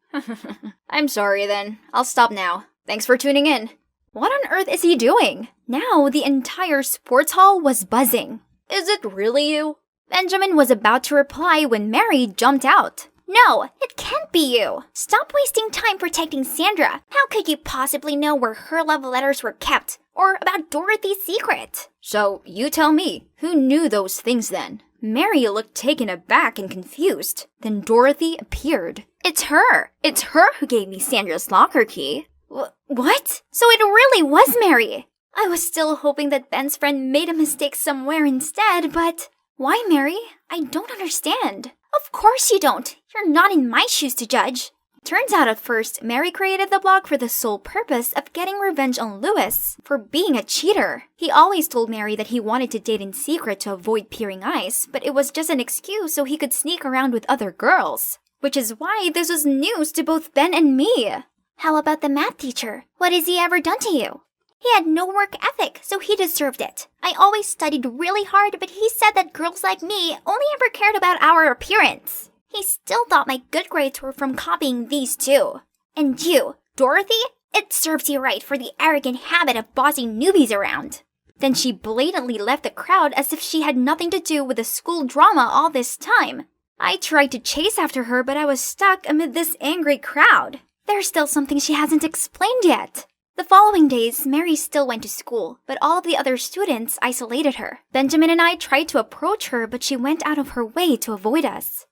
I'm sorry then, I'll stop now. Thanks for tuning in. What on earth is he doing? Now the entire sports hall was buzzing. Is it really you? Benjamin was about to reply when Mary jumped out. No, it can't be you. Stop wasting time protecting Sandra. How could you possibly know where her love letters were kept? Or about Dorothy's secret? So, you tell me, who knew those things then? Mary looked taken aback and confused. Then Dorothy appeared. It's her. It's her who gave me Sandra's locker key. What? So it really was Mary. I was still hoping that Ben's friend made a mistake somewhere instead, but... Why, Mary? I don't understand. Of course you don't. You're not in my shoes to judge. Turns out at first, Mary created the blog for the sole purpose of getting revenge on Lewis for being a cheater. He always told Mary that he wanted to date in secret to avoid peering eyes, but it was just an excuse so he could sneak around with other girls. Which is why this was news to both Ben and me. How about the math teacher? What has he ever done to you? He had no work ethic, so he deserved it. I always studied really hard, but he said that girls like me only ever cared about our appearance. He still thought my good grades were from copying these two. And you, Dorothy, it serves you right for the arrogant habit of bossing newbies around. Then she blatantly left the crowd as if she had nothing to do with the school drama all this time. I tried to chase after her, but I was stuck amid this angry crowd. There's still something she hasn't explained yet. The following days, Mary still went to school, but all of the other students isolated her. Benjamin and I tried to approach her, but she went out of her way to avoid us.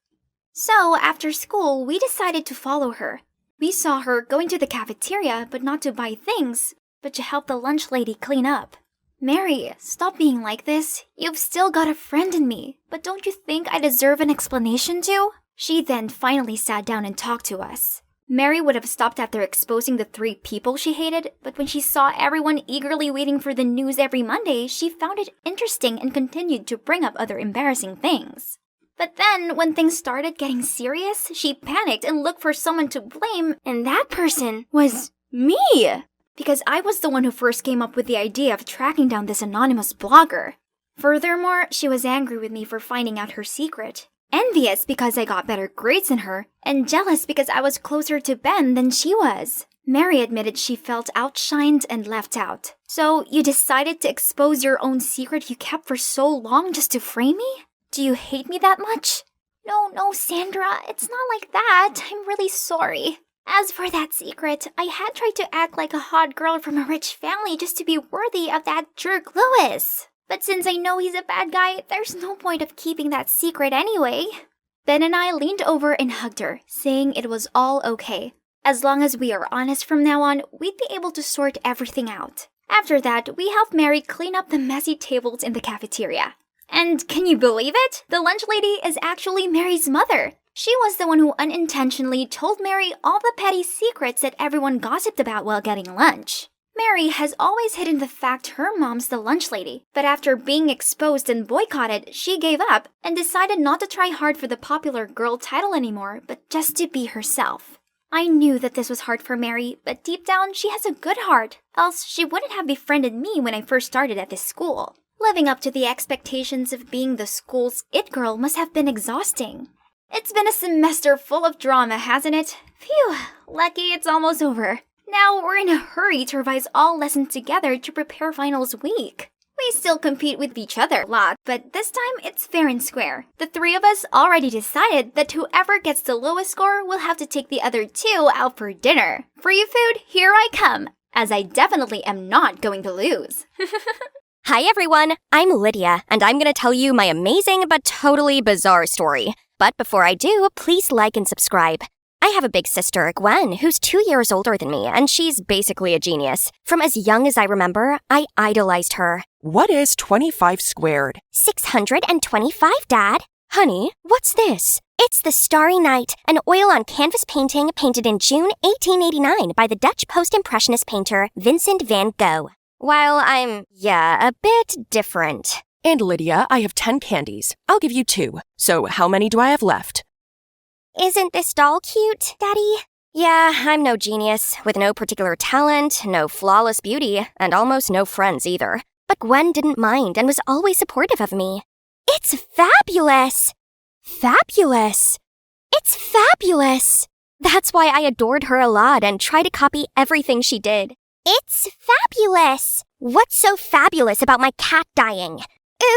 So, after school, we decided to follow her. We saw her going to the cafeteria, but not to buy things, but to help the lunch lady clean up. Mary, stop being like this. You've still got a friend in me, but don't you think I deserve an explanation too? She then finally sat down and talked to us. Mary would have stopped after exposing the 3 people she hated, but when she saw everyone eagerly waiting for the news every Monday, she found it interesting and continued to bring up other embarrassing things. But then, when things started getting serious, she panicked and looked for someone to blame, and that person was me! Because I was the one who first came up with the idea of tracking down this anonymous blogger. Furthermore, she was angry with me for finding out her secret. Envious because I got better grades than her, and jealous because I was closer to Ben than she was. Mary admitted she felt outshined and left out. So, you decided to expose your own secret you kept for so long just to frame me? Do you hate me that much? No, Sandra, it's not like that. I'm really sorry. As for that secret, I had tried to act like a hot girl from a rich family just to be worthy of that jerk Louis. But since I know he's a bad guy, there's no point of keeping that secret anyway. Ben and I leaned over and hugged her, saying it was all okay. As long as we are honest from now on, we'd be able to sort everything out. After that, we helped Mary clean up the messy tables in the cafeteria. And can you believe it? The lunch lady is actually Mary's mother. She was the one who unintentionally told Mary all the petty secrets that everyone gossiped about while getting lunch. Mary has always hidden the fact her mom's the lunch lady, but after being exposed and boycotted, she gave up and decided not to try hard for the popular girl title anymore, but just to be herself. I knew that this was hard for Mary, but deep down she has a good heart, else she wouldn't have befriended me when I first started at this school. Living up to the expectations of being the school's it girl must have been exhausting. It's been a semester full of drama, hasn't it? Phew, lucky it's almost over. Now we're in a hurry to revise all lessons together to prepare finals week. We still compete with each other a lot, but this time it's fair and square. The 3 of us already decided that whoever gets the lowest score will have to take the other 2 out for dinner. Free food, here I come, as I definitely am not going to lose. Hi everyone, I'm Lydia, and I'm going to tell you my amazing but totally bizarre story. But before I do, please like and subscribe. I have a big sister, Gwen, who's 2 years older than me, and she's basically a genius. From as young as I remember, I idolized her. What is 25 squared? 625, Dad. Honey, what's this? It's The Starry Night, an oil-on-canvas painting painted in June 1889 by the Dutch post-impressionist painter Vincent van Gogh. While I'm, a bit different. And Lydia, I have 10 candies. I'll give you 2. So how many do I have left? Isn't this doll cute, Daddy? Yeah, I'm no genius, with no particular talent, no flawless beauty, and almost no friends either. But Gwen didn't mind and was always supportive of me. It's fabulous! Fabulous! It's fabulous! That's why I adored her a lot and tried to copy everything she did. It's fabulous! What's so fabulous about my cat dying?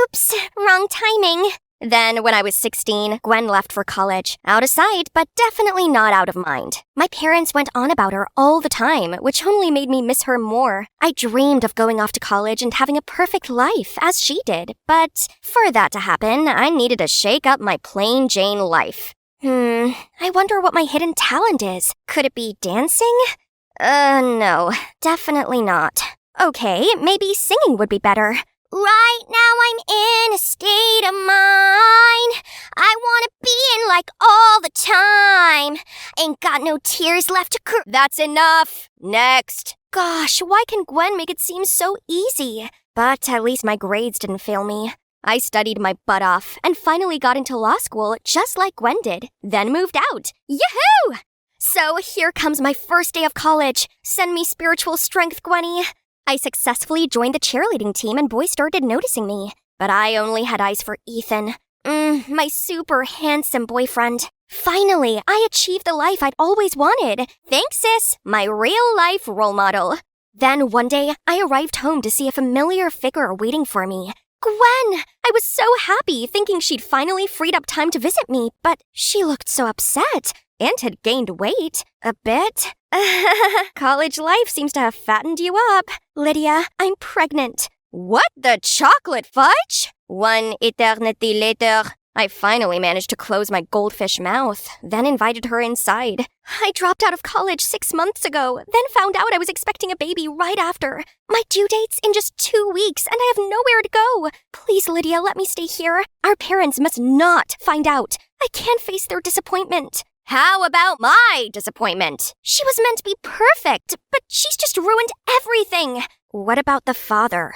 Oops, wrong timing. Then, when I was 16, Gwen left for college. Out of sight, but definitely not out of mind. My parents went on about her all the time, which only made me miss her more. I dreamed of going off to college and having a perfect life, as she did. But for that to happen, I needed to shake up my plain Jane life. I wonder what my hidden talent is. Could it be dancing? No, definitely not. Okay, maybe singing would be better. Right now I'm in a state of mind I wanna be in like all the time. Ain't got no tears left to cry. That's enough. Next. Gosh, why can Gwen make it seem so easy? But at least my grades didn't fail me. I studied my butt off and finally got into law school just like Gwen did, then moved out. Yahoo! So here comes my first day of college. Send me spiritual strength, Gwenny. I successfully joined the cheerleading team and boys started noticing me. But I only had eyes for Ethan. My super handsome boyfriend. Finally, I achieved the life I'd always wanted. Thanks, sis, my real-life role model. Then one day, I arrived home to see a familiar figure waiting for me. Gwen! I was so happy, thinking she'd finally freed up time to visit me, but she looked so upset and had gained weight. A bit. College life seems to have fattened you up. Lydia, I'm pregnant. What the chocolate fudge? One eternity later, I finally managed to close my goldfish mouth, then invited her inside. I dropped out of college 6 months ago, then found out I was expecting a baby right after. My due date's in just 2 weeks, and I have nowhere to go. Please, Lydia, let me stay here. Our parents must not find out. I can't face their disappointment. How about my disappointment? She was meant to be perfect, but she's just ruined everything. What about the father?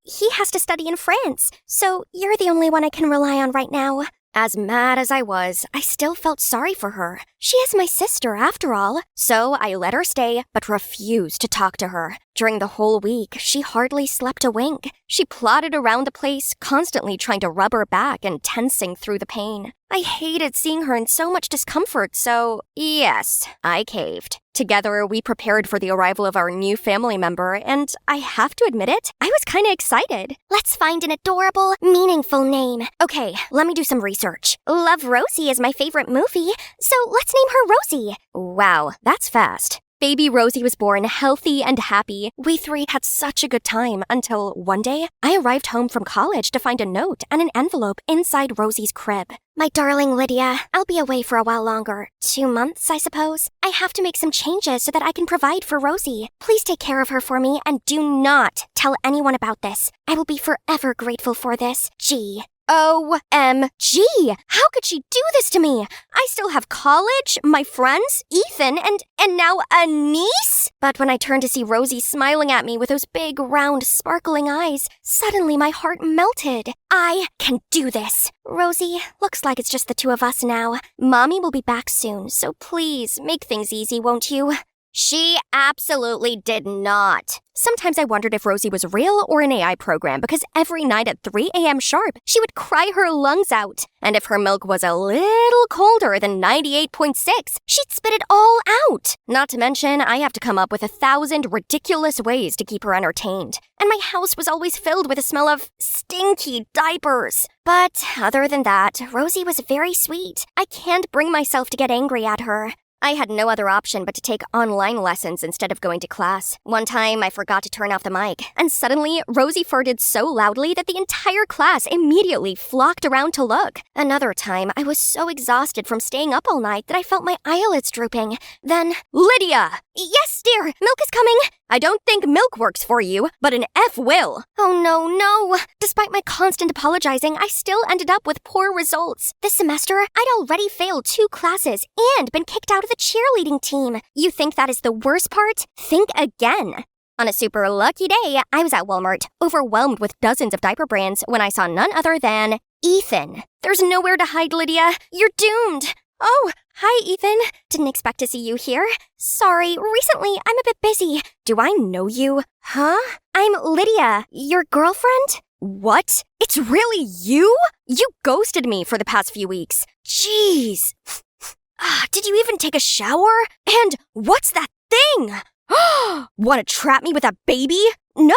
He has to study in France, so you're the only one I can rely on right now. As mad as I was, I still felt sorry for her. She is my sister, after all. So I let her stay, but refused to talk to her. During the whole week, she hardly slept a wink. She plodded around the place, constantly trying to rub her back and tensing through the pain. I hated seeing her in so much discomfort, so yes, I caved. Together, we prepared for the arrival of our new family member, and I have to admit it, I was kinda excited. Let's find an adorable, meaningful name. Okay, let me do some research. Love Rosie is my favorite movie, so let's name her Rosie. Wow, that's fast. Baby Rosie was born healthy and happy. We three had such a good time until one day, I arrived home from college to find a note and an envelope inside Rosie's crib. My darling Lydia, I'll be away for a while longer. 2 months, I suppose. I have to make some changes so that I can provide for Rosie. Please take care of her for me and do not tell anyone about this. I will be forever grateful for this. G. OMG! How could she do this to me? I still have college, my friends, Ethan, and now a niece? But when I turned to see Rosie smiling at me with those big, round, sparkling eyes, suddenly my heart melted. I can do this. Rosie, looks like it's just the two of us now. Mommy will be back soon, so please make things easy, won't you? She absolutely did not. Sometimes I wondered if Rosie was real or an AI program because every night at 3 a.m. sharp, she would cry her lungs out. And if her milk was a little colder than 98.6, she'd spit it all out. Not to mention, I have to come up with 1,000 ridiculous ways to keep her entertained. And my house was always filled with the smell of stinky diapers. But other than that, Rosie was very sweet. I can't bring myself to get angry at her. I had no other option but to take online lessons instead of going to class. One time, I forgot to turn off the mic, and suddenly, Rosie farted so loudly that the entire class immediately flocked around to look. Another time, I was so exhausted from staying up all night that I felt my eyelids drooping. Then, Lydia! Yes, dear, milk is coming! I don't think milk works for you, but an F will. Oh no. Despite my constant apologizing, I still ended up with poor results. This semester, I'd already failed 2 classes and been kicked out of the cheerleading team. You think that is the worst part? Think again. On a super lucky day, I was at Walmart, overwhelmed with dozens of diaper brands when I saw none other than Ethan. There's nowhere to hide, Lydia. You're doomed. Oh, hi, Ethan. Didn't expect to see you here. Sorry, recently I'm a bit busy. Do I know you? Huh? I'm Lydia, your girlfriend? What? It's really you? You ghosted me for the past few weeks. Jeez. Did you even take a shower? And what's that thing? Want to trap me with a baby? No,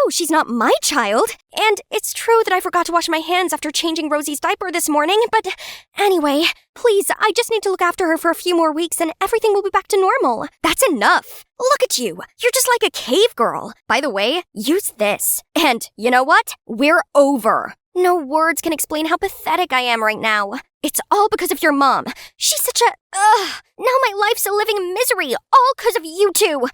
she's not my child. And it's true that I forgot to wash my hands after changing Rosie's diaper this morning, but anyway, please, I just need to look after her for a few more weeks and everything will be back to normal. That's enough. Look at you. You're just like a cave girl. By the way, use this. And you know what? We're over. No words can explain how pathetic I am right now. It's all because of your mom. She's such a... Now my life's a living misery, all because of you two.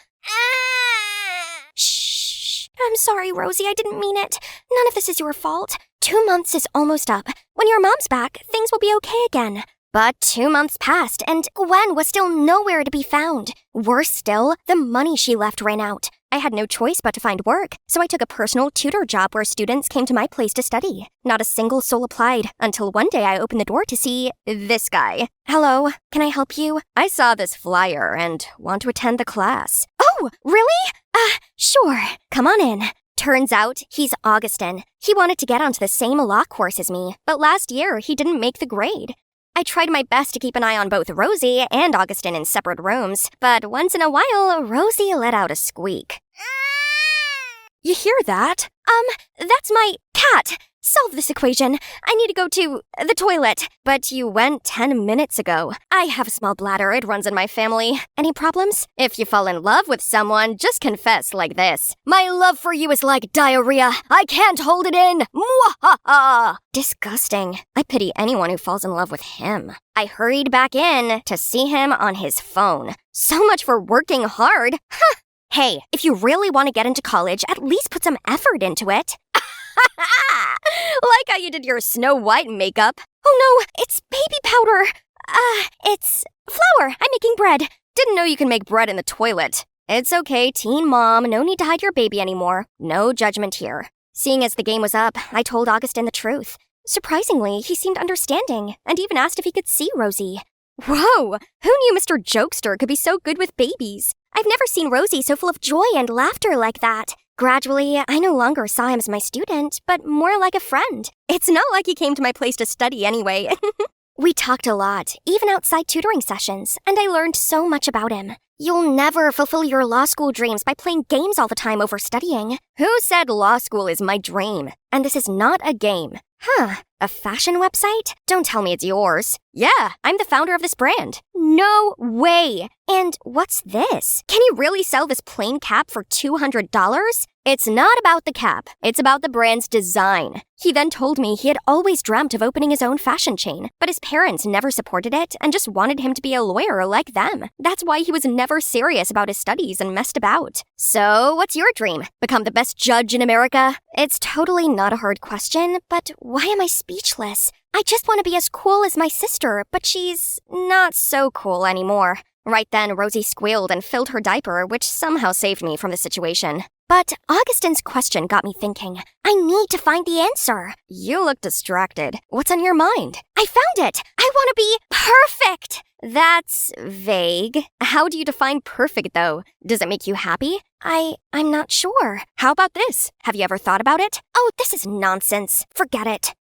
Shh. I'm sorry, Rosie, I didn't mean it. None of this is your fault. 2 months is almost up. When your mom's back, things will be okay again. But 2 months passed, and Gwen was still nowhere to be found. Worse still, the money she left ran out. I had no choice but to find work, so I took a personal tutor job where students came to my place to study. Not a single soul applied, until one day I opened the door to see this guy. Hello, can I help you? I saw this flyer and want to attend the class. Oh, really? Sure. Come on in. Turns out, he's Augustin. He wanted to get onto the same law course as me, but last year he didn't make the grade. I tried my best to keep an eye on both Rosie and Augustin in separate rooms, but once in a while, Rosie let out a squeak. You hear that? That's my cat. Solve this equation. I need to go to the toilet. But you went 10 minutes ago. I have a small bladder. It runs in my family. Any problems? If you fall in love with someone, just confess like this. My love for you is like diarrhea. I can't hold it in. Mwahaha! Disgusting. I pity anyone who falls in love with him. I hurried back in to see him on his phone. So much for working hard. Huh. Hey, if you really want to get into college, at least put some effort into it. Like how you did your Snow White makeup. Oh no, it's baby powder. It's flour. I'm making bread. Didn't know you can make bread in the toilet. It's okay, teen mom. No need to hide your baby anymore. No judgment here. Seeing as the game was up, I told Augustin the truth. Surprisingly, he seemed understanding and even asked if he could see Rosie. Whoa! Who knew Mr. Jokester could be so good with babies? I've never seen Rosie so full of joy and laughter like that. Gradually, I no longer saw him as my student, but more like a friend. It's not like he came to my place to study anyway. We talked a lot, even outside tutoring sessions, and I learned so much about him. You'll never fulfill your law school dreams by playing games all the time over studying. Who said law school is my dream? And this is not a game. Huh, a fashion website? Don't tell me it's yours. Yeah, I'm the founder of this brand. No way! And what's this? Can you really sell this plain cap for $200? It's not about the cap, it's about the brand's design. He then told me he had always dreamt of opening his own fashion chain, but his parents never supported it and just wanted him to be a lawyer like them. That's why he was never serious about his studies and messed about. So, what's your dream? Become the best judge in America? It's totally not a hard question, but why am I speechless? I just want to be as cool as my sister, but she's not so cool anymore. Right then, Rosie squealed and filled her diaper, which somehow saved me from the situation. But Augustin's question got me thinking. I need to find the answer. You look distracted. What's on your mind? I found it! I want to be perfect! That's vague. How do you define perfect, though? Does it make you happy? I'm not sure. How about this? Have you ever thought about it? Oh, this is nonsense. Forget it.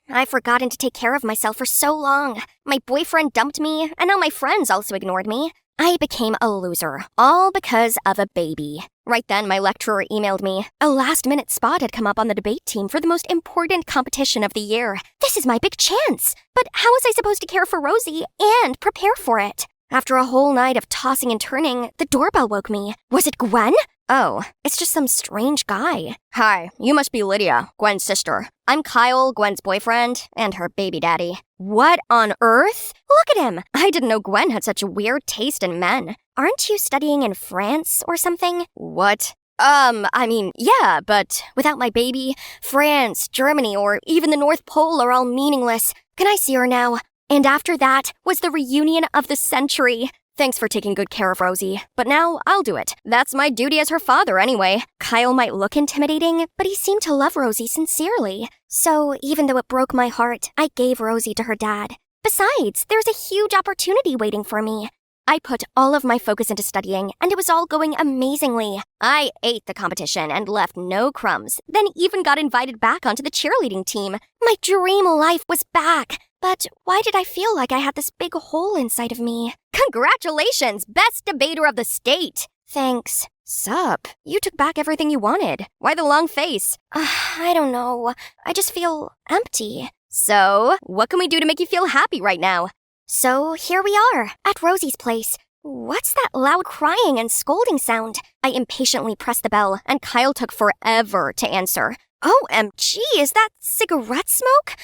I've forgotten to take care of myself for so long. My boyfriend dumped me, and now my friends also ignored me. I became a loser, all because of a baby. Right then, my lecturer emailed me. A last-minute spot had come up on the debate team for the most important competition of the year. This is my big chance. But how was I supposed to care for Rosie and prepare for it? After a whole night of tossing and turning, the doorbell woke me. Was it Gwen? Oh, it's just some strange guy. Hi, you must be Lydia, Gwen's sister. I'm Kyle, Gwen's boyfriend, and her baby daddy. What on earth? Look at him! I didn't know Gwen had such a weird taste in men. Aren't you studying in France or something? What? Yeah, but without my baby, France, Germany, or even the North Pole are all meaningless. Can I see her now? And after that was the reunion of the century. Thanks for taking good care of Rosie, but now I'll do it. That's my duty as her father anyway. Kyle might look intimidating, but he seemed to love Rosie sincerely. So even though it broke my heart, I gave Rosie to her dad. Besides, there's a huge opportunity waiting for me. I put all of my focus into studying, and it was all going amazingly. I ate the competition and left no crumbs, then even got invited back onto the cheerleading team. My dream life was back. But why did I feel like I had this big hole inside of me? Congratulations, best debater of the state! Thanks. Sup? You took back everything you wanted. Why the long face? I don't know. I just feel empty. So, what can we do to make you feel happy right now? So, here we are, at Rosie's place. What's that loud crying and scolding sound? I impatiently pressed the bell, and Kyle took forever to answer. OMG, is that cigarette smoke?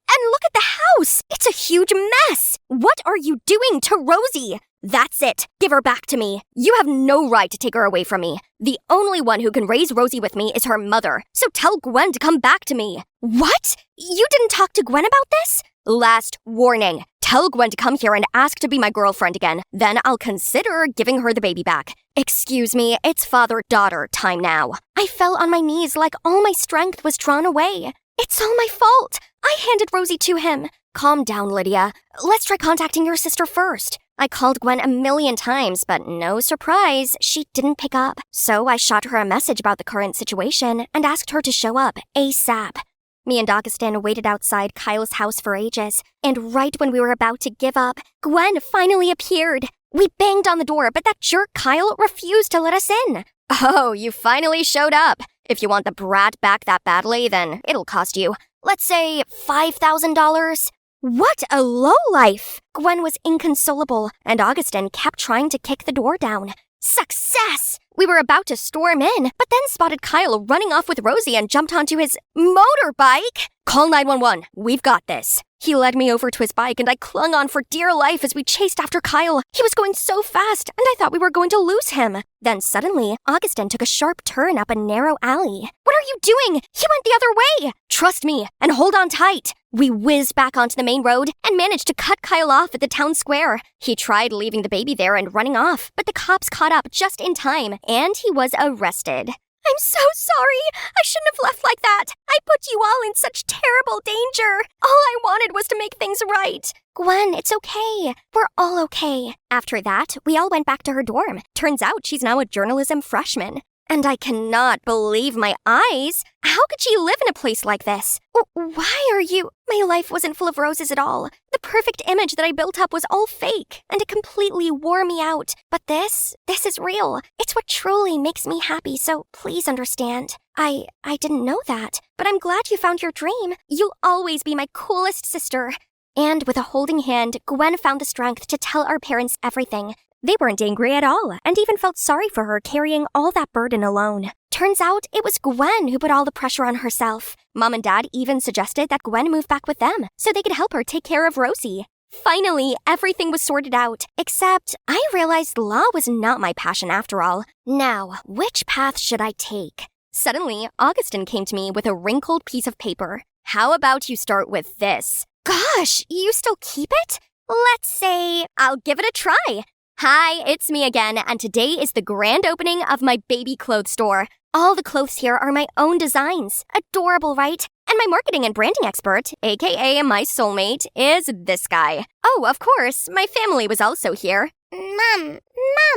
And look at the house! It's a huge mess! What are you doing to Rosie? That's it. Give her back to me. You have no right to take her away from me. The only one who can raise Rosie with me is her mother. So tell Gwen to come back to me. What? You didn't talk to Gwen about this? Last warning. Tell Gwen to come here and ask to be my girlfriend again. Then I'll consider giving her the baby back. Excuse me, it's father-daughter time now. I fell on my knees like all my strength was drawn away. It's all my fault. I handed Rosie to him. Calm down, Lydia. Let's try contacting your sister first. I called Gwen 1,000,000 times, but no surprise, she didn't pick up. So I shot her a message about the current situation and asked her to show up ASAP. Me and Augustin waited outside Kyle's house for ages, and right when we were about to give up, Gwen finally appeared. We banged on the door, but that jerk Kyle refused to let us in. Oh, you finally showed up. If you want the brat back that badly, then it'll cost you, let's say, $5,000. What a lowlife! Gwen was inconsolable, and Augustin kept trying to kick the door down. Success! We were about to storm in, but then spotted Kyle running off with Rosie and jumped onto his motorbike. Call 911. We've got this. He led me over to his bike, and I clung on for dear life as we chased after Kyle. He was going so fast, and I thought we were going to lose him. Then suddenly, Augustin took a sharp turn up a narrow alley. What are you doing? He went the other way! Trust me, and hold on tight. We whizzed back onto the main road and managed to cut Kyle off at the town square. He tried leaving the baby there and running off, but the cops caught up just in time, and he was arrested. I'm so sorry. I shouldn't have left like that. I put you all in such terrible danger. All I wanted was to make things right. Gwen, it's okay. We're all okay. After that, we all went back to her dorm. Turns out she's now a journalism freshman. And I cannot believe my eyes. How could she live in a place like this? Why are you... My life wasn't full of roses at all. The perfect image that I built up was all fake, and it completely wore me out. But this is real. It's what truly makes me happy, so please understand. I didn't know that, but I'm glad you found your dream. You'll always be my coolest sister. And with a holding hand, Gwen found the strength to tell our parents everything. They weren't angry at all, and even felt sorry for her carrying all that burden alone. Turns out it was Gwen who put all the pressure on herself. Mom and Dad even suggested that Gwen move back with them, so they could help her take care of Rosie. Finally, everything was sorted out, except I realized law was not my passion after all. Now, which path should I take? Suddenly, Augustin came to me with a wrinkled piece of paper. How about you start with this? Gosh, you still keep it? Let's say I'll give it a try. Hi, it's me again, and today is the grand opening of my baby clothes store. All the clothes here are my own designs. Adorable, right? And my marketing and branding expert, aka my soulmate, is this guy. Oh, of course, my family was also here. Mom.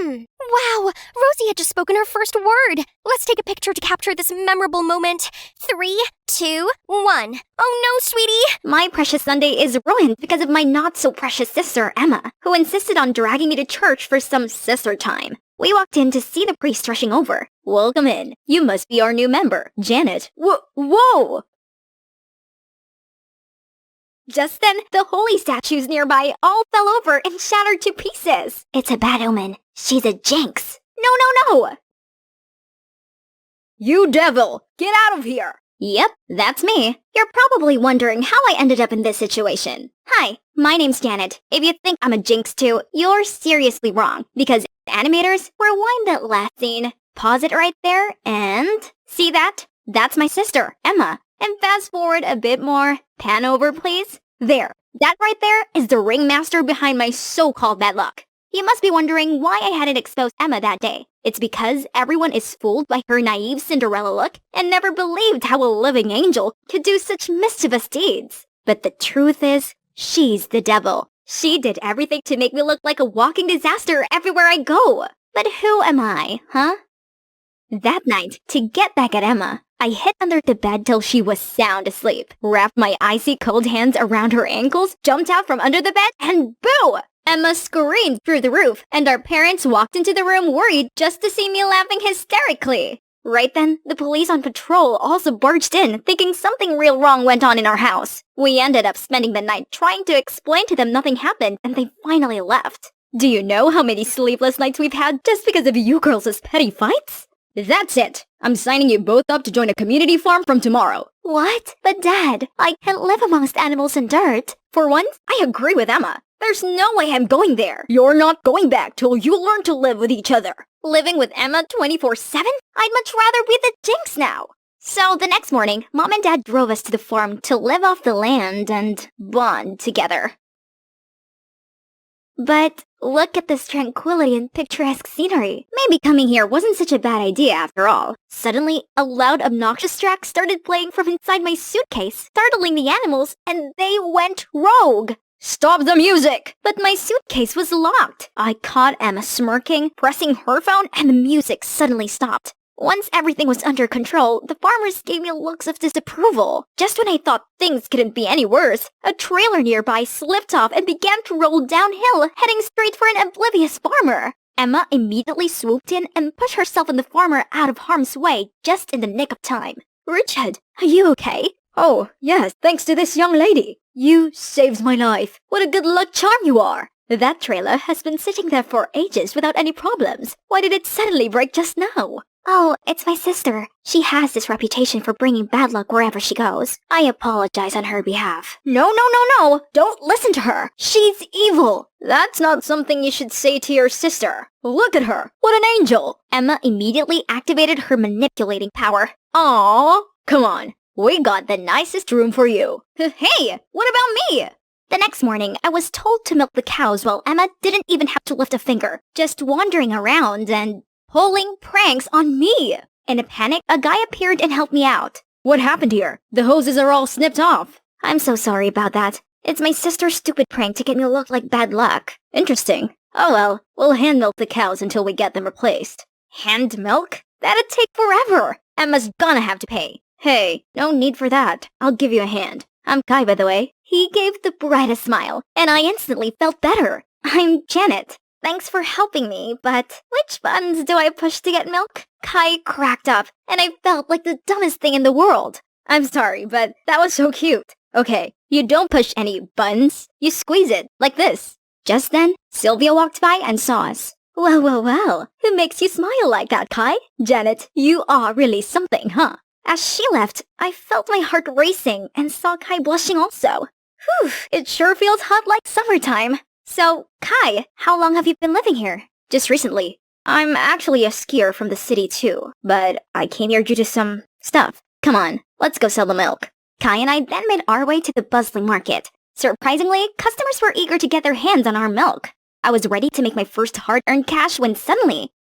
Wow, Rosie had just spoken her first word. Let's take a picture to capture this memorable moment. 3, 2, 1. Oh no, sweetie. My precious Sunday is ruined because of my not-so-precious sister, Emma, who insisted on dragging me to church for some sister time. We walked in to see the priest rushing over. Welcome in. You must be our new member, Janet. Whoa! Just then, the holy statues nearby all fell over and shattered to pieces. It's a bad omen. She's a jinx. No! You devil! Get out of here! Yep, that's me. You're probably wondering how I ended up in this situation. Hi, my name's Janet. If you think I'm a jinx too, you're seriously wrong. Because animators, rewind that last scene. Pause it right there and... See that? That's my sister, Emma. And fast forward a bit more. Pan over, please. There. That right there is the ringmaster behind my so-called bad luck. You must be wondering why I hadn't exposed Emma that day. It's because everyone is fooled by her naive Cinderella look and never believed how a living angel could do such mischievous deeds. But the truth is, she's the devil. She did everything to make me look like a walking disaster everywhere I go. But who am I, huh? That night, to get back at Emma, I hid under the bed till she was sound asleep, wrapped my icy cold hands around her ankles, jumped out from under the bed, and boo! Emma screamed through the roof, and our parents walked into the room worried just to see me laughing hysterically. Right then, the police on patrol also barged in, thinking something real wrong went on in our house. We ended up spending the night trying to explain to them nothing happened, and they finally left. Do you know how many sleepless nights we've had just because of you girls' petty fights? That's it. I'm signing you both up to join a community farm from tomorrow. What? But Dad, I can't live amongst animals and dirt. For once, I agree with Emma. There's no way I'm going there. You're not going back till you learn to live with each other. Living with Emma 24/7? I'd much rather be the jinx now. So the next morning, Mom and Dad drove us to the farm to live off the land and bond together. But look at this tranquility and picturesque scenery. Maybe coming here wasn't such a bad idea after all. Suddenly, a loud, obnoxious track started playing from inside my suitcase, startling the animals, and they went rogue. Stop the music! But my suitcase was locked. I caught Emma smirking, pressing her phone, and the music suddenly stopped. Once everything was under control, the farmers gave me looks of disapproval. Just when I thought things couldn't be any worse, a trailer nearby slipped off and began to roll downhill, heading straight for an oblivious farmer. Emma immediately swooped in and pushed herself and the farmer out of harm's way, just in the nick of time. Richard, are you okay? Oh, yes, thanks to this young lady. You saved my life. What a good luck charm you are. That trailer has been sitting there for ages without any problems. Why did it suddenly break just now? Oh, it's my sister. She has this reputation for bringing bad luck wherever she goes. I apologize on her behalf. No. Don't listen to her. She's evil. That's not something you should say to your sister. Look at her. What an angel. Emma immediately activated her manipulating power. Aww. Come on. We got the nicest room for you. Hey, what about me? The next morning, I was told to milk the cows while Emma didn't even have to lift a finger, just wandering around and pulling pranks on me. In a panic, a guy appeared and helped me out. What happened here? The hoses are all snipped off. I'm so sorry about that. It's my sister's stupid prank to get me to look like bad luck. Interesting. Oh well, we'll hand milk the cows until we get them replaced. Hand milk? That'd take forever. Emma's gonna have to pay. Hey, no need for that. I'll give you a hand. I'm Kai, by the way. He gave the brightest smile, and I instantly felt better. I'm Janet. Thanks for helping me, but which buttons do I push to get milk? Kai cracked up, and I felt like the dumbest thing in the world. I'm sorry, but that was so cute. Okay, you don't push any buttons. You squeeze it, like this. Just then, Sylvia walked by and saw us. Well, who makes you smile like that, Kai? Janet, you are really something, huh? As she left, I felt my heart racing and saw Kai blushing also. Whew, it sure feels hot like summertime. So, Kai, how long have you been living here? Just recently. I'm actually a skier from the city too, but I came here due to some stuff. Come on, let's go sell the milk. Kai and I then made our way to the bustling market. Surprisingly, customers were eager to get their hands on our milk. I was ready to make my first hard-earned cash when suddenly,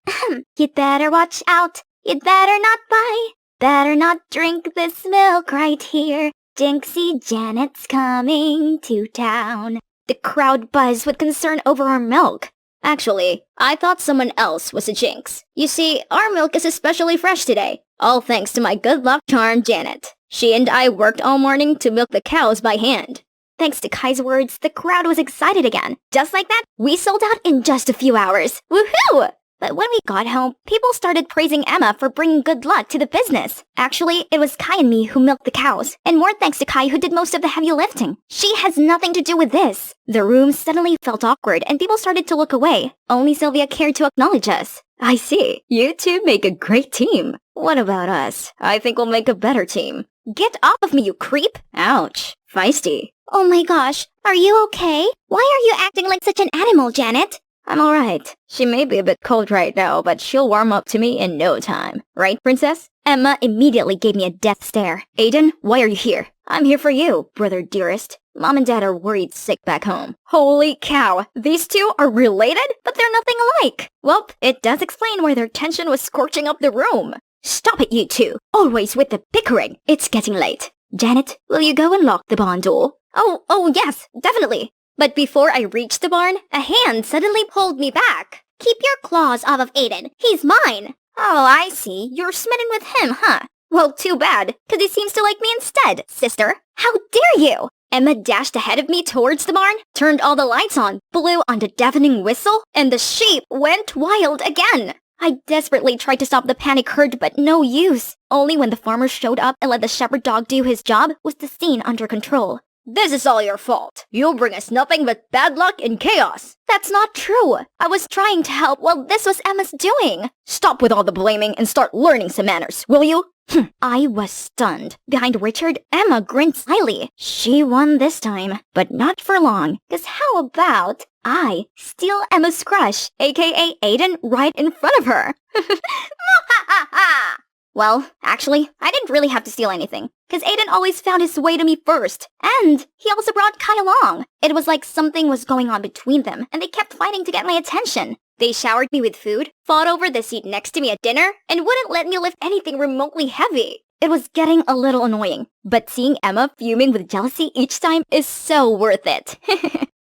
you'd better watch out, you'd better not buy, better not drink this milk right here. Jinxie Janet's coming to town. The crowd buzzed with concern over our milk. Actually, I thought someone else was a jinx. You see, our milk is especially fresh today, all thanks to my good luck charm, Janet. She and I worked all morning to milk the cows by hand. Thanks to Kai's words, the crowd was excited again. Just like that, we sold out in just a few hours. Woohoo! But when we got home, people started praising Emma for bringing good luck to the business. Actually, it was Kai and me who milked the cows, and more thanks to Kai who did most of the heavy lifting. She has nothing to do with this. The room suddenly felt awkward and people started to look away. Only Sylvia cared to acknowledge us. I see. You two make a great team. What about us? I think we'll make a better team. Get off of me, you creep! Ouch. Feisty. Oh my gosh, are you okay? Why are you acting like such an animal, Janet? I'm alright. She may be a bit cold right now, but she'll warm up to me in no time. Right, princess? Emma immediately gave me a death stare. Aiden, why are you here? I'm here for you, brother dearest. Mom and Dad are worried sick back home. Holy cow, these two are related? But they're nothing alike. Well, it does explain why their tension was scorching up the room. Stop it, you two. Always with the bickering. It's getting late. Janet, will you go and lock the barn door? Oh, yes, definitely. But before I reached the barn, a hand suddenly pulled me back. Keep your claws off of Aiden. He's mine. Oh, I see. You're smitten with him, huh? Well, too bad, because he seems to like me instead, sister. How dare you? Emma dashed ahead of me towards the barn, turned all the lights on, blew on the deafening whistle, and the sheep went wild again. I desperately tried to stop the panic herd, but no use. Only when the farmer showed up and let the shepherd dog do his job was the scene under control. This is all your fault. You'll bring us nothing but bad luck and chaos. That's not true. I was trying to help while this was Emma's doing. Stop with all the blaming and start learning some manners, will you? I was stunned. Behind Richard, Emma grinned slyly. She won this time, but not for long. Cause how about I steal Emma's crush, aka Aiden, right in front of her? Well, actually, I didn't really have to steal anything, cause Aiden always found his way to me first, and he also brought Kai along. It was like something was going on between them, and they kept fighting to get my attention. They showered me with food, fought over the seat next to me at dinner, and wouldn't let me lift anything remotely heavy. It was getting a little annoying, but seeing Emma fuming with jealousy each time is so worth it.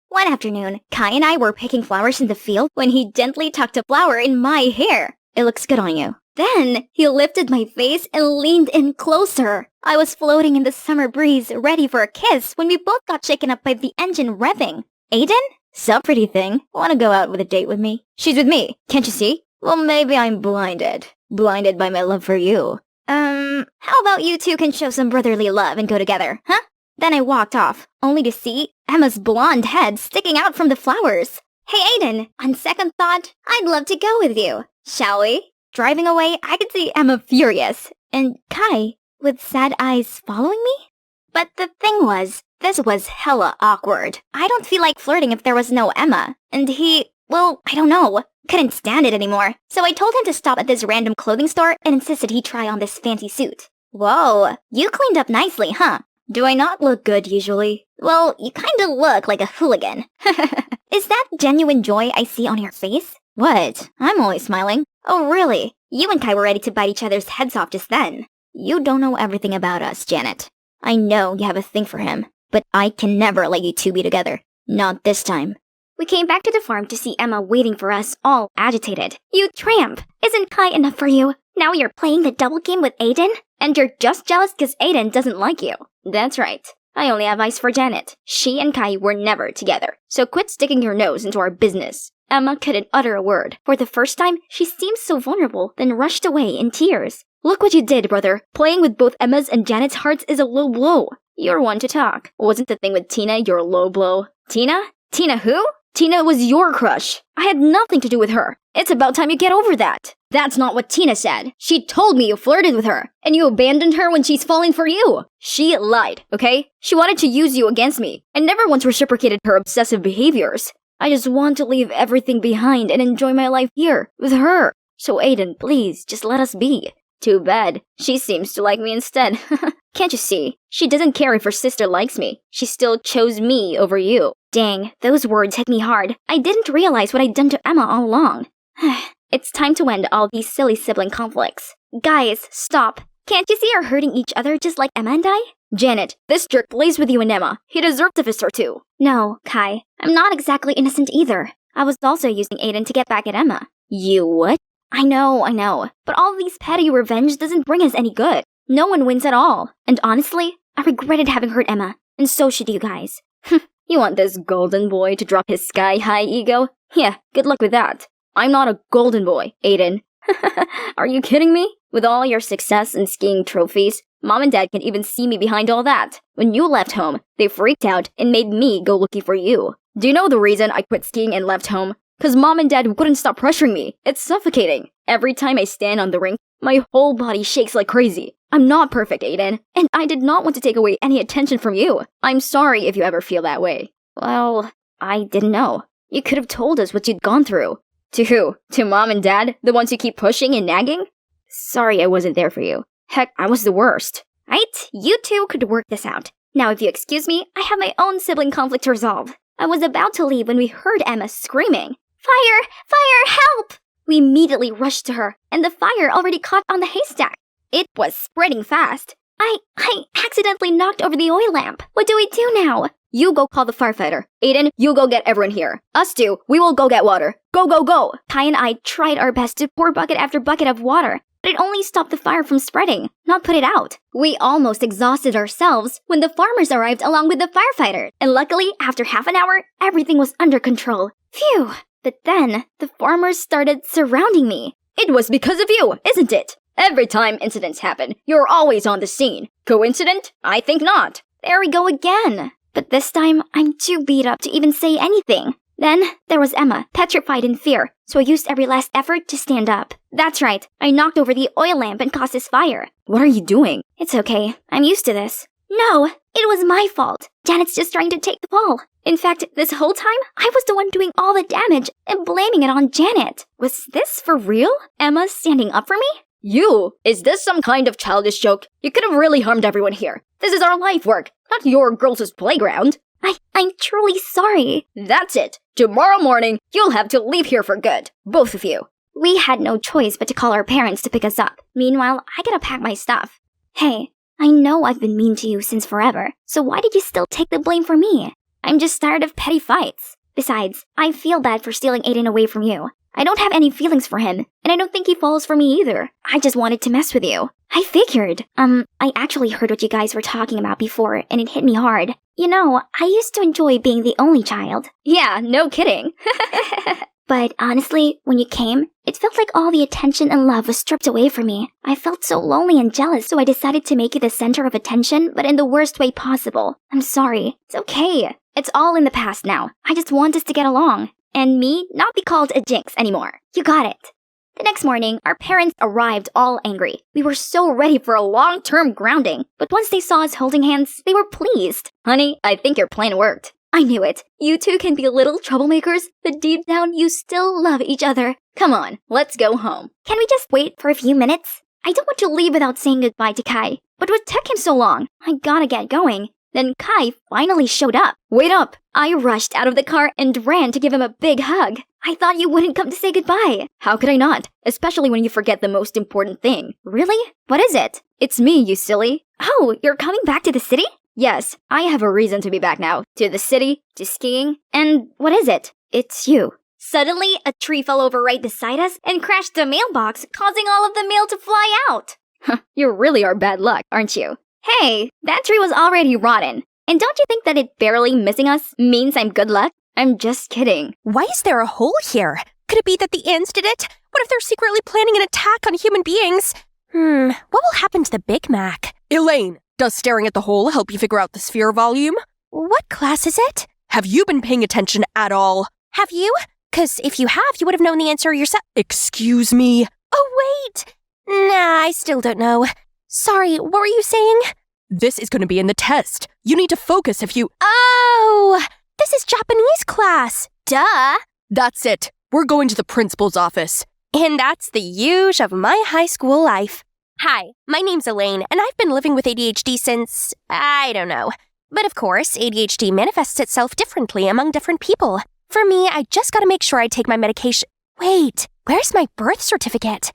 One afternoon, Kai and I were picking flowers in the field when he gently tucked a flower in my hair. It looks good on you. Then, he lifted my face and leaned in closer. I was floating in the summer breeze, ready for a kiss, when we both got shaken up by the engine revving. Aiden? Sup, pretty thing? Wanna go out with a date with me? She's with me, can't you see? Well, maybe I'm blinded. Blinded by my love for you. How about you two can show some brotherly love and go together, huh? Then I walked off, only to see Emma's blonde head sticking out from the flowers. Hey Aiden, on second thought, I'd love to go with you. Shall we? Driving away, I could see Emma furious, and Kai with sad eyes following me? But the thing was, this was hella awkward. I don't feel like flirting if there was no Emma. And he, well, I don't know, couldn't stand it anymore. So I told him to stop at this random clothing store and insisted he try on this fancy suit. Whoa, you cleaned up nicely, huh? Do I not look good usually? Well, you kinda look like a hooligan. Is that genuine joy I see on your face? What? I'm always smiling. Oh, really? You and Kai were ready to bite each other's heads off just then. You don't know everything about us, Janet. I know you have a thing for him, but I can never let you two be together. Not this time. We came back to the farm to see Emma waiting for us, all agitated. You tramp! Isn't Kai enough for you? Now you're playing the double game with Aiden? And you're just jealous because Aiden doesn't like you. That's right. I only have eyes for Janet. She and Kai were never together. So quit sticking your nose into our business. Emma couldn't utter a word. For the first time, she seemed so vulnerable, then rushed away in tears. Look what you did, brother. Playing with both Emma's and Janet's hearts is a low blow. You're one to talk. Wasn't the thing with Tina your low blow? Tina? Tina who? Tina was your crush. I had nothing to do with her. It's about time you get over that. That's not what Tina said. She told me you flirted with her, and you abandoned her when she's falling for you. She lied, okay? She wanted to use you against me, and never once reciprocated her obsessive behaviors. I just want to leave everything behind and enjoy my life here, with her. So Aiden, please, just let us be. Too bad. She seems to like me instead. Can't you see? She doesn't care if her sister likes me. She still chose me over you. Dang, those words hit me hard. I didn't realize what I'd done to Emma all along. It's time to end all these silly sibling conflicts. Guys, stop. Can't you see you're hurting each other just like Emma and I? Janet, this jerk plays with you and Emma. He deserves a fist or two. No, Kai. I'm not exactly innocent either. I was also using Aiden to get back at Emma. You what? I know. But all these petty revenge doesn't bring us any good. No one wins at all. And honestly, I regretted having hurt Emma. And so should you guys. You want this golden boy to drop his sky-high ego? Yeah, good luck with that. I'm not a golden boy, Aiden. Are you kidding me? With all your success and skiing trophies, Mom and Dad can even see me behind all that. When you left home, they freaked out and made me go looking for you. Do you know the reason I quit skiing and left home? Cause Mom and Dad wouldn't stop pressuring me. It's suffocating. Every time I stand on the rink, my whole body shakes like crazy. I'm not perfect, Aiden, and I did not want to take away any attention from you. I'm sorry if you ever feel that way. Well, I didn't know. You could have told us what you'd gone through. To who? To Mom and Dad? The ones who keep pushing and nagging? Sorry I wasn't there for you. Heck, I was the worst. Right? You two could work this out. Now if you excuse me, I have my own sibling conflict to resolve. I was about to leave when we heard Emma screaming. Fire! Fire! Help! We immediately rushed to her, and the fire already caught on the haystack. It was spreading fast. I accidentally knocked over the oil lamp. What do we do now? You go call the firefighter. Aiden, you go get everyone here. Us two, we will go get water. Go, go, go! Kai and I tried our best to pour bucket after bucket of water, but it only stopped the fire from spreading, not put it out. We almost exhausted ourselves when the farmers arrived along with the firefighter, and luckily, after half an hour, everything was under control. Phew! But then, the farmers started surrounding me. It was because of you, isn't it? Every time incidents happen, you're always on the scene. Coincident? I think not. There we go again. But this time, I'm too beat up to even say anything. Then, there was Emma, petrified in fear, so I used every last effort to stand up. That's right, I knocked over the oil lamp and caused this fire. What are you doing? It's okay, I'm used to this. No, it was my fault. Janet's just trying to take the fall. In fact, this whole time, I was the one doing all the damage and blaming it on Janet. Was this for real? Emma standing up for me? You? Is this some kind of childish joke? You could have really harmed everyone here. This is our life work, not your girls' playground. I'm truly sorry. That's it. Tomorrow morning, you'll have to leave here for good. Both of you. We had no choice but to call our parents to pick us up. Meanwhile, I gotta pack my stuff. Hey, I know I've been mean to you since forever, so why did you still take the blame for me? I'm just tired of petty fights. Besides, I feel bad for stealing Aiden away from you. I don't have any feelings for him, and I don't think he falls for me either. I just wanted to mess with you. I figured. I actually heard what you guys were talking about before, and it hit me hard. You know, I used to enjoy being the only child. Yeah, no kidding. But honestly, when you came, it felt like all the attention and love was stripped away from me. I felt so lonely and jealous, so I decided to make you the center of attention, but in the worst way possible. I'm sorry. It's okay. It's all in the past now. I just want us to get along. And me not be called a jinx anymore. You got it. The next morning, our parents arrived all angry. We were so ready for a long-term grounding, but once they saw us holding hands, they were pleased. Honey, I think your plan worked. I knew it. You two can be little troublemakers, but deep down you still love each other. Come on, let's go home. Can we just wait for a few minutes? I don't want to leave without saying goodbye to Kai. But what took him so long? I gotta get going. Then Kai finally showed up. Wait up! I rushed out of the car and ran to give him a big hug. I thought you wouldn't come to say goodbye. How could I not? Especially when you forget the most important thing. Really? What is it? It's me, you silly. Oh, you're coming back to the city? Yes, I have a reason to be back now. To the city, to skiing, and what is it? It's you. Suddenly, a tree fell over right beside us and crashed the mailbox, causing all of the mail to fly out. You really are bad luck, aren't you? Hey, that tree was already rotten. And don't you think that it barely missing us means I'm good luck? I'm just kidding. Why is there a hole here? Could it be that the ants did it? What if they're secretly planning an attack on human beings? What will happen to the Big Mac? Elaine, does staring at the hole help you figure out the sphere volume? What class is it? Have you been paying attention at all? Have you? 'Cause if you have, you would have known the answer yourself. Excuse me? Oh, wait. Nah, I still don't know. Sorry, what were you saying? This is going to be in the test. You need to focus if you... Oh, this is Japanese class. Duh. That's it. We're going to the principal's office. And that's the huge of my high school life. Hi, my name's Elaine, and I've been living with ADHD since... I don't know. But of course, ADHD manifests itself differently among different people. For me, I just gotta make sure I take my medication... Wait, where's my birth certificate?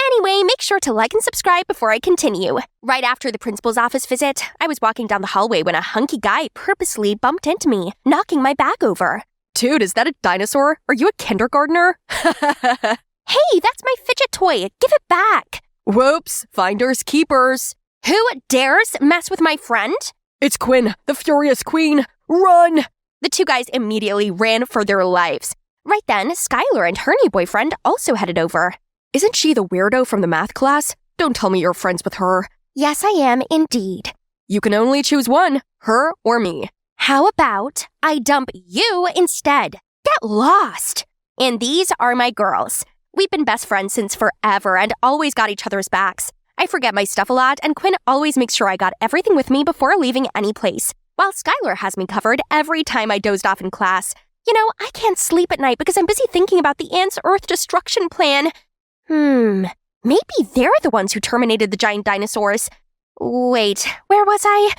Anyway, make sure to like and subscribe before I continue. Right after the principal's office visit, I was walking down the hallway when a hunky guy purposely bumped into me, knocking my bag over. Dude, is that a dinosaur? Are you a kindergartner? Hey, that's my fidget toy. Give it back. Whoops, finders keepers. Who dares mess with my friend? It's Gwen, the furious queen. Run! The two guys immediately ran for their lives. Right then, Skylar and her new boyfriend also headed over. Isn't she the weirdo from the math class? Don't tell me you're friends with her. Yes, I am indeed. You can only choose one, her or me. How about I dump you instead? Get lost. And these are my girls. We've been best friends since forever and always got each other's backs. I forget my stuff a lot, and Quinn always makes sure I got everything with me before leaving any place, while Skylar has me covered every time I dozed off in class. You know, I can't sleep at night because I'm busy thinking about the ants' Earth destruction plan. Maybe they're the ones who terminated the giant dinosaurs. Wait, where was I?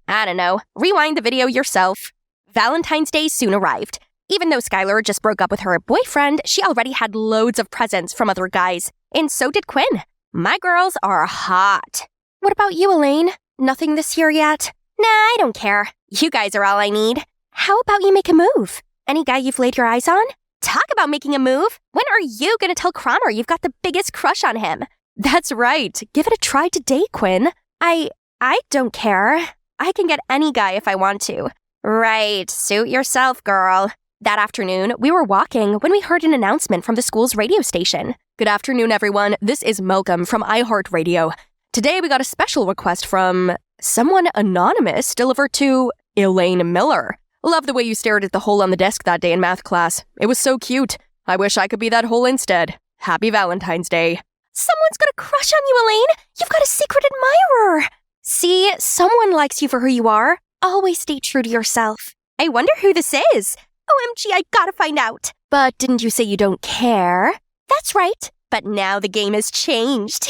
I don't know. Rewind the video yourself. Valentine's Day soon arrived. Even though Skylar just broke up with her boyfriend, she already had loads of presents from other guys. And so did Quinn. My girls are hot. What about you, Elaine? Nothing this year yet? Nah, I don't care. You guys are all I need. How about you make a move? Any guy you've laid your eyes on? Talk about making a move. When are you gonna tell Cromer you've got the biggest crush on him? That's right. Give it a try today, Quinn. I don't care. I can get any guy if I want to. Right. Suit yourself, girl. That afternoon, we were walking when we heard an announcement from the school's radio station. Good afternoon, everyone. This is Malcolm from iHeartRadio. Today, we got a special request from someone anonymous delivered to Elaine Miller. Love the way you stared at the hole on the desk that day in math class. It was so cute. I wish I could be that hole instead. Happy Valentine's Day. Someone's got a crush on you, Elaine. You've got a secret admirer. See, someone likes you for who you are. Always stay true to yourself. I wonder who this is. OMG, I gotta find out. But didn't you say you don't care? That's right. But now the game has changed.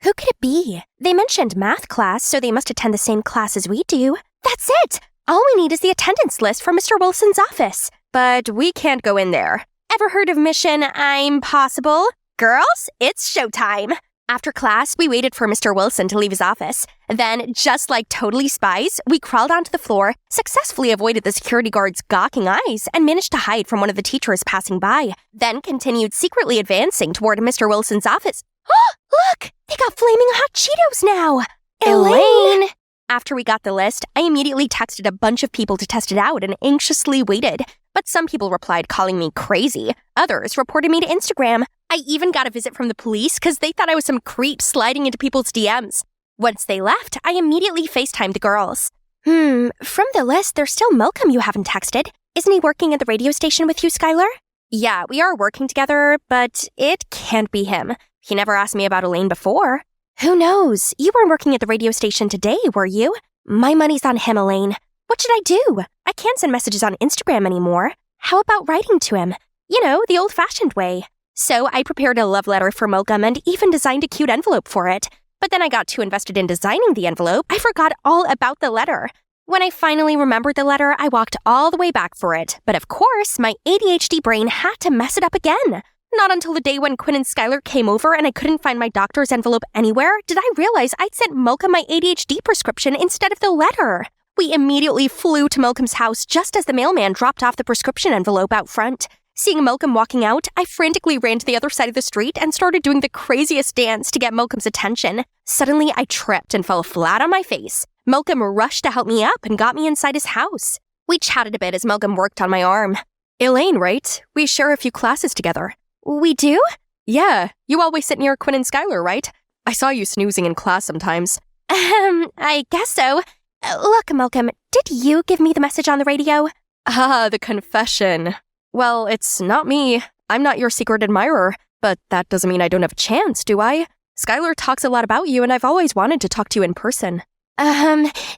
Who could it be? They mentioned math class, so they must attend the same class as we do. That's it. All we need is the attendance list from Mr. Wilson's office. But we can't go in there. Ever heard of Mission Impossible? Girls, it's showtime. After class, we waited for Mr. Wilson to leave his office. Then, just like totally spies, we crawled onto the floor, successfully avoided the security guard's gawking eyes, and managed to hide from one of the teachers passing by. Then continued secretly advancing toward Mr. Wilson's office. Oh, look! They got flaming hot Cheetos now! Elaine! After we got the list, I immediately texted a bunch of people to test it out and anxiously waited. But some people replied calling me crazy. Others reported me to Instagram. I even got a visit from the police because they thought I was some creep sliding into people's DMs. Once they left, I immediately FaceTimed the girls. From the list, there's still Malcolm you haven't texted. Isn't he working at the radio station with you, Skylar? Yeah, we are working together, but it can't be him. He never asked me about Elaine before. Who knows? You weren't working at the radio station today, were you? My money's on him, Elaine. What should I do? I can't send messages on Instagram anymore. How about writing to him? You know, the old-fashioned way. So I prepared a love letter for Malcolm and even designed a cute envelope for it. But then I got too invested in designing the envelope, I forgot all about the letter. When I finally remembered the letter, I walked all the way back for it. But of course, my ADHD brain had to mess it up again. Not until the day when Quinn and Skylar came over and I couldn't find my doctor's envelope anywhere did I realize I'd sent Malcolm my ADHD prescription instead of the letter. We immediately flew to Malcolm's house just as the mailman dropped off the prescription envelope out front. Seeing Malcolm walking out, I frantically ran to the other side of the street and started doing the craziest dance to get Malcolm's attention. Suddenly, I tripped and fell flat on my face. Malcolm rushed to help me up and got me inside his house. We chatted a bit as Malcolm worked on my arm. Elaine, right? We share a few classes together. We do? Yeah, you always sit near Quinn and Skylar, right? I saw you snoozing in class sometimes. I guess so. Look, Malcolm, did you give me the message on the radio? Ah, the confession. Well, it's not me. I'm not your secret admirer, but that doesn't mean I don't have a chance, do I? Skylar talks a lot about you, and I've always wanted to talk to you in person.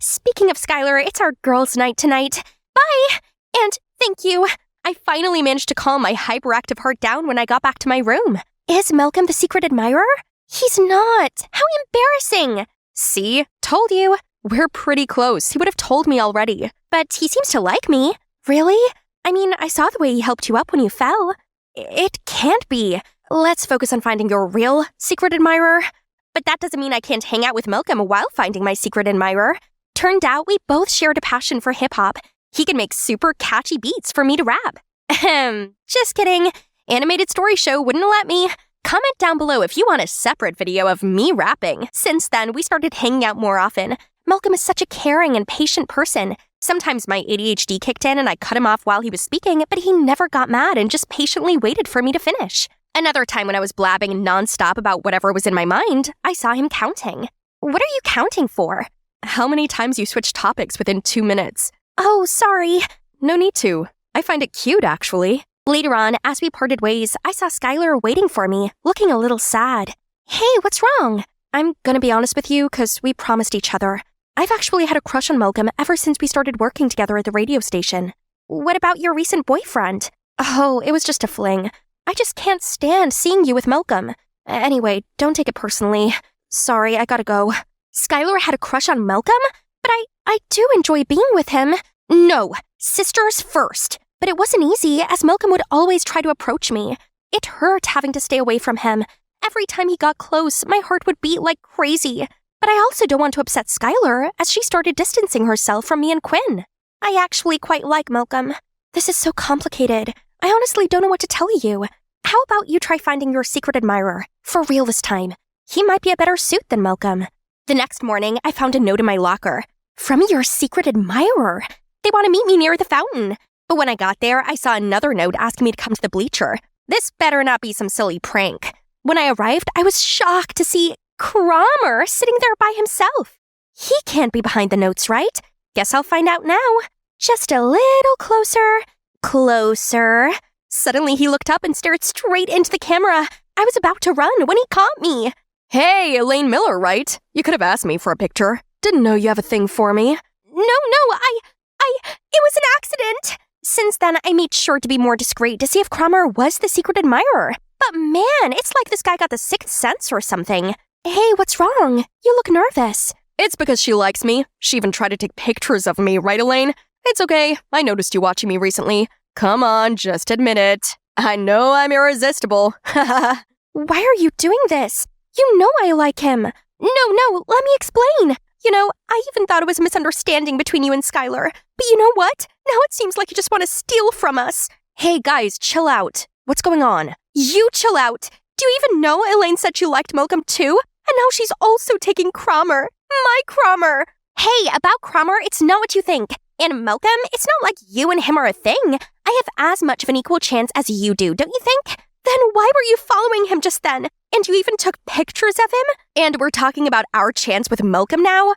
Speaking of Skylar, it's our girls' night tonight. Bye! And thank you. I finally managed to calm my hyperactive heart down when I got back to my room. Is Malcolm the secret admirer? He's not. How embarrassing. See? Told you. We're pretty close. He would have told me already. But he seems to like me. Really? I mean, I saw the way he helped you up when you fell. It can't be. Let's focus on finding your real secret admirer. But that doesn't mean I can't hang out with Malcolm while finding my secret admirer. Turned out we both shared a passion for hip-hop. He can make super catchy beats for me to rap. Just kidding. Animated Story Show wouldn't let me. Comment down below if you want a separate video of me rapping. Since then, we started hanging out more often. Malcolm is such a caring and patient person. Sometimes my ADHD kicked in and I cut him off while he was speaking, but he never got mad and just patiently waited for me to finish. Another time when I was blabbing nonstop about whatever was in my mind, I saw him counting. What are you counting for? How many times you switch topics within 2 minutes? Oh, sorry. No need to. I find it cute, actually. Later on, as we parted ways, I saw Skylar waiting for me, looking a little sad. Hey, what's wrong? I'm gonna be honest with you, 'cause we promised each other. I've actually had a crush on Malcolm ever since we started working together at the radio station. What about your recent boyfriend? Oh, it was just a fling. I just can't stand seeing you with Malcolm. Anyway, don't take it personally. Sorry, I gotta go. Skylar had a crush on Malcolm? But I do enjoy being with him. No, sisters first. But it wasn't easy, as Malcolm would always try to approach me. It hurt having to stay away from him. Every time he got close, my heart would beat like crazy. But I also don't want to upset Skylar, as she started distancing herself from me and Quinn. I actually quite like Malcolm. This is so complicated. I honestly don't know what to tell you. How about you try finding your secret admirer? For real this time. He might be a better suit than Malcolm. The next morning, I found a note in my locker. From your secret admirer. They want to meet me near the fountain. But when I got there, I saw another note asking me to come to the bleacher. This better not be some silly prank. When I arrived, I was shocked to see Cromer sitting there by himself. He can't be behind the notes, right? Guess I'll find out now. Just a little closer. Closer. Suddenly he looked up and stared straight into the camera. I was about to run when he caught me. Hey, Elaine Miller, right? You could have asked me for a picture. Didn't know you have a thing for me. No, it was an accident. Since then, I made sure to be more discreet to see if Cromer was the secret admirer. But man, it's like this guy got the sixth sense or something. Hey, what's wrong? You look nervous. It's because she likes me. She even tried to take pictures of me, right, Elaine? It's okay. I noticed you watching me recently. Come on, just admit it. I know I'm irresistible. Why are you doing this? You know I like him. No, let me explain. You know, I even thought it was a misunderstanding between you and Skylar. But you know what? Now it seems like you just want to steal from us. Hey, guys, chill out. What's going on? You chill out. Do you even know Elaine said she liked Malcolm too? And now she's also taking Cromer. My Cromer. Hey, about Cromer, it's not what you think. And Malcolm, it's not like you and him are a thing. I have as much of an equal chance as you do, don't you think? Then why were you following him just then? And you even took pictures of him? And we're talking about our chance with Malcolm now?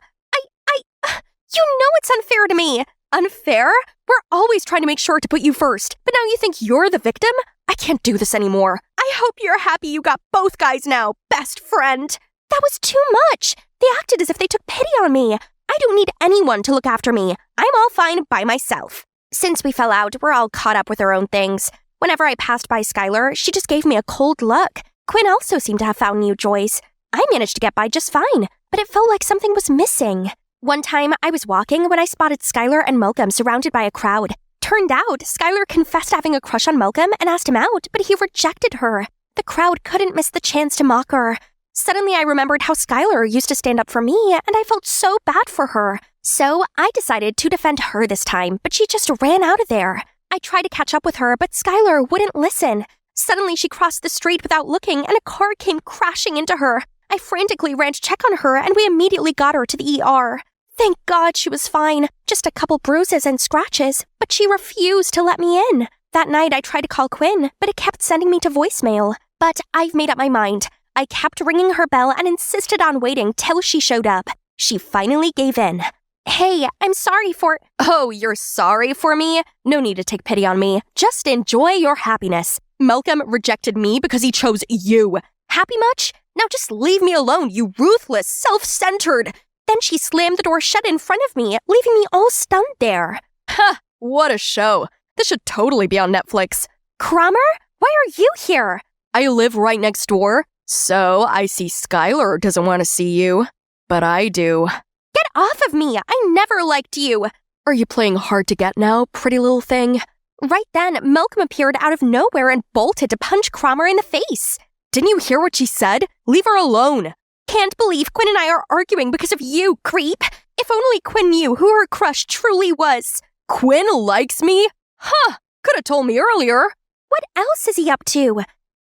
You know it's unfair to me. Unfair? We're always trying to make sure to put you first. But now you think you're the victim? I can't do this anymore. I hope you're happy you got both guys now, best friend. That was too much. They acted as if they took pity on me. I don't need anyone to look after me. I'm all fine by myself. Since we fell out, we're all caught up with our own things. Whenever I passed by Skylar, she just gave me a cold look. Quinn also seemed to have found new joys. I managed to get by just fine, but it felt like something was missing. One time, I was walking when I spotted Skylar and Malcolm surrounded by a crowd. Turned out, Skylar confessed having a crush on Malcolm and asked him out, but he rejected her. The crowd couldn't miss the chance to mock her. Suddenly, I remembered how Skylar used to stand up for me, and I felt so bad for her. So, I decided to defend her this time, but she just ran out of there. I tried to catch up with her, but Skylar wouldn't listen. Suddenly, she crossed the street without looking, and a car came crashing into her. I frantically ran to check on her, and we immediately got her to the ER. Thank God she was fine, just a couple bruises and scratches, but she refused to let me in. That night, I tried to call Quinn, but it kept sending me to voicemail. But I've made up my mind. I kept ringing her bell and insisted on waiting till she showed up. She finally gave in. Hey, I'm sorry for— Oh, you're sorry for me? No need to take pity on me. Just enjoy your happiness. Malcolm rejected me because he chose you. Happy much? Now just leave me alone, you ruthless, self-centered. Then she slammed the door shut in front of me, leaving me all stunned there. Ha! What a show. This should totally be on Netflix. Cromer? Why are you here? I live right next door, so I see Skylar doesn't want to see you. But I do. Get off of me! I never liked you! Are you playing hard to get now, pretty little thing? Right then, Malcolm appeared out of nowhere and bolted to punch Cromer in the face. Didn't you hear what she said? Leave her alone. Can't believe Quinn and I are arguing because of you, creep. If only Quinn knew who her crush truly was. Quinn likes me? Huh, could have told me earlier. What else is he up to?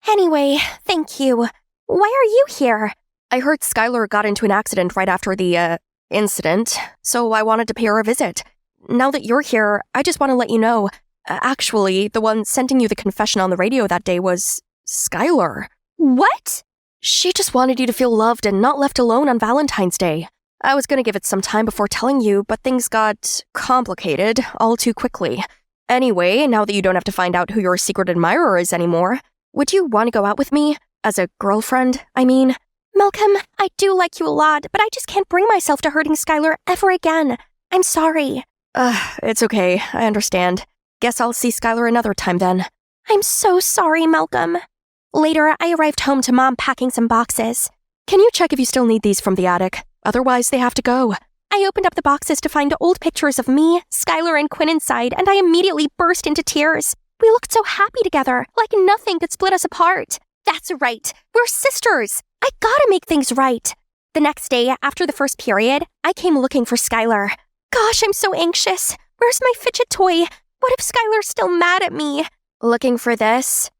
Anyway, thank you. Why are you here? I heard Skylar got into an accident right after the, incident, so I wanted to pay her a visit. Now that you're here, I just want to let you know, actually, the one sending you the confession on the radio that day was Skylar. What? She just wanted you to feel loved and not left alone on Valentine's Day. I was going to give it some time before telling you, but things got complicated all too quickly. Anyway, now that you don't have to find out who your secret admirer is anymore, would you want to go out with me? As a girlfriend, I mean? Malcolm, I do like you a lot, but I just can't bring myself to hurting Skylar ever again. I'm sorry. It's okay. I understand. Guess I'll see Skylar another time then. I'm so sorry, Malcolm. Later, I arrived home to Mom packing some boxes. Can you check if you still need these from the attic? Otherwise, they have to go. I opened up the boxes to find old pictures of me, Skylar, and Quinn inside, and I immediately burst into tears. We looked so happy together, like nothing could split us apart. That's right. We're sisters. I gotta make things right. The next day, after the first period, I came looking for Skylar. Gosh, I'm so anxious. Where's my fidget toy? What if Skylar's still mad at me? Looking for this?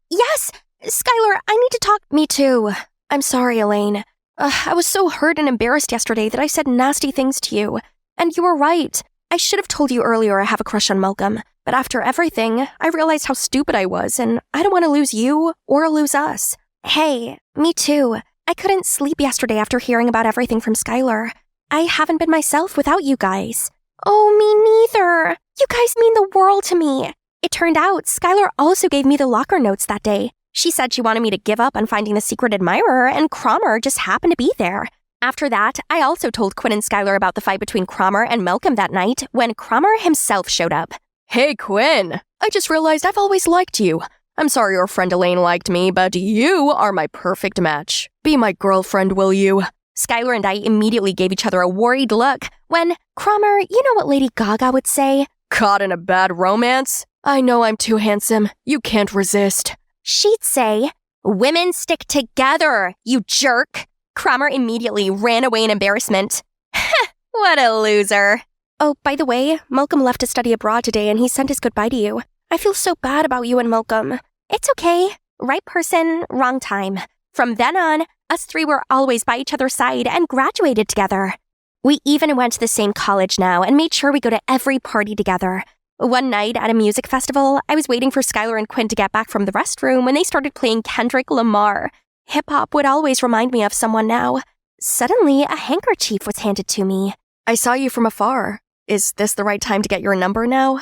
Yes! Skylar, I need to talk— Me too. I'm sorry, Elaine. I was so hurt and embarrassed yesterday that I said nasty things to you. And you were right. I should have told you earlier I have a crush on Malcolm. But after everything, I realized how stupid I was, and I don't want to lose you or lose us. Hey, me too. I couldn't sleep yesterday after hearing about everything from Skylar. I haven't been myself without you guys. Oh, me neither. You guys mean the world to me. It turned out Skylar also gave me the locker notes that day. She said she wanted me to give up on finding the secret admirer, and Cromer just happened to be there. After that, I also told Quinn and Skylar about the fight between Cromer and Malcolm that night when Cromer himself showed up. Hey, Quinn. I just realized I've always liked you. I'm sorry your friend Elaine liked me, but you are my perfect match. Be my girlfriend, will you? Skylar and I immediately gave each other a worried look when, Cromer, you know what Lady Gaga would say? Caught in a bad romance? I know I'm too handsome. You can't resist. She'd say, women stick together, you jerk. Cromer immediately ran away in embarrassment. What a loser. Oh, by the way, Malcolm left to study abroad today and he sent his goodbye to you. I feel so bad about you and Malcolm. It's okay. Right person, wrong time. From then on, us three were always by each other's side and graduated together. We even went to the same college now and made sure we go to every party together. One night at a music festival, I was waiting for Skylar and Quinn to get back from the restroom when they started playing Kendrick Lamar. Hip-hop would always remind me of someone now. Suddenly, a handkerchief was handed to me. I saw you from afar. Is this the right time to get your number now?